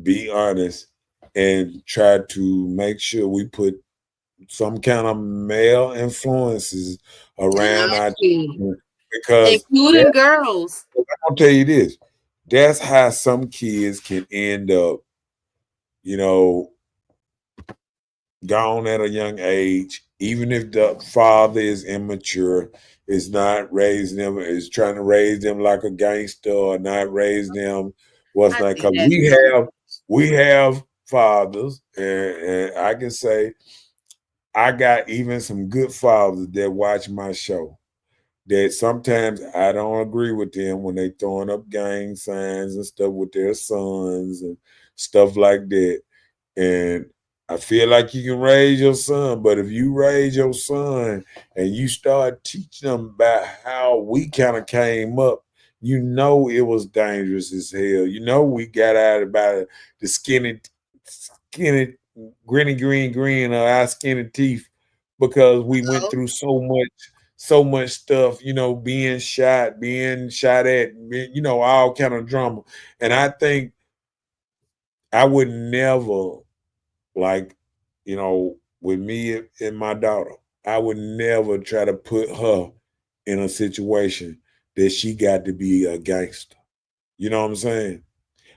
be honest, and try to make sure we put some kind of male influences around our Exactly. children because Including that, girls. I'll tell you this, that's how some kids can end up, you know, gone at a young age, even if the father is immature, is not raising them, is trying to raise them like a gangster or not raise them what's I not, see because that we too. have fathers, and I can say I got even some good fathers that watch my show that sometimes I don't agree with them when they throwing up gang signs and stuff with their sons and stuff like that. And I feel like you can raise your son, but if you raise your son and you start teaching them about how we kind of came up, it was dangerous as hell. We got out about the skinny, grinny, green of our skinny teeth because we went Oh, through so much stuff, being shot at, all kind of drama. And I think I would never, like, with me and my daughter, I would never try to put her in a situation that she got to be a gangster. You know what I'm saying?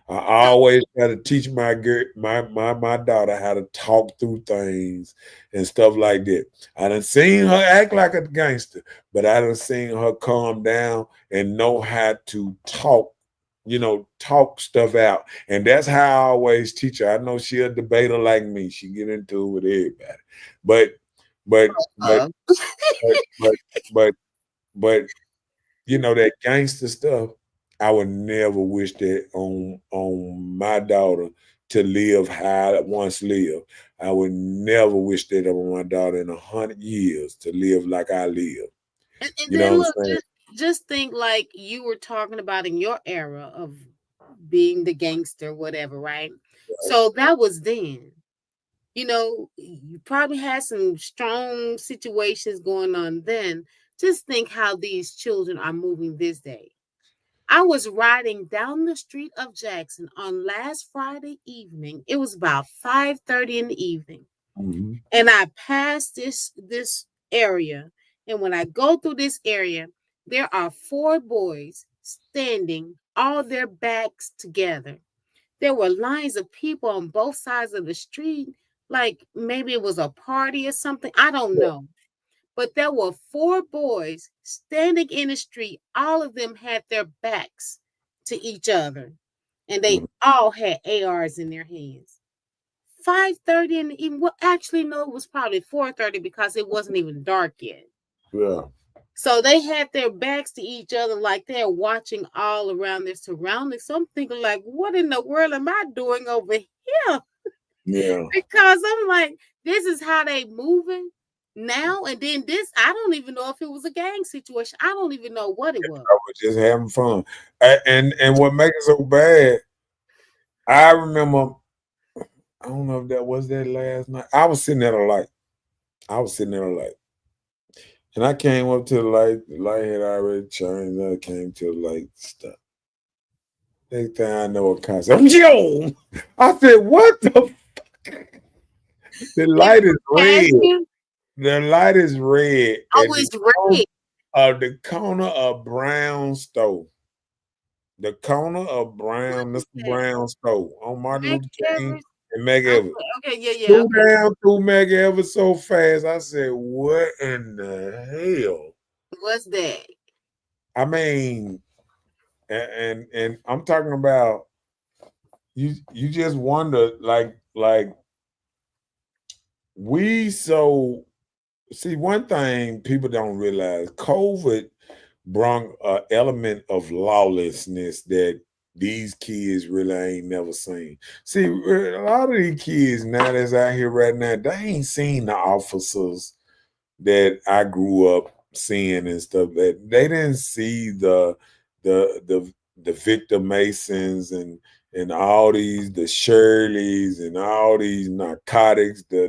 I so always try to teach my daughter how to talk through things and stuff like that. I done seen her act like a gangster, but I done seen her calm down and know how to talk stuff out. And that's how I always teach her. I know she a debater like me. She get into it with everybody. But but but uh, but but but but that gangster stuff, I would never wish that on my daughter to live how I once lived. I would never wish that on my daughter in 100 years to live like I live. and You know then what look, I'm saying? just think like you were talking about in your era of being the gangster, whatever, right? So that was then. You probably had some strong situations going on then. Just think how these children are moving this day. I was riding down the street of Jackson on last Friday evening. It was about 5:30 in the evening. Mhm. And I passed this area. And when I go through this area, there are 4 boys standing, all their backs together. There were lines of people on both sides of the street, like maybe it was a party or something. I don't know. But there were 4 boys standing in the street. All of them had their backs to each other, and they all had ARs in their hands. 5:30 in the evening. Well, actually, no, it was probably 4:30 because it wasn't even dark yet. Yeah. So they had their backs to each other like they're watching all around their surroundings. So I'm thinking, like, what in the world am I doing over here? Yeah. Because I'm like, this is how they moving now. And then this, I don't even know if it was a gang situation. I don't even know what it was. I was just having fun. And what makes it so bad, I remember, I don't know if that was that last night. I was sitting at a light. And I came up to the light. The light had already changed. I came to the light. Stop. Next thing I know, a car said, "Yo!" I said, "What the fuck?" The light is red. The light is red. Oh, it's red. The corner of Brown store. The corner of Brown, Mr. Brown store on Martin Luther King and Meg Evers. Okay, yeah. Flew down through Meg Evers so fast. I said, "What in the hell?" What's that? I mean, and I'm talking about you just wonder like we so see one thing people don't realize COVID brought an element of lawlessness that these kids really ain't never seen. See, a lot of these kids now that's out here right now, they ain't seen the officers that I grew up seeing and stuff. That they didn't see the Victor Masons and all these the Shirleys and all these narcotics, I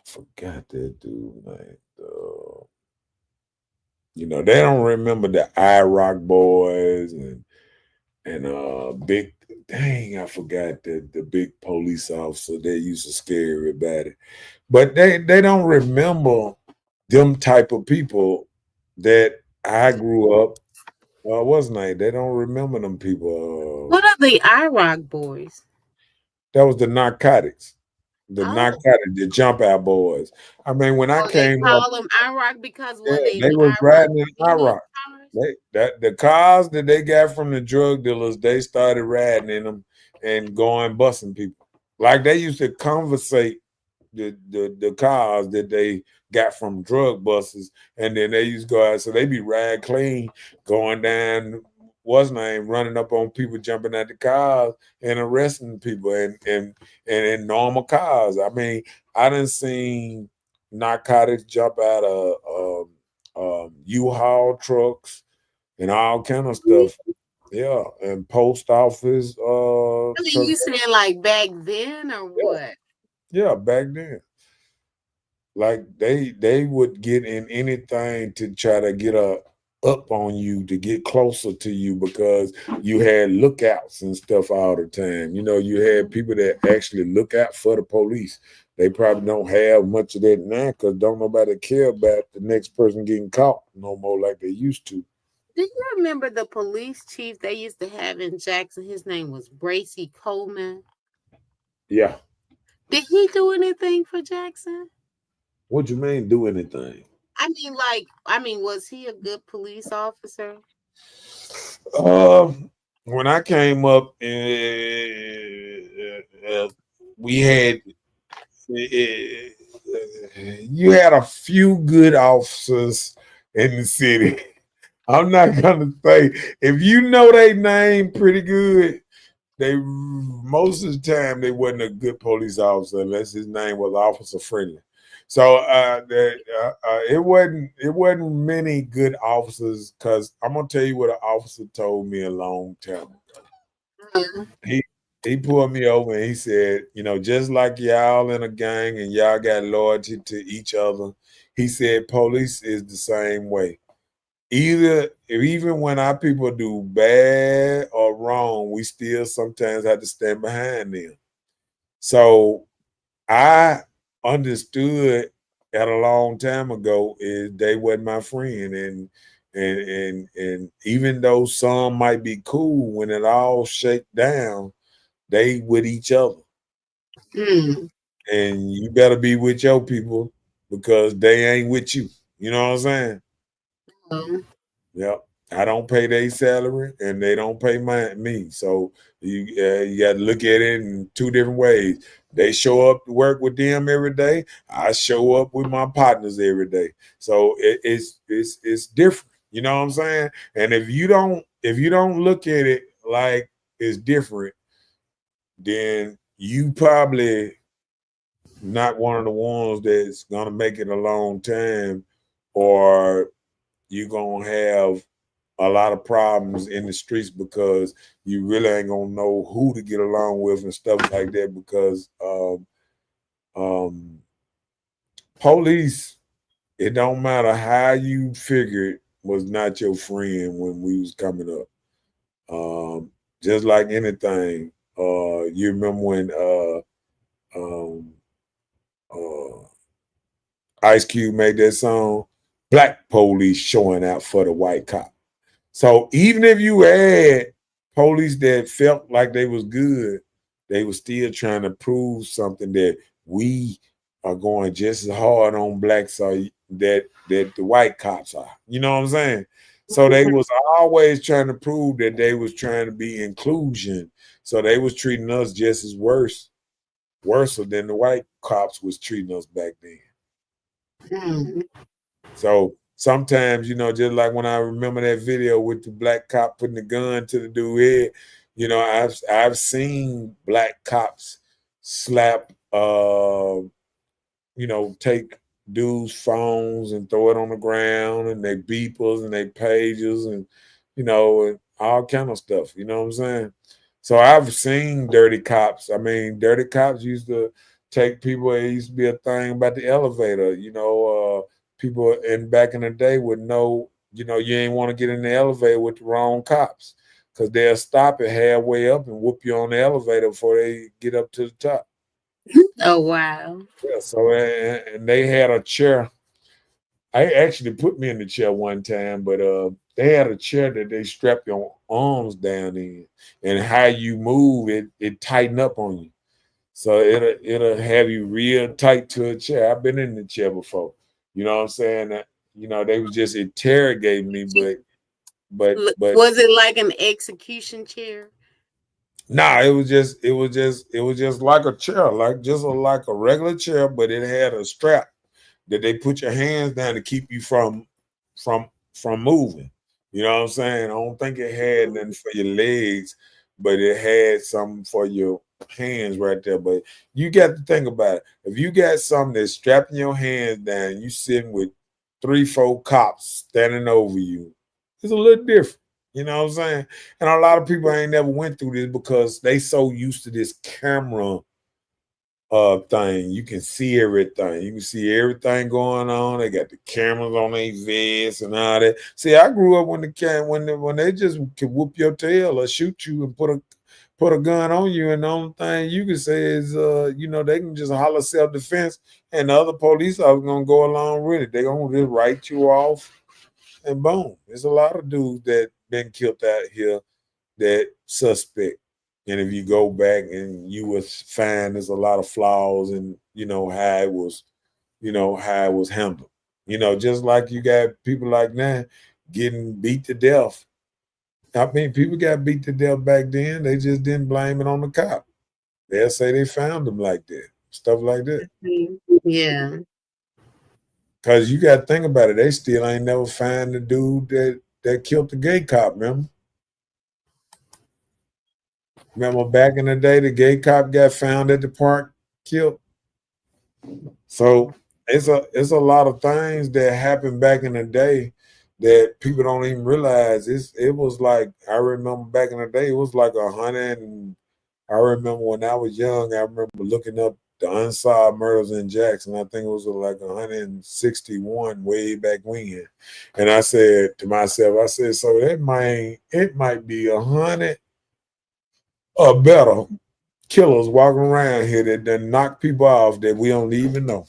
forgot that dude name. They don't remember the IROC boys and big dang, I forgot the big police officer that used to scare everybody. But they don't remember them type of people that I grew up. What's name? They don't remember them people. What are the IROC boys? That was the narcotics. The jump out boys. I mean, when I came they up, call them IROC because they was riding in IROC. The cars that they got from the drug dealers, they started riding in them and going busting people. Like they used to conversate the cars that they got from drug buses, and then they used to go out. So they be ride clean, going down what's name, running up on people, jumping at the cars and arresting people and in normal cars. I mean, I done seen narcotics jump out of U-Haul trucks and all kind of stuff. Yeah, and post office. You saying like back then or what? Yeah, back then. Like they would get in anything to try to get up on you, to get closer to you, because you had lookouts and stuff all the time. You had people that actually look out for the police. They probably don't have much of that now because don't nobody care about the next person getting caught no more like they used to. Do you remember the police chief they used to have in Jackson? His name was Bracy Coleman. Yeah. Did he do anything for Jackson? What you mean do anything? I mean, was he a good police officer? When I came up, we had you had a few good officers in the city. I'm not gonna say if you know their name pretty good. They most of the time they wasn't a good police officer unless his name was Officer Friendly. So it wasn't many good officers, because I'm gonna tell you what an officer told me a long time ago. Mm-hmm. He pulled me over and he said, just like y'all in a gang and y'all got loyalty to each other, he said police is the same way. Even when our people do bad or wrong, we still sometimes have to stand behind them. So I understood at a long time ago is they wasn't my friend, and even though some might be cool, when it all shake down, they with each other, Mm. and you better be with your people because they ain't with you. You know what I'm saying? Oh. Yep. I don't pay their salary, and they don't pay me. So you got to look at it in two different ways. They show up to work with them every day. I show up with my partners every day. So it's different. You know what I'm saying? And if you don't look at it like it's different, then you probably not one of the ones that's gonna make it a long time, or you're gonna have a lot of problems in the streets because you really ain't gonna know who to get along with and stuff like that because um, police, it don't matter how you figure it, was not your friend when we was coming up. Just like anything, you remember when um, uh, Ice Cube made that song, Black Police Showing Out for the White Cop. So even if you had police that felt like they was good, they were still trying to prove something that we are going just as hard on blacks that the white cops are. You know what I'm saying? So they was always trying to prove that they was trying to be inclusion. So they was treating us just as worse than the white cops was treating us back then. Mm. So sometimes, just like when I remember that video with the black cop putting the gun to the dude head, I've seen black cops slap take dudes' phones and throw it on the ground and they beepers and they pages and all kind of stuff. You know what I'm saying? So I've seen dirty cops. I mean, dirty cops used to take people. It used to be a thing about the elevator. People in back in the day would know. You ain't want to get in the elevator with the wrong cops because they'll stop it halfway up and whoop you on the elevator before they get up to the top. Oh, wow. Yeah, so and they had a chair. I actually put me in the chair one time, but they had a chair that they strap your arms down in, and how you move it tighten up on you. So it'll have you real tight to a chair. I've been in the chair before. You know what I'm saying? They was just interrogating me, but Was it like an execution chair? nah, it was just like a chair, like a regular chair, but it had a strap that they put your hands down to keep you from from moving. You know what I'm saying? I don't think it had nothing for your legs, but it had something for your hands right there. But you got to think about it. If you got something that's strapping your hands down, you sitting with 3, 4 cops standing over you, it's a little different. You know what I'm saying? And a lot of people ain't never went through this because they so used to this camera thing. You can see everything. You can see everything going on. They got the cameras on their vests and all that. See, I grew up when they just could whoop your tail or shoot you and put a gun on you, and the only thing you can say is they can just holler self-defense, and the other police are gonna go along with it. They're gonna just write you off and boom. There's a lot of dudes that been killed out here that suspect. And if you go back and you would find there's a lot of flaws in, how it was handled. Just like you got people like that getting beat to death. I mean, people got beat to death back then. They just didn't blame it on the cop. They'll say they found them like that, stuff like that. Yeah. Cause you got to think about it. They still ain't never find the dude that killed the gay cop. Remember back in the day, the gay cop got found at the park, killed. So it's a lot of things that happened back in the day that people don't even realize. It was like, I remember back in the day, it was like 100. And I remember when I was young, I remember looking up the unsolved murders in Jackson. I think it was like 161 way back when. And I said to myself, so it might be 100 or better killers walking around here that done knock people off that we don't even know.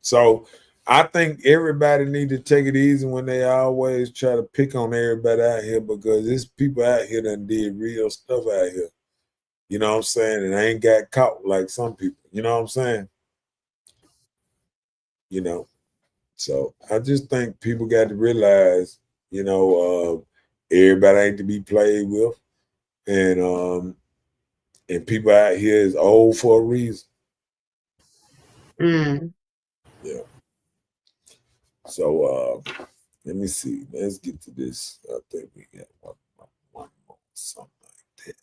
So I think everybody need to take it easy when they always try to pick on everybody out here, because there's people out here that did real stuff out here. You know what I'm saying? And I ain't got caught like some people. You know what I'm saying? You know. So I just think people got to realize, everybody ain't to be played with, and people out here is old for a reason. Mm. Yeah. So let me see. Let's get to this. I think we got one more, something like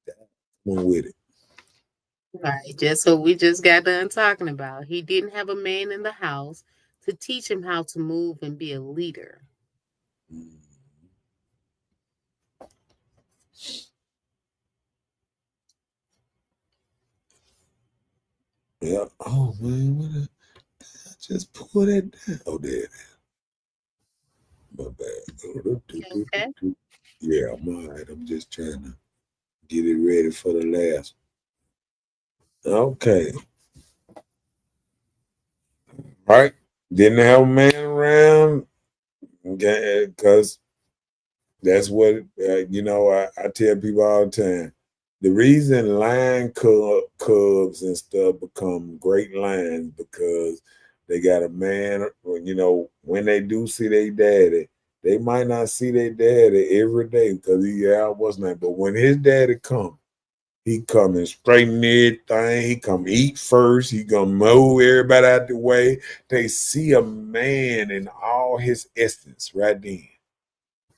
that. One with it. Right. Just so we just got done talking about. He didn't have a man in the house to teach him how to move and be a leader. Mm. Yeah. Oh man, what I just pull that down. Oh, there. My bad. Okay. Yeah, I'm all right. I'm just trying to get it ready for the last. Okay. All right. Didn't have a man around because that's what, I tell people all the time. The reason cubs and stuff become great lions because they got a man, when they do see their daddy, they might not see their daddy every day because he out what's not. But when his daddy come, he coming straighten everything. He come eat first. He gonna move everybody out the way. They see a man in all his essence right then.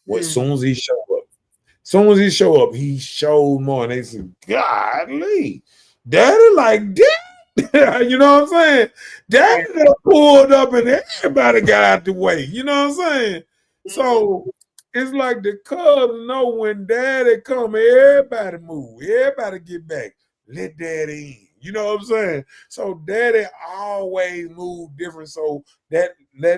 What soon as he show up, he showed more. And they said, "Godly, daddy like that." You know what I'm saying? Daddy done pulled up and everybody got out the way. You know what I'm saying? So it's like the cubs know when daddy come, everybody move, everybody get back, let daddy in. You know what I'm saying? So daddy always move different. So that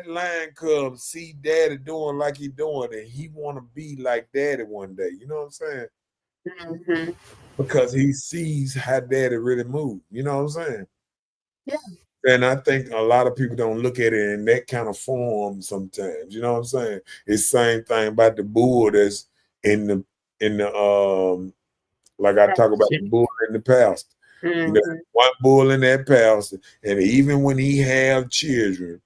lion cub see daddy doing like he doing, and he want to be like daddy one day. You know what I'm saying? Mm-hmm. Because he sees how daddy really move. You know what I'm saying? Yeah. And I think a lot of people don't look at it in that kind of form sometimes. You know what I'm saying? It's the same thing about the bull that's in the like I talk about the bull in the pasture. Mm-hmm. One bull in that pasture, and even when he have children,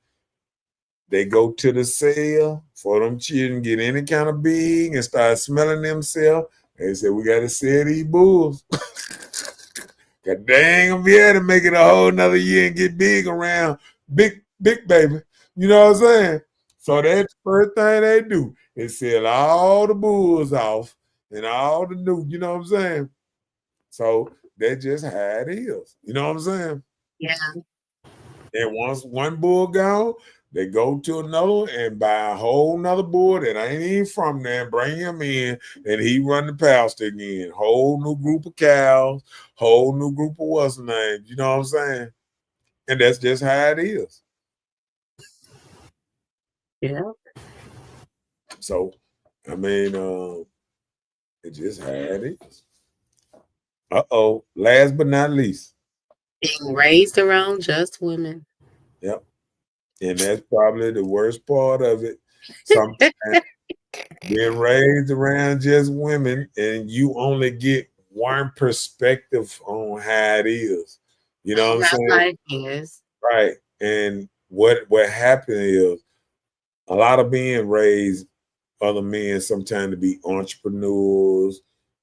they go to the cell for them children get any kind of big and start smelling themselves. They say we got to sell these bulls. Cause they ain't gonna be able to make it a whole nother year and get big around big baby. You know what I'm saying? So that's the first thing they do. They sell all the bulls off and all the new, you know what I'm saying? So that's just how it is. You know what I'm saying? Yeah. And once one bull gone, they go to another one and buy a whole nother bull that ain't even from there, bring him in, and he run the pasture again. Whole new group of cows, whole new group of what's the name. You know what I'm saying? And that's just how it is. Yeah. So, I mean, it's just how it is. Uh-oh. Last but not least. Being raised around just women. Yep. And that's probably the worst part of it. Sometimes being raised around just women and you only get one perspective on how it is. You know what I'm How saying? life is. Right. And what happened is a lot of being raised other men sometimes to be entrepreneurs,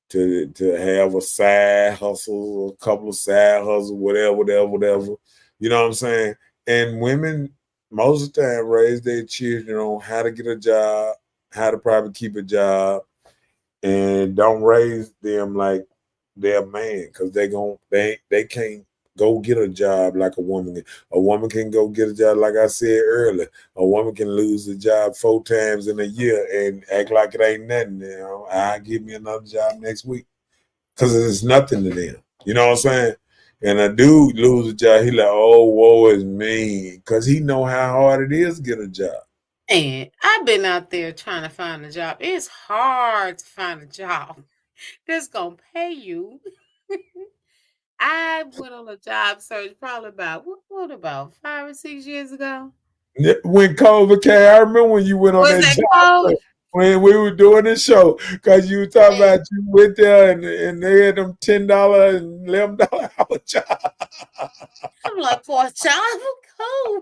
to have a side hustle, a couple of side hustles, whatever. You know what I'm saying? And women most of the time raise their children on how to get a job, how to probably keep a job, and don't raise them like they're a man because they can't go get a job like a woman can. A woman can go get a job, like I said earlier. A woman can lose a job 4 times in a year and act like it ain't nothing. I give me another job next week because it's nothing to them. You know what I'm saying? And a dude lose a job, he like, oh, woe is me, because he know how hard it is to get a job. And I've been out there trying to find a job. It's hard to find a job. that's gonna pay you. I went on a job search probably about what about 5 or 6 years ago. When COVID came, I remember when you went on Was that that job called? search, when we were doing the show, because you were talking Man, about you went there and they had them $10 and $11 hour job. I'm like, for a job, cool.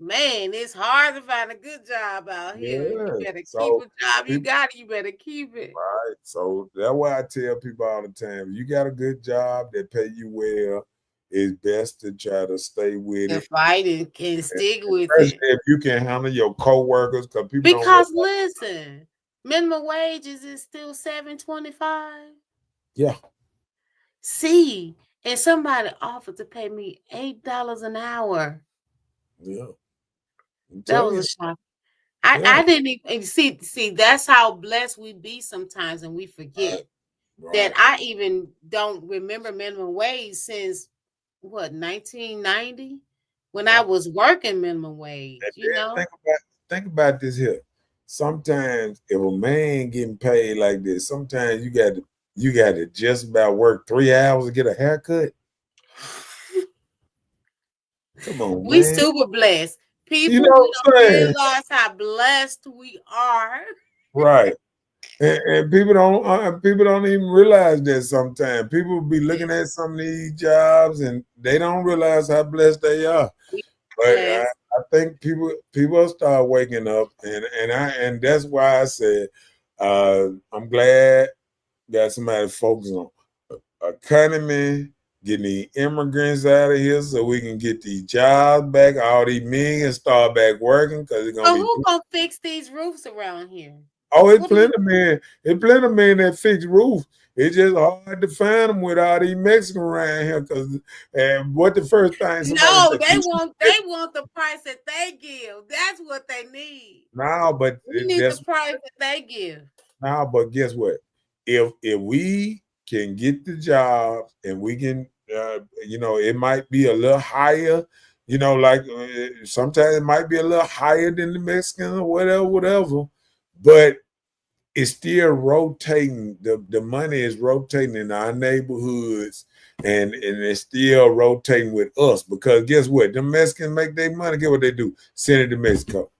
Man, it's hard to find a good job out here. You Yeah. better keep So a job. You people, got it. You better keep it. right. So that's why I tell people all the time, you got a good job that pay you well, it's best to try to stay with And it. fight and stick with Especially it. if you can handle your coworkers, because people don't Because realize. listen, minimum wages is still $7.25. Yeah, See, and somebody offered to pay me $8 an hour. yeah. I'm That telling was you. a shock. I, Yeah. I didn't even see that's how blessed we be sometimes, and we Right. forget that Right. I even don't remember minimum wage since what 1990 when I Right. was working minimum wage, And you then know. think about this here. Sometimes if a man getting paid like this, sometimes you got to just about work 3 hours to get a haircut. Come on, We man. super blessed. You People, know we what don't I'm saying? realize how blessed we are. Right. And people don't even realize that sometimes. People be looking at some of these jobs and they don't realize how blessed they are. We But I, blessed. I think people start waking up, and that's why I said I'm glad that somebody focused on economy, getting the immigrants out of here so we can get these jobs back, all these millions start back working because it's gonna So be. who gonna fix these roofs around here? Oh, it's Who do you plenty of men. It's plenty of men that fix roofs. It's just hard to find them with all these Mexicans around here. Cause and what the first thing somebody No, said, they want the price that they give. That's what they need. no, but We need the price that they give. guess what? If we can get the jobs and we can, it might be a little higher. Like sometimes it might be a little higher than the Mexican or whatever. But it's still rotating. The money is rotating in our neighborhoods, and it's still rotating with us because guess what? The Mexicans make their money. Get what they do? Send it to Mexico.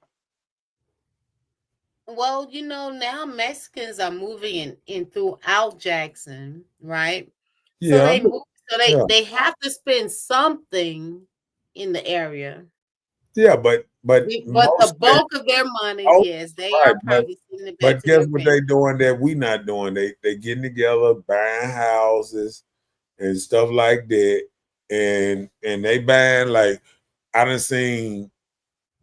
Well, now Mexicans are moving in throughout Jackson, right? So Yeah, they move, so they yeah, they have to spend something in the area. yeah. But But the mostly, bulk of their money, oh, yes, they right. are But probably sending it back but to guess their what family. they doing that we not doing? They getting together, buying houses and stuff like that, and they buying like I done seen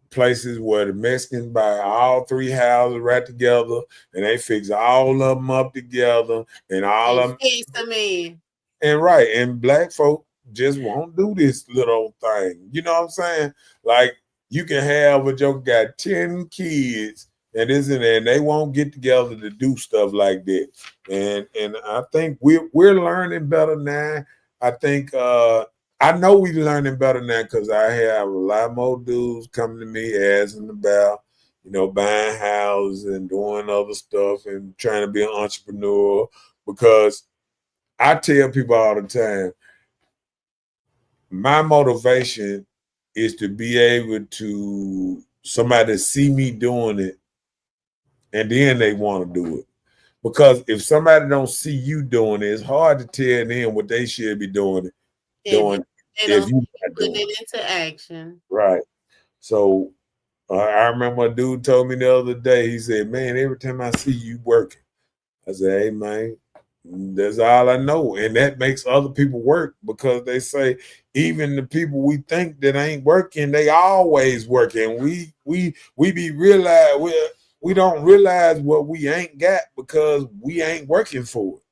places where the Mexicans buy all three houses right together and they fix all of them up together and all And of them. fix them in. And right, and black folk just won't do this little thing. You know what I'm saying? Like you can have a joke got 10 kids and isn't there, and they won't get together to do stuff like that. And I think we're learning better now. I think I know we're learning better now because I have a lot more dudes coming to me asking about, buying houses and doing other stuff and trying to be an entrepreneur because I tell people all the time, my motivation is to be able to somebody see me doing it and then they want to do it. Because if somebody don't see you doing it, it's hard to tell them what they should be If doing they if don't you see you not putting doing it into action. it. Right. So I remember a dude told me the other day, he said, man, every time I see you working, I said, hey man, that's all I know. And that makes other people work because they say even the people we think that ain't working, they always working. We be realize we don't realize what we ain't got because we ain't working for it.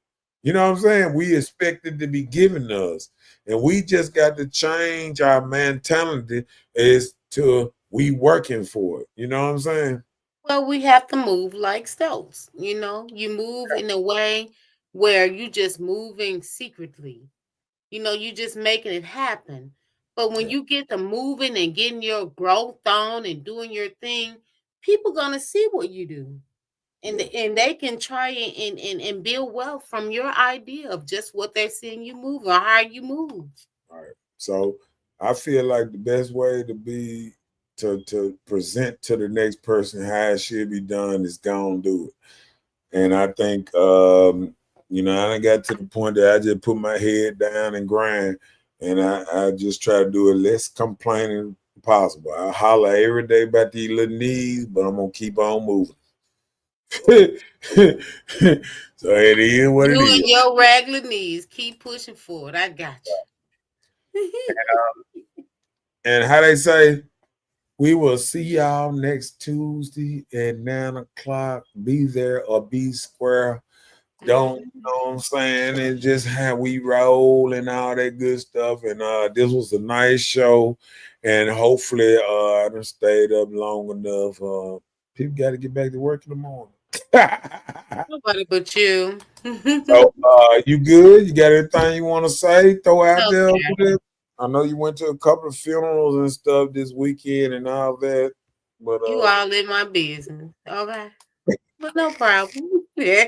You know what I'm saying? We expect it to be given to us. And we just got to change our mentality as to we working for it. You know what I'm saying? Well, we have to move like stoats. You move in a way where you just moving secretly. You just making it happen. But when Yeah. you get to moving and getting your growth on and doing your thing, people gonna see what you do. And they can try and build wealth from your idea of just what they're seeing you move or how you move. All right. So I feel like the best way to be to present to the next person how it should be done is go and do it. And I think you know, I done got to the point that I just put my head down and grind, and I just try to do it less complaining possible. I holler every day about these little knees, but I'm gonna keep on moving. So it is what it You is. and your regular knees keep pushing forward. I got you. And how they say, we will see y'all next Tuesday at 9 o'clock. Be there or be square. Don't you know what I'm saying? It's just how we roll and all that good stuff. And this was a nice show. And hopefully I done stayed up long enough. People got to get back to work in the morning. Nobody but you. So you good? You got anything you want to say? Throw out there? Okay. I know you went to a couple of funerals and stuff this weekend and all that. But You all in my business. Okay. But no problem. Yeah.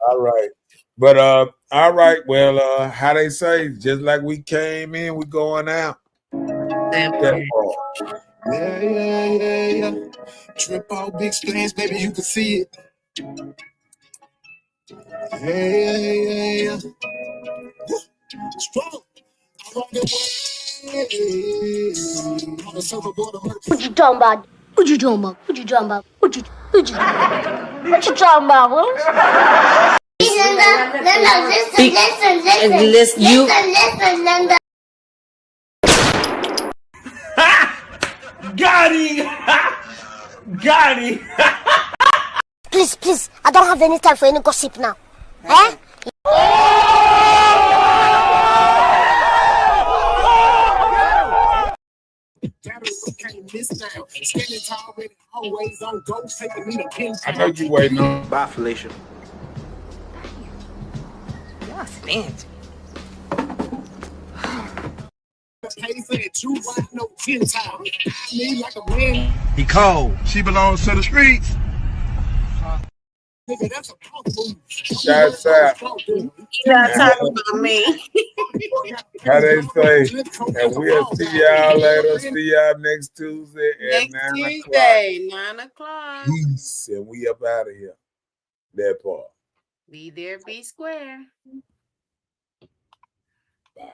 all right. But all right. Well, how they say, just like we came in, we going out. That That part. part. Yeah. Trip out big splash, baby, you can see it. Yeah. Strong. Along the way. On the surfboard of mercy. What you talking about? What you talking about? What you talking about? What you talking about, Willis? Listen. Got him! Got him! Please, I don't have any time for any gossip now. Eh? Can't miss now. Standing tall, ready, always on go. Taking me to pin. I know you waiting on. Bye, Felicia. Y'all fancy. Pay for it, too wide, no 10 times. I need like a man. He cold. She belongs to the streets. Nigga, that's a punk move. Shouts out. You're not talking about me. How they say, and we'll see y'all later. See y'all next Tuesday at Next 9 o'clock. Tuesday, 9 o'clock. Peace. And we up out of here. That part. Be there, be square. Bye.